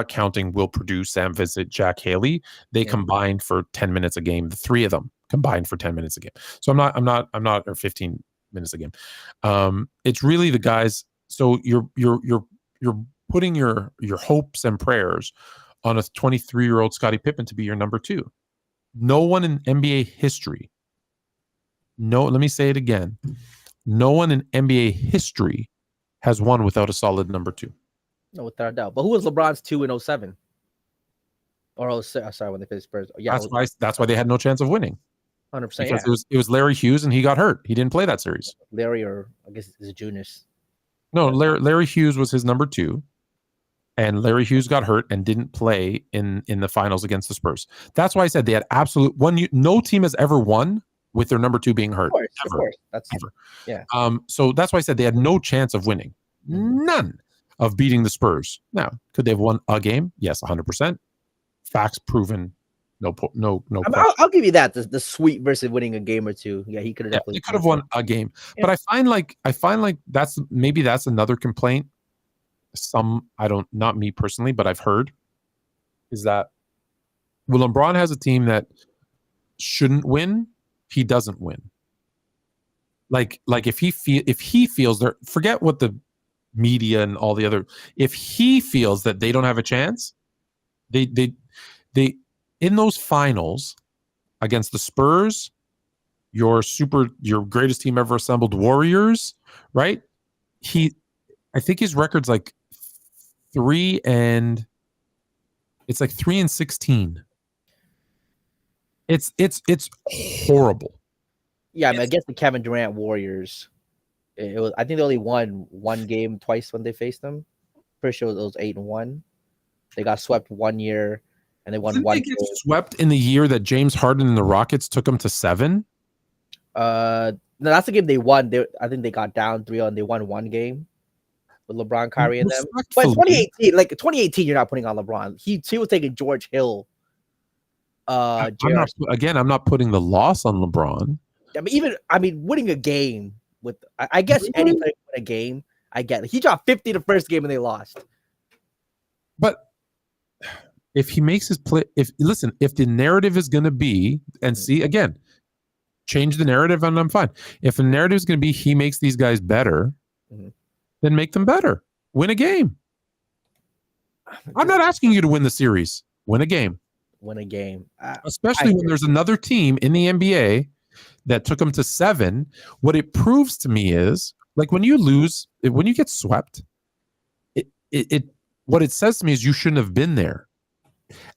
counting Will Produce, Sam Vincent, Jack Haley. They combined for 10 minutes a game. The three of them combined for 10 minutes a game. So I'm not, or 15 minutes a game. It's really the guys. So you're putting your hopes and prayers on a 23-year-old Scottie Pippen to be your number 2. No one in NBA history. No, let me say it again. No one in NBA history has won without a solid number 2. No, without a doubt. But who was LeBron's 2 in 07? Or sorry, when they faced Spurs. Yeah, that's why they had no chance of winning. 100%. Because it was Larry Hughes and he got hurt. He didn't play that series. Larry, or I guess it's Junius. No, Larry Hughes was his number 2. And Larry Hughes got hurt and didn't play in the finals against the Spurs. That's why I said they had absolute no team has ever won with their number 2 being hurt. Of course. That's ever. Yeah. So that's why I said they had no chance of winning. None of beating the Spurs. Now, could they have won a game? Yes, 100%. Facts proven. No. I'll give you that. The sweep versus winning a game or two. Yeah, he could have definitely. They could have won a game. Yeah. But I find like that's another complaint. Not me personally, but I've heard is that when LeBron has a team that shouldn't win, he doesn't win. Like if he feels there, forget what the media and all the other. If he feels that they don't have a chance, they in those finals against the Spurs, your greatest team ever assembled Warriors, right? I think his record's like 3-16. It's horrible. Yeah, I mean, against the Kevin Durant Warriors, it was. I think they only won one game twice when they faced them. Pretty sure it was 8-1. They got swept 1 year, and they won Didn't one they get game. swept in the year that James Harden and the Rockets took them to 7? No, that's the game they won. I think they got down 3-0 and they won one game with LeBron, Kyrie, and them. But in 2018, 2018, you're not putting on LeBron. He was taking George Hill. I'm not putting the loss on LeBron. I mean, winning a game with, I guess Really? any player win a game, I get it. He dropped 50 the first game and they lost. But if he makes his play, if the narrative is going to be, and see again, change the narrative and I'm fine. If the narrative is going to be he makes these guys better, then make them better. Win a game. I'm not asking you to win the series. Win a game. Win a game. Especially when there's another team in the NBA that took them to 7. What it proves to me is, like, when you lose, when you get swept, what it says to me is you shouldn't have been there.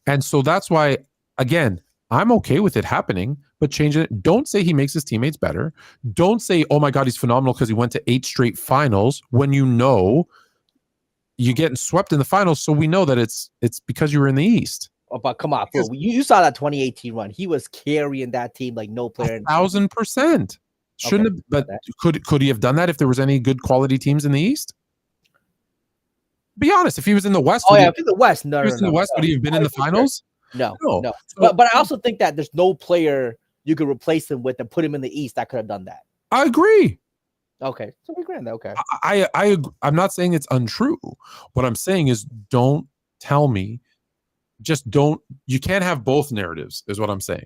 And so that's why, again, I'm okay with it happening, but change it. Don't say he makes his teammates better. Don't say, oh my God, he's phenomenal because he went to 8 straight finals, when you know you're getting swept in the finals. So we know that it's because you were in the East. Oh, but come on, bro. You saw that 2018 run. He was carrying that team like no player. 1,000%. Shouldn't have, but could he have done that if there was any good quality teams in the East? Be honest. If he was in the West, in the West, no. Would he have been in the finals? No. But I also think that there's no player you could replace him with and put him in the East that could have done that. I agree. Okay, so we agree on that. Okay. I'm not saying it's untrue. What I'm saying is, don't tell me. Just don't. You can't have both narratives, is what I'm saying.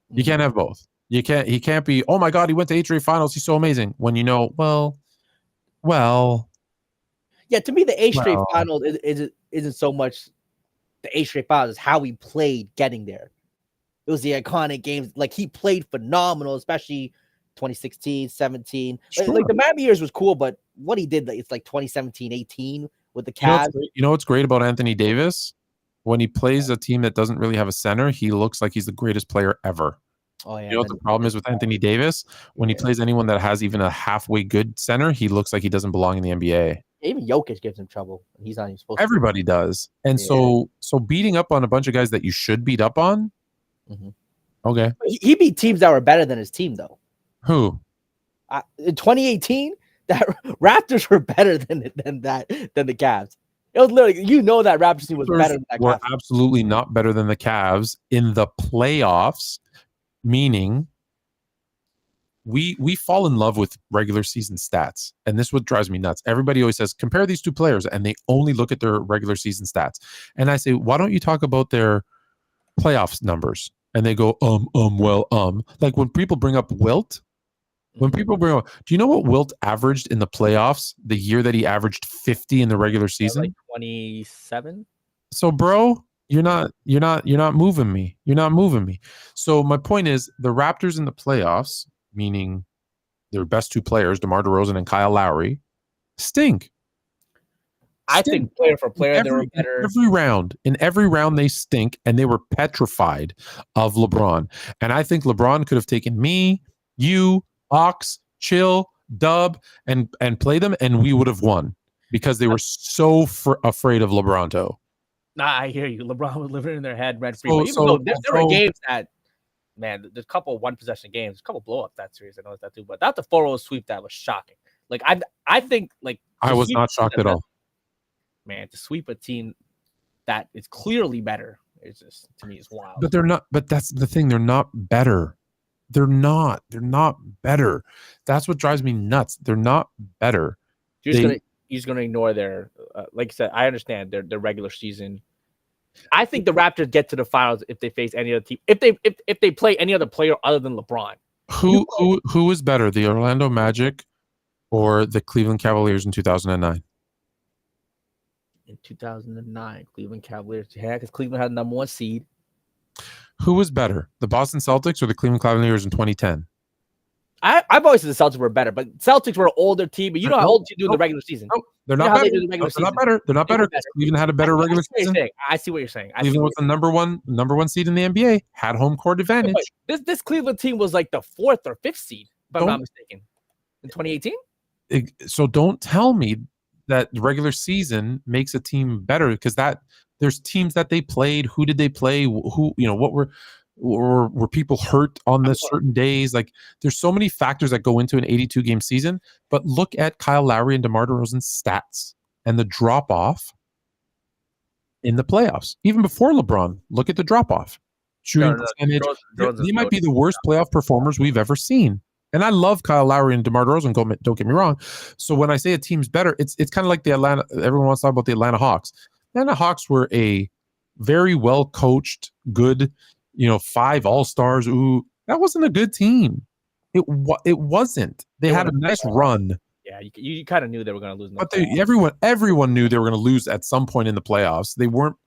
You can't have both. He can't be, oh my God, he went to 8 straight finals, he's so amazing. When you know, well. Yeah, to me, the 8 straight finals isn't so much the 8 straight finals, it's how he played getting there. It was the iconic games. Like, he played phenomenal, especially 2016, 17. Sure. Like, the Miami years was cool, but what he did, it's like 2017, 18 with the Cavs. You know what's great about Anthony Davis? When he plays a team that doesn't really have a center, he looks like he's the greatest player ever. Oh, yeah. You know what the problem is with Anthony Davis? When he plays anyone that has even a halfway good center, he looks like he doesn't belong in the NBA. Even Jokic gives him trouble. He's not even supposed to. Everybody does. And so beating up on a bunch of guys that you should beat up on. Okay. He beat teams that were better than his team, though. Who? In 2018, that Raptors were better than the Cavs. It was literally, that Raptors team was better than that. We're absolutely not better than the Cavs in the playoffs, meaning we fall in love with regular season stats. And this is what drives me nuts. Everybody always says, compare these two players, and they only look at their regular season stats. And I say, why don't you talk about their playoffs numbers? And they go, like when people bring up Wilt, do you know what Wilt averaged in the playoffs the year that he averaged 50 in the regular season? Like 27. So, bro, you're not moving me. You're not moving me. So my point is, the Raptors in the playoffs, meaning their best 2 players, DeMar DeRozan and Kyle Lowry, stink. I think player for player, they were better. In every round, they stink, and they were petrified of LeBron. And I think LeBron could have taken me, you, Ox, Chill, Dub, and play them, and we would have won because they were so afraid of LeBronto. Nah, I hear you. LeBron was living in their head rent free. There were games that, man, there's a couple 1-possession games, a couple blow up that series. I know that too, but that's the 4-0 sweep that was shocking. Like I think like I was not shocked at all. Man, to sweep a team that is clearly better, it's just, to me, it's wild. But they're not. But that's the thing. They're not better. They're not better. That's what drives me nuts. They're not better. You're just gonna ignore their, like I said, I understand their regular season. I think the Raptors get to the finals if they face any other team. If they play any other player other than LeBron. Who is better, the Orlando Magic or the Cleveland Cavaliers in 2009? In 2009, Cleveland Cavaliers. Yeah, because Cleveland had the number 1 seed. Who was better, the Boston Celtics or the Cleveland Cavaliers in 2010? I've always said the Celtics were better, but Celtics were an older team. But you know how old teams do in the regular season. No, they're not better. They're not better. Cleveland had a better regular season. I see what you're saying. Cleveland was the number one seed in the NBA, had home court advantage. This Cleveland team was like the 4th or 5th seed, if I'm not mistaken, in 2018. So don't tell me that the regular season makes a team better, because there's teams that they played. Who did they play? Who, what were people hurt on the certain days? Like, there's so many factors that go into an 82 game season. But look at Kyle Lowry and DeMar DeRozan's stats and the drop off in the playoffs. Even before LeBron, look at the drop off. Shooting percentage. They might be the worst playoff performers we've ever seen. And I love Kyle Lowry and DeMar DeRozan. Don't get me wrong. So when I say a team's better, it's kind of like the Atlanta. Everyone wants to talk about the Atlanta Hawks. The Atlanta Hawks were a very well coached, good, 5 All-Stars. Ooh, that wasn't a good team. It wasn't. They had a nice run. Yeah, you kind of knew they were going to lose. But everyone knew they were going to lose at some point in the playoffs. They weren't.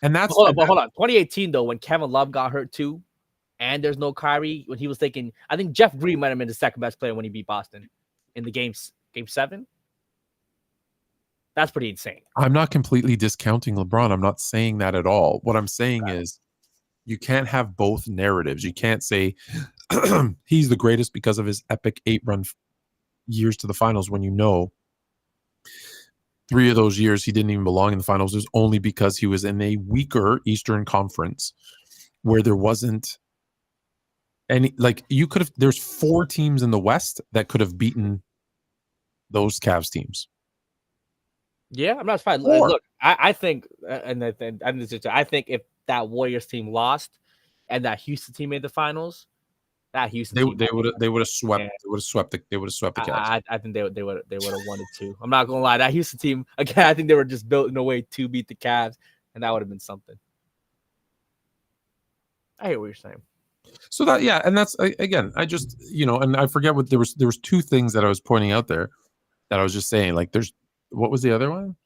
And that's hold on. 2018 though, when Kevin Love got hurt too. And there's no Kyrie when he was thinking. I think Jeff Green might have been the second best player when he beat Boston in the game 7. That's pretty insane. I'm not completely discounting LeBron. I'm not saying that at all. What I'm saying is you can't have both narratives. You can't say he's the greatest because of his epic 8-run years to the finals when 3 of those years he didn't even belong in the finals. It was only because he was in a weaker Eastern Conference where there wasn't any, like, there's 4 teams in the West that could have beaten those Cavs teams. Yeah, I'm not fine. Look, I think, I think if that Warriors team lost and that Houston team made the finals, that Houston team they would have swept. Yeah. They would have swept the Cavs. I think they would have won it too. I'm not gonna lie, that Houston team again. I think they were just built in a way to beat the Cavs, and that would have been something. I hear what you're saying. So that, yeah, and that's, again, I just, and I forget what there was 2 things that I was pointing out there that I was just saying, like, what was the other one?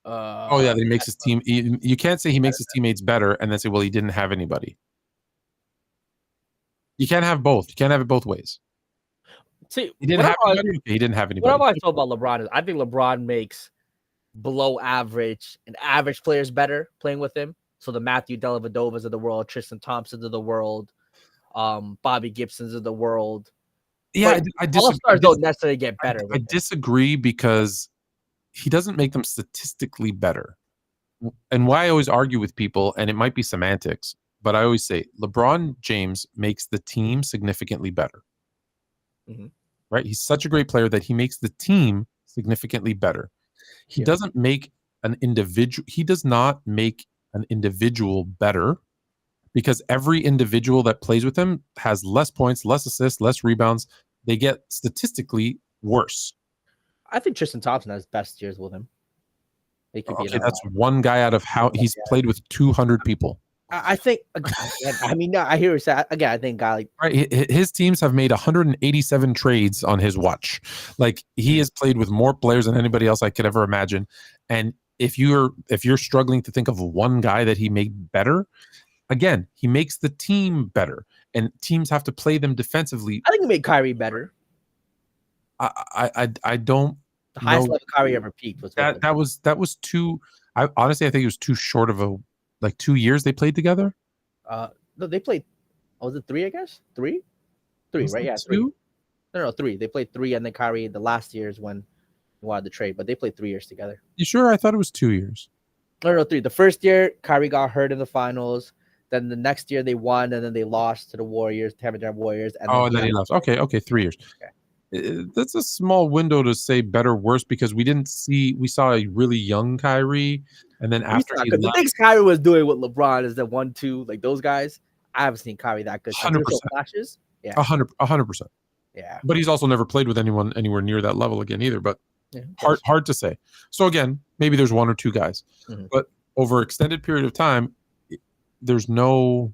That he makes his team. You can't say he makes his teammates better and then say, well, he didn't have anybody. You can't have both. You can't have it both ways. See, he didn't have anybody. He didn't have anybody. What I thought about LeBron is I think LeBron makes below average and average players better playing with him. So the Matthew Dellavedovas of the world, Tristan Thompsons of the world, Bobby Gibsons of the world. Yeah, I disagree. All-stars don't necessarily get better. I disagree because he doesn't make them statistically better. And why I always argue with people, and it might be semantics, but I always say LeBron James makes the team significantly better. Mm-hmm. Right? He's such a great player that he makes the team significantly better. He doesn't make an individual. He does not make an individual better because every individual that plays with him has less points, less assists, less rebounds. They get statistically worse. I think Tristan Thompson has best years with him. Okay, that's one guy out of how he's played with 200 people. I think. I mean, I hear you say again. I think guy his teams have made 187 trades on his watch. Like, he has played with more players than anybody else I could ever imagine. And if you're struggling to think of one guy that he made better, again, he makes the team better, and teams have to play them defensively. I think he made Kyrie better. I don't. The highest level Kyrie ever peaked was that was too. I honestly, I think it was too short of a 2 years they played together. No, they played. Was it 3? I guess 3, right? Yeah, 3. No, 3. They played 3, and then Kyrie the last year is when he wanted the trade, but they played 3 years together. You sure? I thought it was 2 years. No, 3. The first year Kyrie got hurt in the finals. Then the next year they won, and then they lost to the Warriors, Tampa Warriors. And then he left. Okay, 3 years. Okay. That's a small window to say better, worse, because we saw a really young Kyrie, and then after he left, the things Kyrie was doing with LeBron is the 1-2, like those guys. I haven't seen Kyrie that good. 100%. Flashes, yeah, 100%. Yeah, but he's also never played with anyone anywhere near that level again either. But hard to say. So again, maybe there's 1 or 2 guys, but over extended period of time, there's no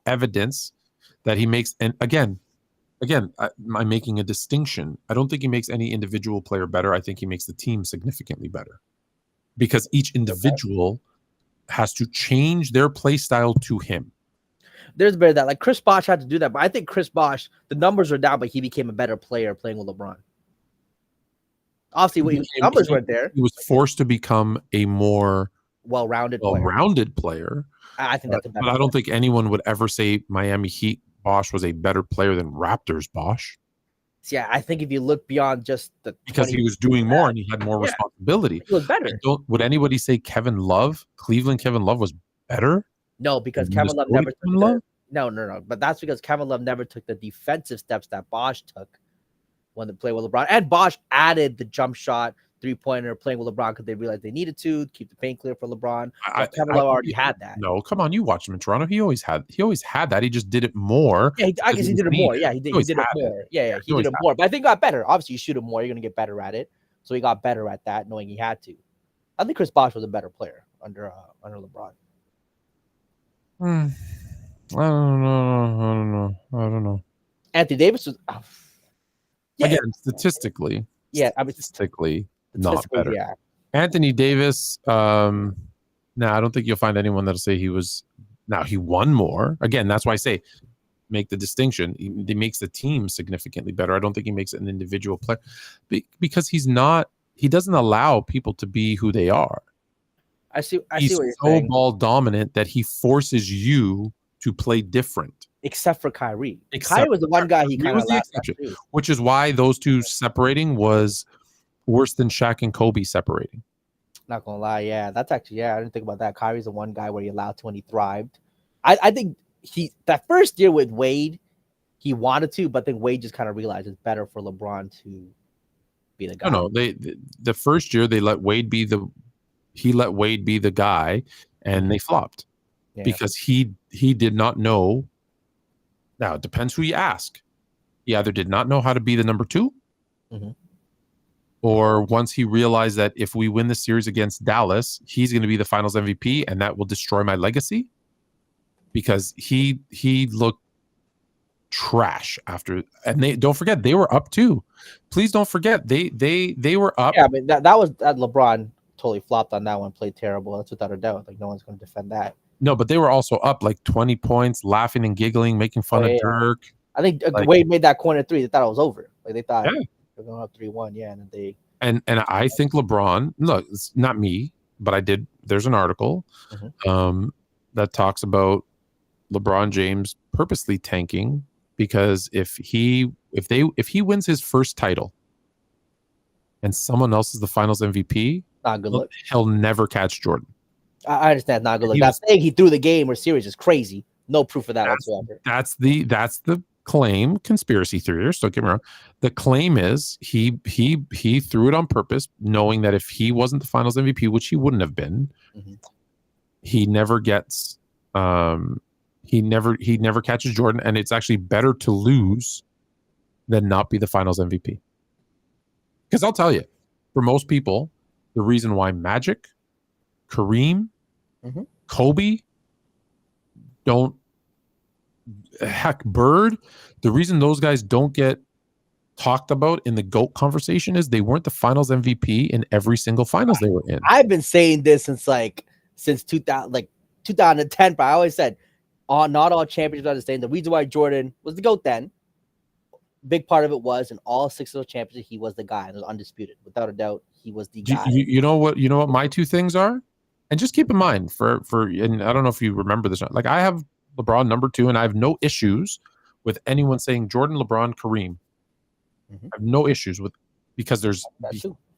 evidence that he makes. And again, I'm making a distinction. I don't think he makes any individual player better. I think he makes the team significantly better because each individual has to change their play style to him. There's better that, like Chris Bosh had to do that, but I think Chris Bosh, the numbers are down, but he became a better player playing with LeBron. Obviously, numbers weren't there. He was forced to become a more well-rounded player. I think that's a better. But I don't think anyone would ever say Miami Heat Bosh was a better player than Raptors Bosh. Yeah, I think if you look beyond just the because he was doing more and he had more responsibility. He was better. Would anybody say Cleveland Kevin Love was better? No, because than Kevin Love Minnesota never Kevin Love? no. But that's because Kevin Love never took the defensive steps that Bosch took when they played with LeBron. And Bosch added the jump shot, 3-pointer, playing with LeBron because they realized they needed to keep the paint clear for LeBron. Kevin Love already had that. No, come on, you watched him in Toronto. He always had that. He just did it more. Yeah, I guess he did it more. Yeah, he did it more. Yeah, he did it more. But I think he got better. Obviously, you shoot him more, you're gonna get better at it. So he got better at that, knowing he had to. I think Chris Bosh was a better player under LeBron. I don't know. Anthony Davis was again statistically. Yeah, I mean statistically not better. Yeah. Anthony Davis. I don't think you'll find anyone that'll say he was. Now he won more. Again, that's why I say make the distinction. He makes the team significantly better. I don't think he makes it an individual player because he's not. He doesn't allow people to be who they are. I see what he's you're so saying. Ball dominant that he forces you to play different. Except for Kyrie. Kyrie was the one guy he kind of the exception, which is why those two separating was worse than Shaq and Kobe separating. Not gonna lie, yeah, that's actually I didn't think about that. Kyrie's the one guy where he allowed to when he thrived. I think that first year with Wade, he wanted to, but then Wade just kind of realized it's better for LeBron to be the guy. No, the first year they let Wade be the guy, and they flopped because he did not know. Now it depends who you ask. He either did not know how to be the number 2. Mm-hmm. Or once he realized that if we win the series against Dallas, he's going to be the finals MVP and that will destroy my legacy, because he looked trash after. And they don't forget they were up too. Please don't forget they were up. Yeah, I mean that was LeBron totally flopped on that one, played terrible. That's without a doubt. Like no one's going to defend that. No, but they were also up like 20 points, laughing and giggling, making fun of Dirk. I think Wade made that corner 3. They thought it was over. Like they thought. Yeah. They're going up 3-1, and then they and I think LeBron. Look, it's not me, but I did. There's an article that talks about LeBron James purposely tanking because if he wins his first title and someone else is the Finals MVP, not good look. He'll never catch Jordan. I understand, not good look. That saying he threw the game or series is crazy. No proof of that whatsoever. That's the claim. Conspiracy theorists, don't get me wrong. The claim is he threw it on purpose, knowing that if he wasn't the Finals MVP, which he wouldn't have been, he never gets he never catches Jordan, and it's actually better to lose than not be the Finals MVP. Because I'll tell you, for most people, the reason why Magic, Kareem, Kobe don't, heck, Bird, the reason those guys don't get talked about in the GOAT conversation is they weren't the Finals MVP in every single finals they were in. I've been saying this since 2010, but I always said not all championships are the same. The reason why Jordan was the GOAT then, big part of it was in all 6 of those championships, he was the guy. And it was undisputed. Without a doubt, he was the guy. You know what my 2 things are? And just keep in mind for and I don't know if you remember this. Like I have LeBron number 2, and I have no issues with anyone saying Jordan, LeBron, Kareem. I have no issues with, because there's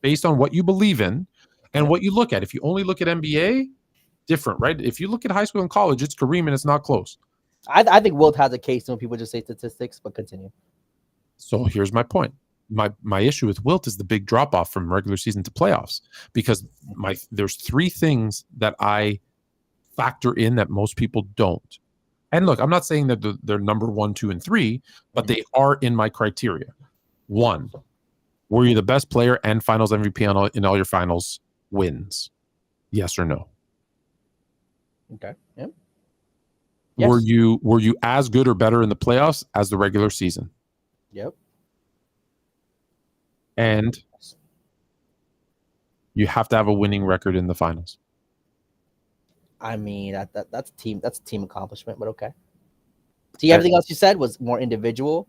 based on what you believe in and what you look at. If you only look at NBA, different, right? If you look at high school and college, it's Kareem and it's not close. I think Wilt has a case when people just say statistics, but continue. So here's my point. My issue with Wilt is the big drop off from regular season to playoffs, because there's 3 things that I factor in that most people don't. And look, I'm not saying that they're number 1, 2, and 3, but they are in my criteria. 1, were you the best player and Finals MVP in all your finals wins? Yes or no? Okay. Yeah. Yes. Were you as good or better in the playoffs as the regular season? Yep. And you have to have a winning record in the finals. I mean, that's a team accomplishment, but okay. See, everything else you said was more individual.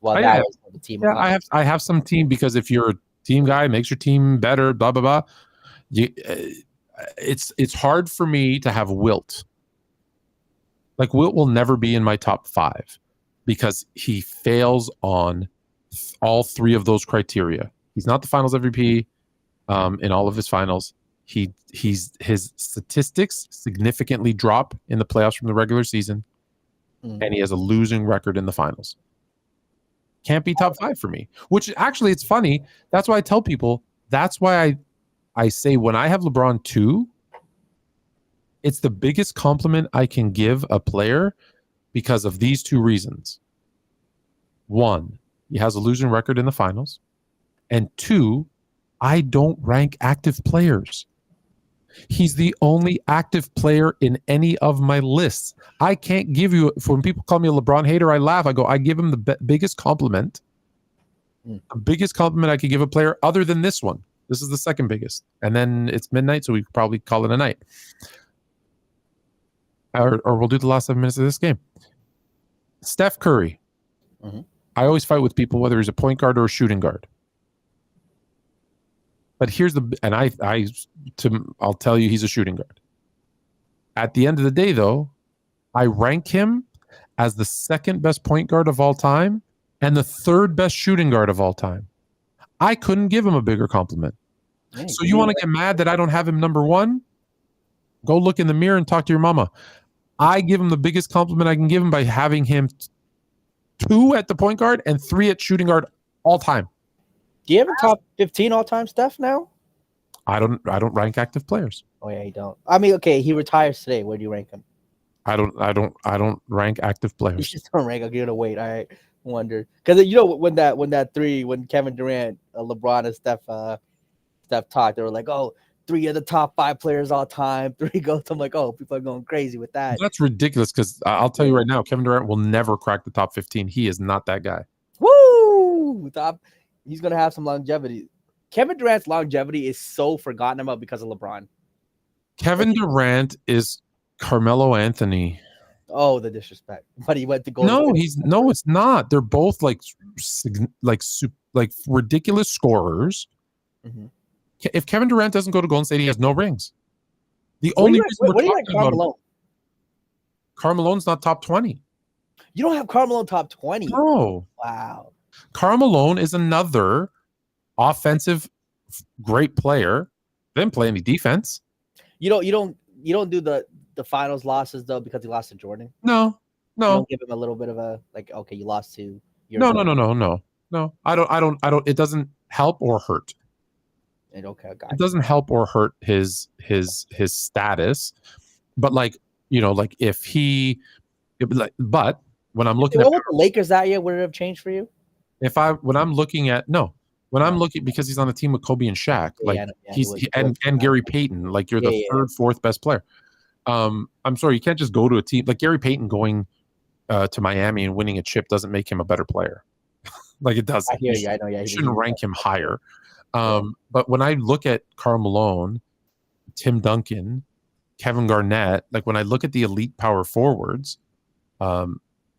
Well, that was the team. Yeah, I have some team, because if you're a team guy, it makes your team better. Blah blah blah. It's hard for me to have Wilt. Like Wilt will never be in my top 5 because he fails on all three of those criteria. He's not the Finals MVP in all of his finals. His statistics significantly drop in the playoffs from the regular season, and he has a losing record in the finals. Can't be top 5 for me. Which actually, it's funny. That's why I tell people. That's why I say when I have LeBron 2, it's the biggest compliment I can give a player because of these 2 reasons. 1, he has a losing record in the finals. And 2, I don't rank active players. He's the only active player in any of my lists. I can't give you, when people call me a LeBron hater, I laugh. I go, I give him the biggest compliment. The biggest compliment I could give a player other than this one. This is the second biggest. And then it's midnight, so we could probably call it a night. Or we'll do the last 7 minutes of this game. Steph Curry. I always fight with people whether he's a point guard or a shooting guard. But here's I'll tell you he's a shooting guard. At the end of the day, though, I rank him as the second best point guard of all time and the third best shooting guard of all time. I couldn't give him a bigger compliment. So you want to get mad that I don't have him number 1? Go look in the mirror and talk to your mama. I give him the biggest compliment I can give him by having him 2 at the point guard and 3 at shooting guard all time. Do you have a top 15 all time, Steph? Now, I don't rank active players. Oh yeah, you don't. I mean, okay, he retires today. Where do you rank him? I don't rank active players. You just don't rank. I'll give it a wait. I wonder because when Kevin Durant, LeBron, and Steph talked, they were like, oh, 3 of the top 5 players all time. 3 goats. I'm like, oh, people are going crazy with that. That's ridiculous because I'll tell you right now, Kevin Durant will never crack the top 15. He is not that guy. Woo! He's going to have some longevity. Kevin Durant's longevity is so forgotten about because of LeBron. Kevin Durant is Carmelo Anthony. Oh, the disrespect. But he went to go. No, it's not. They're both like ridiculous scorers. Mm-hmm. If Kevin Durant doesn't go to Golden State, he has no rings. The only reason what do you like Carmelo? Carmelo's not top 20. You don't have Carmelo top 20? No. Wow. Carmelo is another offensive great player. Didn't play any defense. You don't do the finals losses though because he lost to Jordan. No. You don't give him a little bit of a okay, you lost to your No. I don't. It doesn't help or hurt. It doesn't help or hurt his status, but but when I'm looking at the Lakers that year, would it have changed for you? I'm looking because he's on a team with Kobe and Shaq, and Gary Payton, like you're the third, fourth best player. I'm sorry, you can't just go to a team like Gary Payton going to Miami and winning a chip doesn't make him a better player. Like it doesn't. I hear you. I know. Yeah, you shouldn't rank him higher. But when I look at Karl Malone, Tim Duncan, Kevin Garnett, like when I look at the elite power forwards, you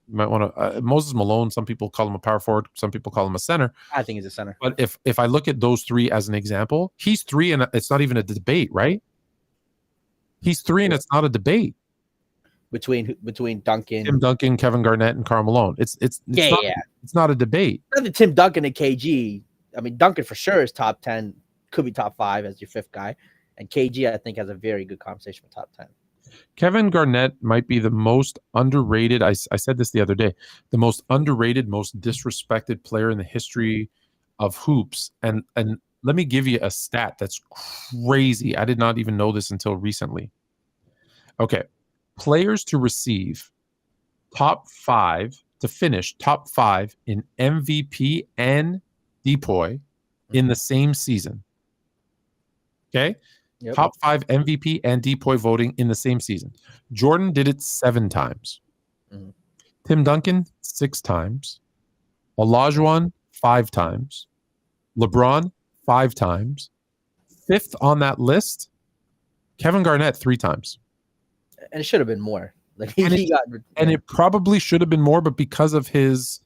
might want to Moses Malone. Some people call him a power forward. Some people call him a center. I think he's a center. But if I look at those 3 as an example, he's 3, and it's not even a debate, right? He's 3, and it's not a debate between Duncan, Tim Duncan, Kevin Garnett, and Karl Malone. It's not a debate. Not the Tim Duncan and KG. I mean, Duncan for sure is top 10, could be top 5 as your 5th guy. And KG, I think, has a very good conversation with top 10. Kevin Garnett might be the most underrated. I said this the other day, the most underrated, most disrespected player in the history of hoops. And let me give you a stat that's crazy. I did not even know this until recently. Okay. Players to receive to finish top 5 in MVP and DPOY in the same season. Okay? Yep. Top 5 MVP and DPOY voting in the same season. Jordan did it 7 times. Mm-hmm. Tim Duncan, 6 times. Olajuwon, 5 times. LeBron, 5 times. 5th on that list, Kevin Garnett, 3 times. And it should have been more. And it probably should have been more, but because of his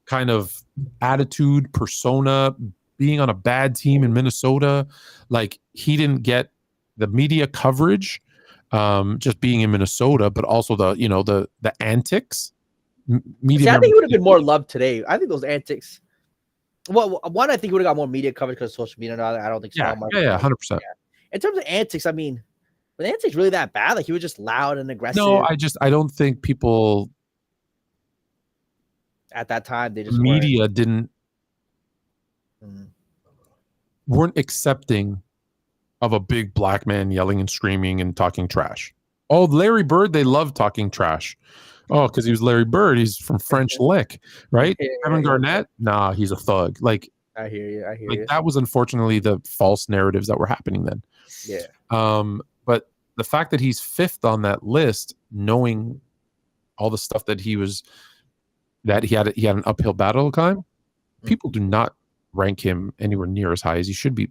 kind of attitude, persona, being on a bad team in Minnesota, like he didn't get the media coverage, just being in Minnesota, but also the antics. Media. I think he would have been more loved today. I think those antics Well, one, I think he would have got more media coverage because of social media. I don't think small market. Yeah, 100%. In terms of antics, I mean, were the antics really that bad? Like he was just loud and aggressive. No, I don't think people at that time they just media weren't accepting of a big black man yelling and screaming and talking trash. Oh, Larry Bird, they love talking trash. Oh, because he was Larry Bird. He's from French Lick, right? Kevin Garnett, nah, he's a thug. Like, I hear you. Like that was unfortunately the false narratives that were happening then. Yeah. But the fact that he's fifth on that list, knowing all the stuff that he had an uphill battle to climb, people do not rank him anywhere near as high as he should be.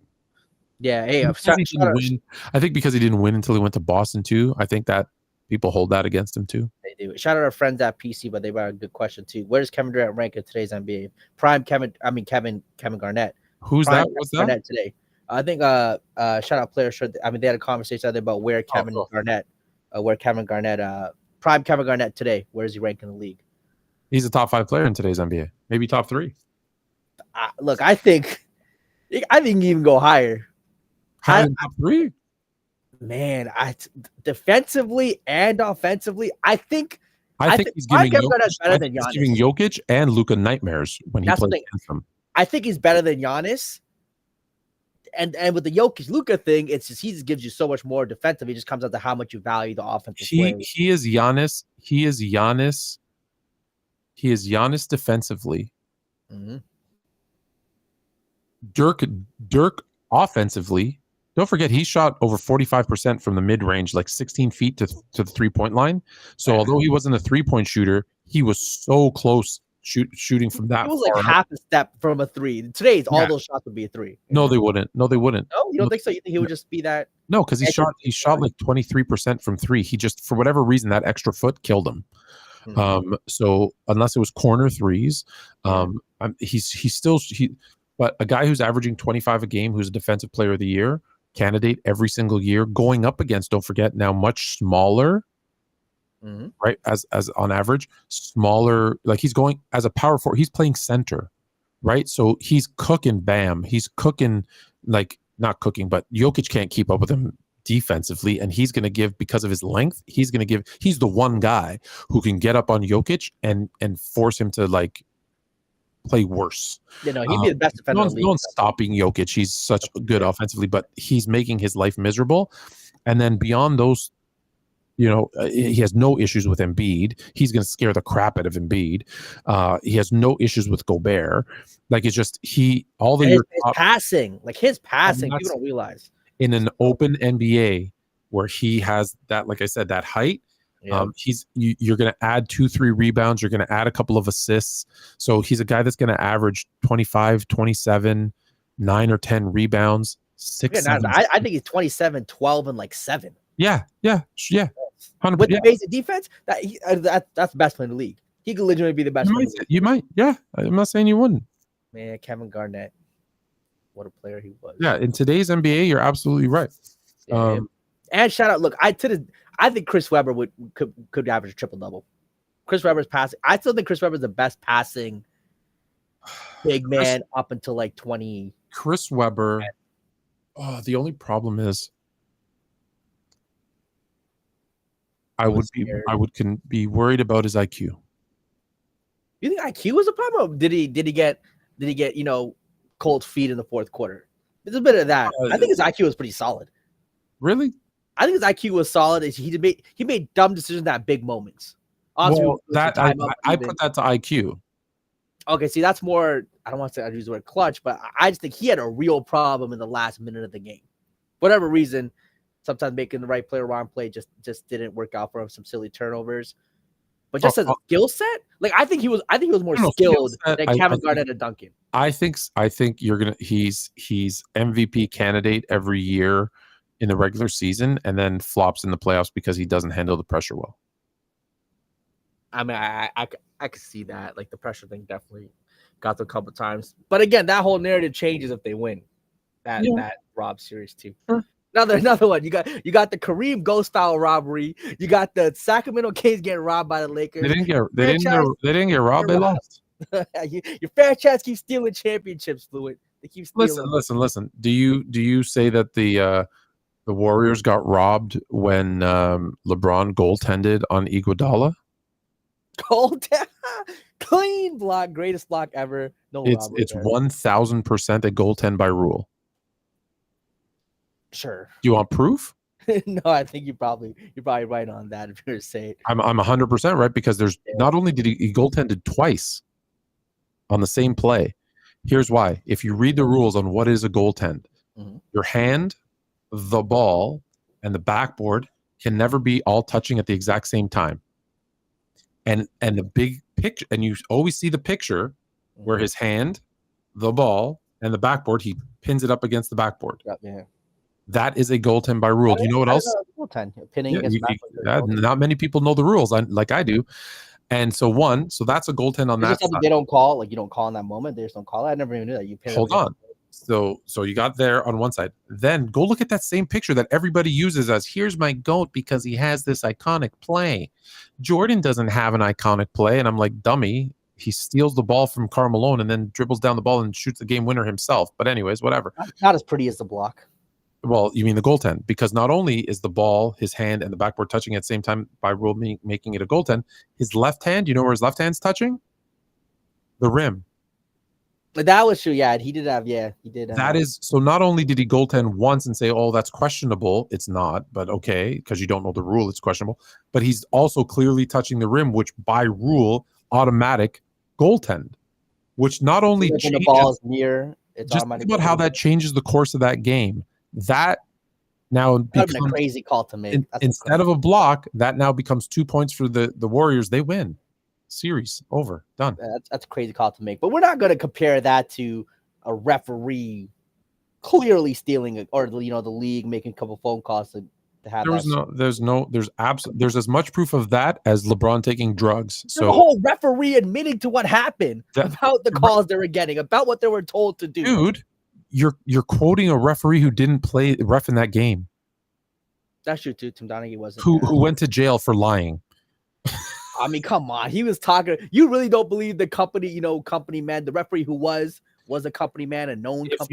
Yeah, hey, I think because he didn't win until he went to Boston too. I think that people hold that against him too. They do. Shout out our friends at PC, but they brought a good question too. Where does Kevin Durant rank in today's NBA? Prime Kevin Garnett. Who's Prime that? What's Garnett that? Today. I think shout out player should. I mean, they had a conversation about where Kevin Garnett, prime Kevin Garnett today. Where does he rank in the league? He's a top 5 player in today's NBA. Maybe top 3. Look, I think he can even go higher. Higher than top 3? Man, defensively and offensively, I think he's giving Jokic and Luka nightmares when he plays against them. I think he's better than Giannis. And with the Jokic Luka thing, it's just he just gives you so much more defensively. It just comes out to how much you value the offensive play. He is Giannis. He is Giannis defensively. Mm-hmm. Dirk offensively. Don't forget, he shot over 45% from the mid-range, like 16 feet to the three-point line. So although he wasn't a three-point shooter, he was so close shooting from that. He was like half a step from a three. Today's all those shots would be a three. No, they wouldn't. No, you don't think so? You think he would just be that? No, because he shot like 23% from three. He just, for whatever reason, that extra foot killed him. Mm-hmm. So unless it was corner threes, but a guy who's averaging 25 a game, who's a defensive player of the year candidate every single year, going up against, don't forget, now much smaller, right? As on average, smaller, like he's going as a power forward, he's playing center, right? So he's cooking Bam. He's cooking, like not cooking, but Jokic can't keep up with him defensively, and he's going to give, because of his length, he's the one guy who can get up on Jokic and force him to like play worse. He'd be the best defender. No one's stopping Jokic. He's such good offensively, but he's making his life miserable. And then beyond those, he has no issues with Embiid. He's going to scare the crap out of Embiid. He has no issues with Gobert. Like it's just his passing, people don't realize in an open NBA where he has that, like I said, that height. Yeah. You're going to add 2-3 rebounds. You're going to add a couple of assists. So he's a guy that's going to average 25, 27, 9 or 10 rebounds. 6. I think he's 27, 12, and like 7. Yeah. 100%. With the basic defense, that's the best player in the league. He could legitimately be the best. You might. Yeah, I'm not saying you wouldn't. Man, Kevin Garnett, what a player he was. Yeah, in today's NBA, you're absolutely right. Yeah, and shout out, look, I think Chris Webber could average a triple double. Chris Webber's passing. I still think Chris Webber's the best passing big man up until like 20. Chris Webber. Oh, the only problem is I would be worried about his IQ. You think IQ was a problem? Or did he get cold feet in the fourth quarter? There's a bit of that. I think his IQ was pretty solid. Really? I think his IQ was solid. He made dumb decisions at big moments. I put that to IQ. Okay, see, that's more. I don't want to use the word clutch, but I just think he had a real problem in the last minute of the game. Whatever reason, sometimes making the right play or wrong play just didn't work out for him. Some silly turnovers, but just as a skill set, like I think he was more skilled than Kevin Garnett and Duncan. I think he's MVP candidate every year in the regular season, and then flops in the playoffs because he doesn't handle the pressure well. I mean, I could see that. Like the pressure thing definitely got to a couple times. But again, that whole narrative changes if they win that Rob series too. Sure. Another one. You got the Kareem ghost style robbery. You got the Sacramento Kings getting robbed by the Lakers. They didn't get robbed. They lost. Your franchise keeps stealing championships, Fluent. They keep stealing. Listen. Do you say that the Warriors got robbed when LeBron goaltended on Iguodala? Gold, clean block, greatest block ever. No, It's 1000% a goaltend by rule. Sure. Do you want proof? No, I think you're probably right on that. If you're saying I'm 100% right, because there's not only did he goaltended twice on the same play. Here's why. If you read the rules on what is a goaltend, your hand, the ball, and the backboard can never be all touching at the exact same time. And the big picture, and you always see the picture where his hand, the ball, and the backboard, he pins it up against the backboard. Yeah. That is a goaltend by rule. Do you know what else? Goaltend. Pinning against backboard. Not many people know the rules like I do. And so that's a goaltend on that side. They don't call, like you don't call in that moment. They just don't call it. I never even knew that. You pin. Hold on. So you got there on one side. Then go look at that same picture that everybody uses as here's my GOAT because he has this iconic play. Jordan doesn't have an iconic play. And I'm like, dummy. He steals the ball from Karl Malone and then dribbles down the ball and shoots the game winner himself. But anyways, whatever. Not as pretty as the block. Well, you mean the goaltend, because not only is the ball, his hand, and the backboard touching at the same time by rule making it a goaltend, his left hand, you know where his left hand's touching? The rim. That was true. Yeah, he did have. Yeah, he did. That is so. Not only did he goaltend once and say, "Oh, that's questionable," it's not, but okay, because you don't know the rule, it's questionable. But he's also clearly touching the rim, which by rule, automatic goaltend. Which not only changes, the ball is near. It's just think about how that changes the course of that game. That now becomes a crazy call to make. Instead of a block, that now becomes 2 points for the Warriors. They win. Series over, done. That's a crazy call to make, but we're not going to compare that to a referee clearly stealing it, or the league making a couple phone calls to have. There's as much proof of that as LeBron taking drugs. So the whole referee admitting to what happened, about the calls they were getting, about what they were told to do. Dude, you're quoting a referee who didn't play ref in that game. That's true too. Tim Donaghy wasn't. Who went to jail for lying. I mean, come on. He was talking. You really don't believe the company, company man, the referee who was a company man, a known company man?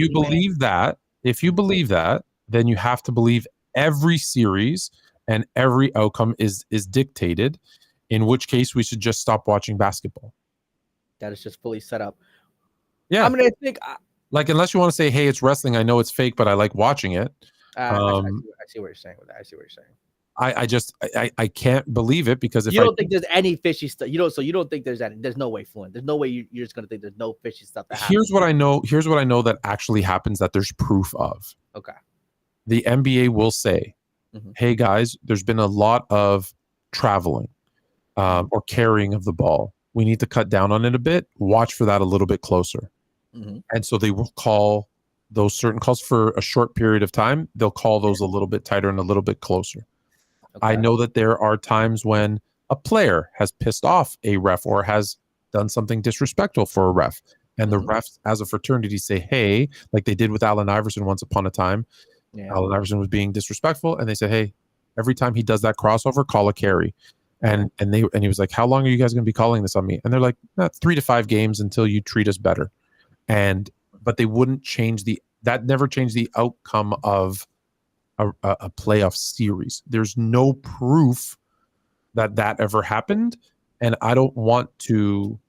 If you believe that, then you have to believe every series and every outcome is dictated, in which case we should just stop watching basketball. That is just fully set up. Yeah. I mean, I think unless you want to say, hey, it's wrestling, I know it's fake, but I like watching it. I see what you're saying with that. I see what you're saying. I can't believe it, because if you don't think there's any fishy stuff, so you don't think there's no way, Fluent. There's no way you're just gonna think there's no fishy stuff that happens. Here's what I know that actually happens, that there's proof of. Okay. The NBA will say, hey guys, there's been a lot of traveling or carrying of the ball. We need to cut down on it a bit. Watch for that a little bit closer. And so they will call those certain calls for a short period of time. They'll call those a little bit tighter and a little bit closer. Okay. I know that there are times when a player has pissed off a ref or has done something disrespectful for a ref. And the refs, as a fraternity, say, hey, like they did with Allen Iverson once upon a time. Yeah. Allen Iverson was being disrespectful. And they said, hey, every time he does that crossover, call a carry. And he was like, how long are you guys going to be calling this on me? And they're like, 3 to 5 games until you treat us better. But they wouldn't that never changed the outcome of a playoff series. There's no proof that ever happened, and I don't want to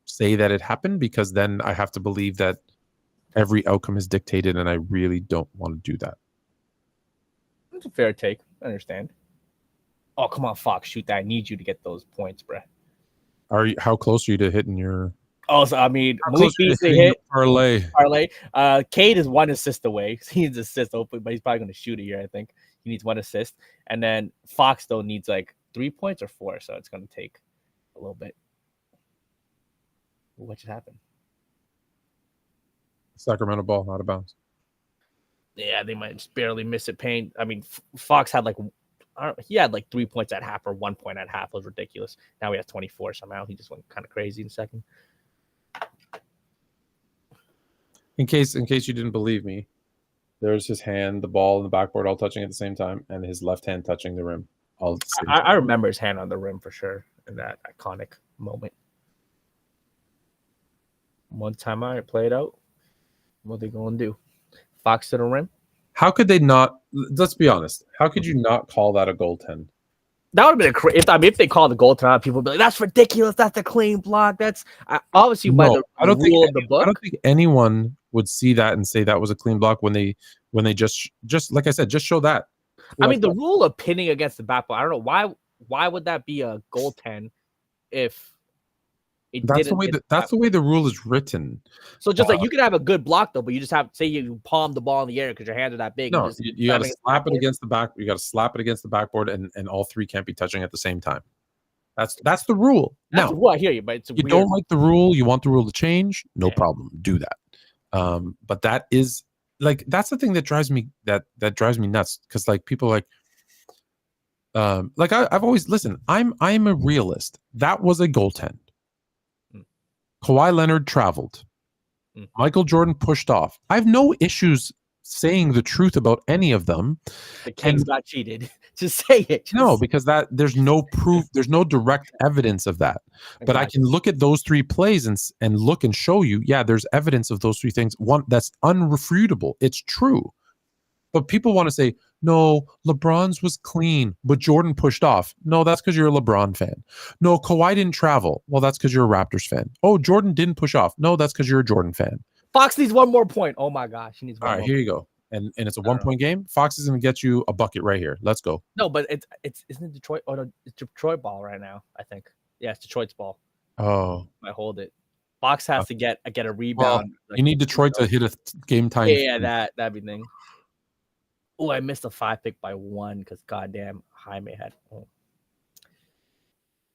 say that it happened, because then I have to believe that every outcome is dictated, and I really don't want to do that. That's a fair take. I understand. Oh, come on, Fox, shoot that. I need you to get those points, bro. How close are you to hitting your... Oh, so I mean, Malik Beasley hit parlay. Cade is 1 assist away. He needs assist, hopefully, but he's probably going to shoot it here. I think he needs 1 assist, and then Fox though needs like 3 points or 4, so it's going to take a little bit. What just happened? Sacramento ball out of bounds. Yeah, they might just barely miss it. Payne. I mean, Fox had he had like 3 points at half or 1 point at half. It was ridiculous. Now he has 24 somehow. He just went kind of crazy in second. In case you didn't believe me, there's his hand, the ball, and the backboard all touching at the same time, and his left hand touching the rim. I remember his hand on the rim for sure in that iconic moment. One timeout, play it out. What they gonna do? Fox to the rim. How could they not? Let's be honest. How could you not call that a goaltend? That would have been if they called the goal time, people would be like, "That's ridiculous. That's a clean block. That's obviously by the rule of the book." I don't think anyone would see that and say that was a clean block when they just like I said, just show that. I mean, the rule of pinning against the backboard. I don't know why would that be a goaltend if that's the way the rule is written. So just like you can have a good block though, but you just have say you palm the ball in the air because your hands are that big. No, you got to slap it against the back. You got to slap it against the backboard, and all three can't be touching at the same time. That's the rule. Now, I hear you, but it's weird. Don't like the rule. You want the rule to change? No problem. Do that. But that is like that's the thing that drives me drives me nuts because like people like I've always listened. I'm a realist. That was a goaltend. Kawhi Leonard traveled. Michael Jordan pushed off. I have no issues saying the truth about any of them. The Kings got cheated. Just say it. No, because there's no proof. There's no direct evidence of that. Exactly. But I can look at those three plays and look and show you, yeah, there's evidence of those three things. One that's unrefutable. It's true. But people want to say, no, LeBron's was clean, but Jordan pushed off. No, that's because you're a LeBron fan. No, Kawhi didn't travel. Well, that's because you're a Raptors fan. Oh, Jordan didn't push off. No, that's because you're a Jordan fan. Fox needs one more point. Oh my gosh, he needs one. All right, here you go. And it's a 1 point game. Fox is going to get you a bucket right here. Let's go. No, but it's isn't it Detroit? Oh no, it's Detroit ball right now. I think. Yeah, it's Detroit's ball. Oh, I hold it. Fox has to get a rebound. Well, you need Detroit to hit a game time. Yeah, that'd be thing. Oh, I missed a 5 pick by 1 because goddamn Jaime had. Oh.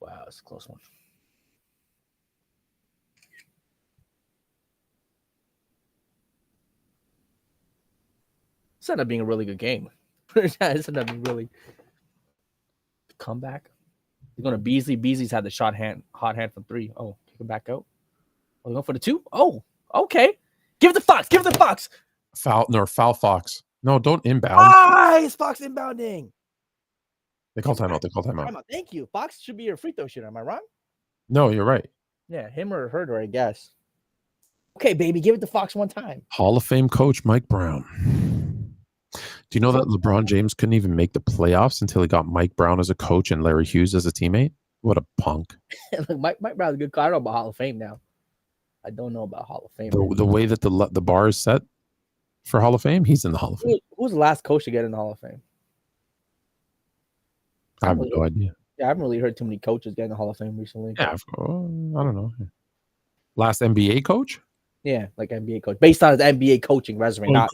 Wow, it's a close one. This ended up being a really good game. This ended up being really comeback. You're going to Beasley. Beasley's had the hot hand from 3. Oh, kick it back out. Oh, going for the 2. Oh, okay. Give it to Fox. Give it to Fox. Foul Fox. No, don't inbound. Ah, it's Fox inbounding. They call timeout. Thank you. Fox should be your free throw shooter. Am I wrong? No, you're right. Yeah, him or Herder, I guess. Okay, baby, give it to Fox one time. Hall of Fame coach Mike Brown. Do you know that LeBron James couldn't even make the playoffs until he got Mike Brown as a coach and Larry Hughes as a teammate? What a punk. Mike Brown's a good guy. I don't know about Hall of Fame now. I don't know about Hall of Fame. The way that the bar is set for Hall of Fame, he's in the Hall of Fame. Who was the last coach to get in the Hall of Fame? I have no idea. Yeah, I haven't really heard too many coaches get in the Hall of Fame recently. Yeah, I don't know. Last NBA coach? Yeah, like NBA coach. Based on his NBA coaching resume. Well,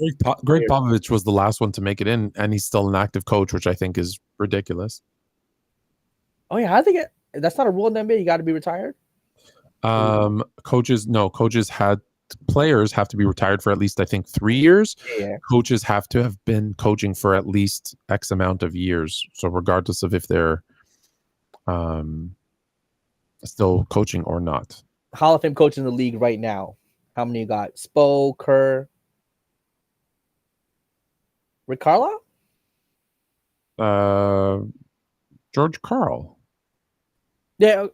Greg Popovich was the last one to make it in, and he's still an active coach, which I think is ridiculous. Oh, yeah. I think that's not a rule in the NBA. You got to be retired? Players have to be retired for at least, I think, 3 years. Yeah. Coaches have to have been coaching for at least X amount of years. So regardless of if they're still coaching or not. Hall of Fame coach in the league right now. How many you got? Spo, Kerr, Rick Carlisle? George Karl. Yeah.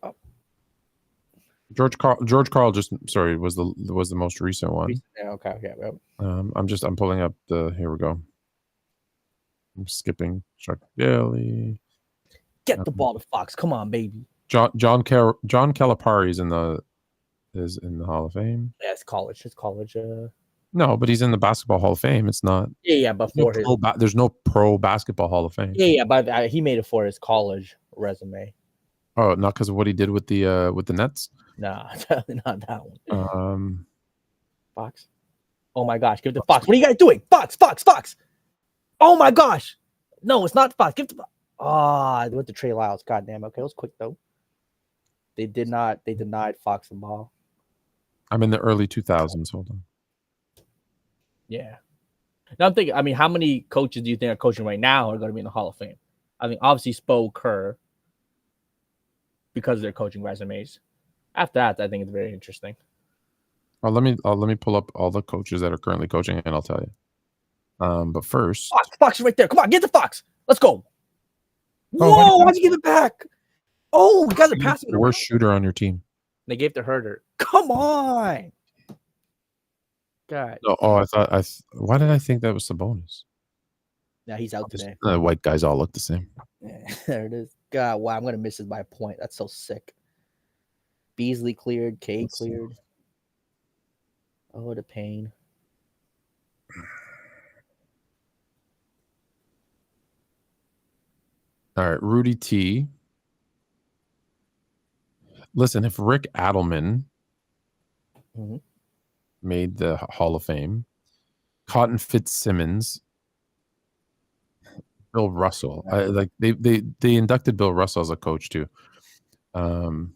George Karl was the most recent one. Yeah, okay. Yeah. I'm pulling up here we go. I'm skipping Chuck Daly. Get the ball to Fox. Come on, baby. John Calipari is in the Hall of Fame. Yeah, it's college. No, but he's in the Basketball Hall of Fame. It's not. Yeah, but there's no pro basketball Hall of Fame. Yeah, but he made it for his college resume. Oh, not because of what he did with the Nets? Nah, not that one. Fox. Oh my gosh, give it to Fox. What are you guys doing? Fox. Oh my gosh. No, it's not Fox. Give it to Fox. I went to Trey Lyles. God damn. Okay, it was quick though. They denied Fox the ball. I'm in the early 2000s. Hold on. Yeah. Now I'm thinking, how many coaches do you think are coaching right now are going to be in the Hall of Fame? I mean, obviously Spo, Kerr, because of their coaching resumes. After that, I think it's very interesting. Well, let me pull up all the coaches that are currently coaching, and I'll tell you. But first, Fox is right there. Come on, get the Fox. Let's go. Whoa! Why'd you give it back? Oh, you guys are passing. The worst shooter on your team. They gave to Herder. Come on. God. No, why did I think that was Sabonis? Yeah, he's out today. The white guys all look the same. Yeah, there it is. God, wow, I'm gonna miss this by a point. That's so sick. Beasley cleared, K cleared. Oh, the pain. All right, Rudy T. Listen, if Rick Adelman made the Hall of Fame, Cotton Fitzsimmons, Bill Russell, they inducted Bill Russell as a coach too. Bob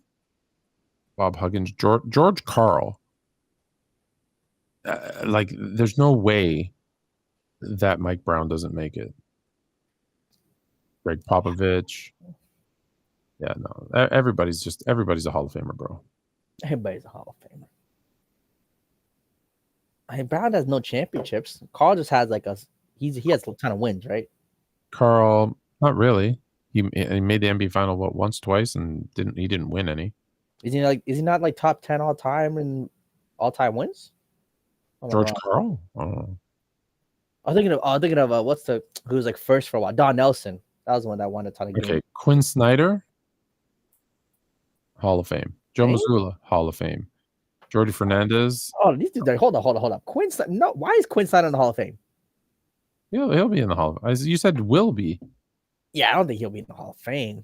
Huggins, George Karl. There's no way that Mike Brown doesn't make it. Greg Popovich. Yeah, no. Everybody's a Hall of Famer, bro. Everybody's a Hall of Famer. I mean, Brown has no championships. Carl just has he has a ton of wins, right? Karl, not really. He made the NBA final once, twice, and he didn't win any. Is he not like top 10 all time in all time wins? George Karl? I'm thinking of who was like first for a while? Don Nelson. That was the one that won a ton of games. Okay, Quinn Snyder, Hall of Fame. Joe Mazzulla, Hall of Fame. Jordi Fernandez. Oh, these dudes. Hold on. Quinn Snyder. No, why is Quinn Snyder in the Hall of Fame? He'll be in the Hall of Fame. As you said, will be. Yeah, I don't think he'll be in the Hall of Fame.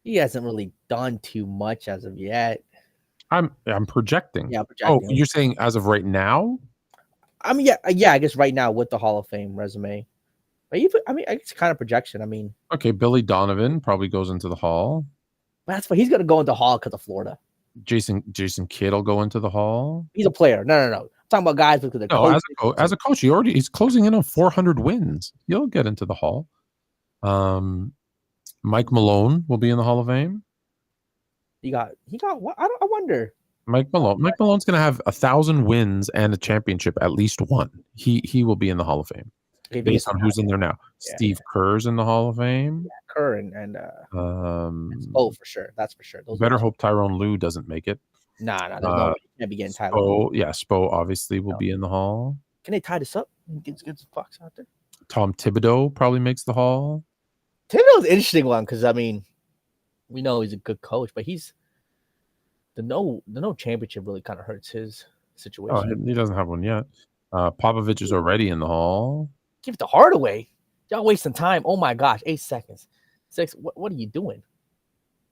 He hasn't really done too much as of yet. I'm projecting. Yeah, projecting. Oh, you're saying as of right now? I mean, yeah. I guess right now with the Hall of Fame resume, but it's kind of projection. I mean, okay, Billy Donovan probably goes into the Hall. But that's why he's going to go into the Hall because of Florida. Jason Kidd will go into the Hall. He's a player. No. I'm talking about guys because they're as a coach, he's closing in on 400 wins. He'll get into the Hall. Mike Malone will be in the Hall of Fame. He got what? I wonder. Mike Malone's going to have 1,000 wins and a championship, at least one. He will be in the Hall of Fame. Okay, based on who's in there now. Yeah, Steve Kerr's in the Hall of Fame. Yeah, Kerr and for sure. That's for sure. Those better hope Tyrone Lue doesn't make it. Nah, there's no way. Can't be getting Tyrone. Spo obviously will be in the Hall. Can they tie this up and get some Fox out there? Tom Thibodeau probably makes the Hall. Thibodeau's an interesting one because I mean, we know he's a good coach, but the no championship really kind of hurts his situation. Oh, he doesn't have one yet. Popovich is already in the Hall. Give it to Hardaway. Y'all wasting time. Oh my gosh, 8 seconds. 6. What are you doing?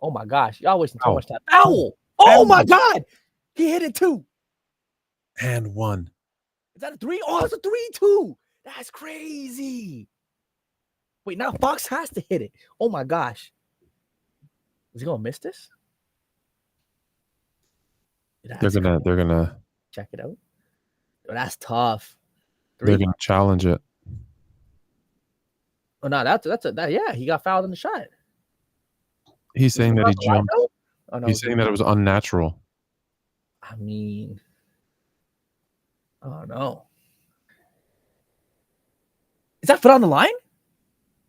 Oh my gosh, y'all wasting too much time. Ow! Oh my God, he hit it too. And one. Is that a 3? Oh, it's a 3-2. That's crazy. Wait, now Fox has to hit it. Oh my gosh. Is he gonna miss this? They're gonna check it out. Oh, that's tough. 3. They're gonna challenge it. Oh no, yeah. He got fouled in the shot. He's saying that he jumped. Oh, no, he's saying that it was unnatural. I mean, oh no. Is that foot on the line?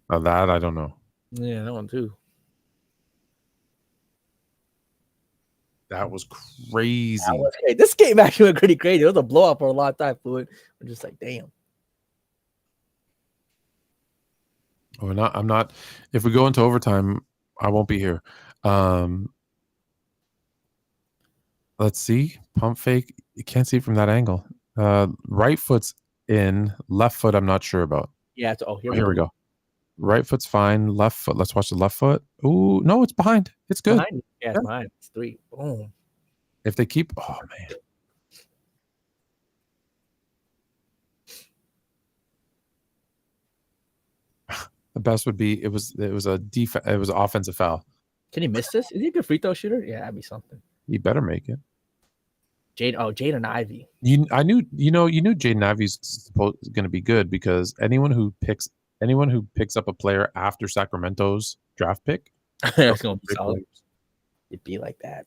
That I don't know. Yeah, that one too. That was crazy. This game actually went pretty crazy. It was a blowout for a long time, Fluent. We're just like, damn. I'm not. If we go into overtime, I won't be here. Let's see. Pump fake. You can't see it from that angle. Right foot's in. Left foot, I'm not sure about. Yeah. Here we go. Right foot's fine. Left foot. Let's watch the left foot. Ooh, no, it's behind. It's good. Behind. Yeah, it's behind. It's 3. Boom. If they keep, oh man. The best would be it was an offensive foul. Can he miss this? Is he a good free throw shooter? Yeah, that'd be something. He better make it. Jaden Ivey. You knew Jaden Ivey's going to be good because anyone who picks up a player after Sacramento's draft pick, it's going to be solid. It'd be like that.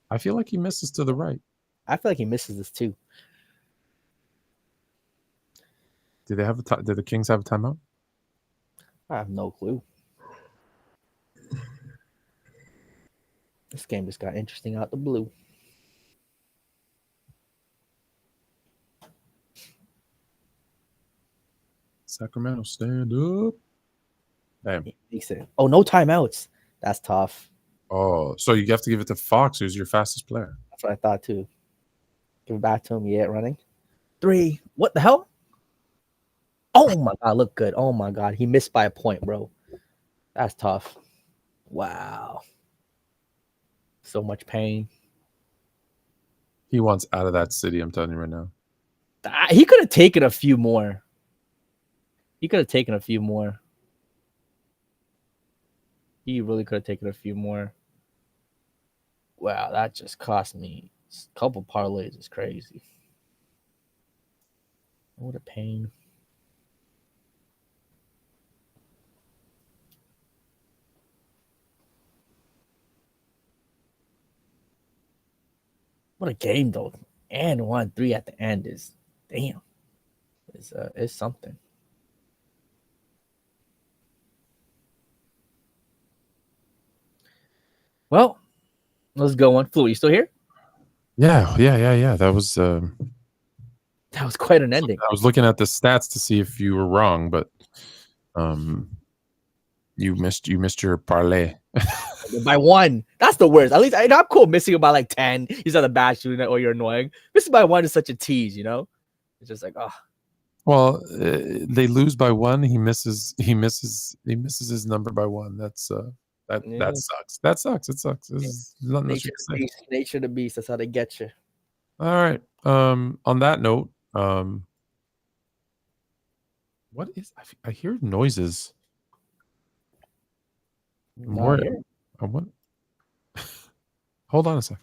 I feel like he misses to the right. I feel like he misses this too. Did the Kings have a timeout? I have no clue. This game just got interesting out the blue. Sacramento, stand up. Damn. Oh, no timeouts. That's tough. Oh, so you have to give it to Fox, who's your fastest player. That's what I thought too. Give it back to him. Yeah, running. 3. What the hell? Oh my God, look good. Oh my God, he missed by a point, bro. That's tough. Wow. So much pain. He wants out of that city, I'm telling you right now. He could have taken a few more. He could have taken a few more. He really could have taken a few more. Wow, that just cost me a couple parlays. Is crazy. What a pain. What a game though. And 1-3 at the end is damn. Is something. Well, let's go on. Flu, you still here? Yeah. That was quite an ending. I was looking at the stats to see if you were wrong, but you missed your parlay. By 1. That's the worst. At least I'm cool missing it by like 10. He's not a bad shooter or you're annoying. Missing by 1 is such a tease, you know? It's just like, oh. Well, they lose by 1. He misses his number by 1. That sucks. That sucks. It sucks. There's nothing else you can say. Nature of the beast. That's how they get you. All right. On that note, what is I hear noises. Hold on a sec.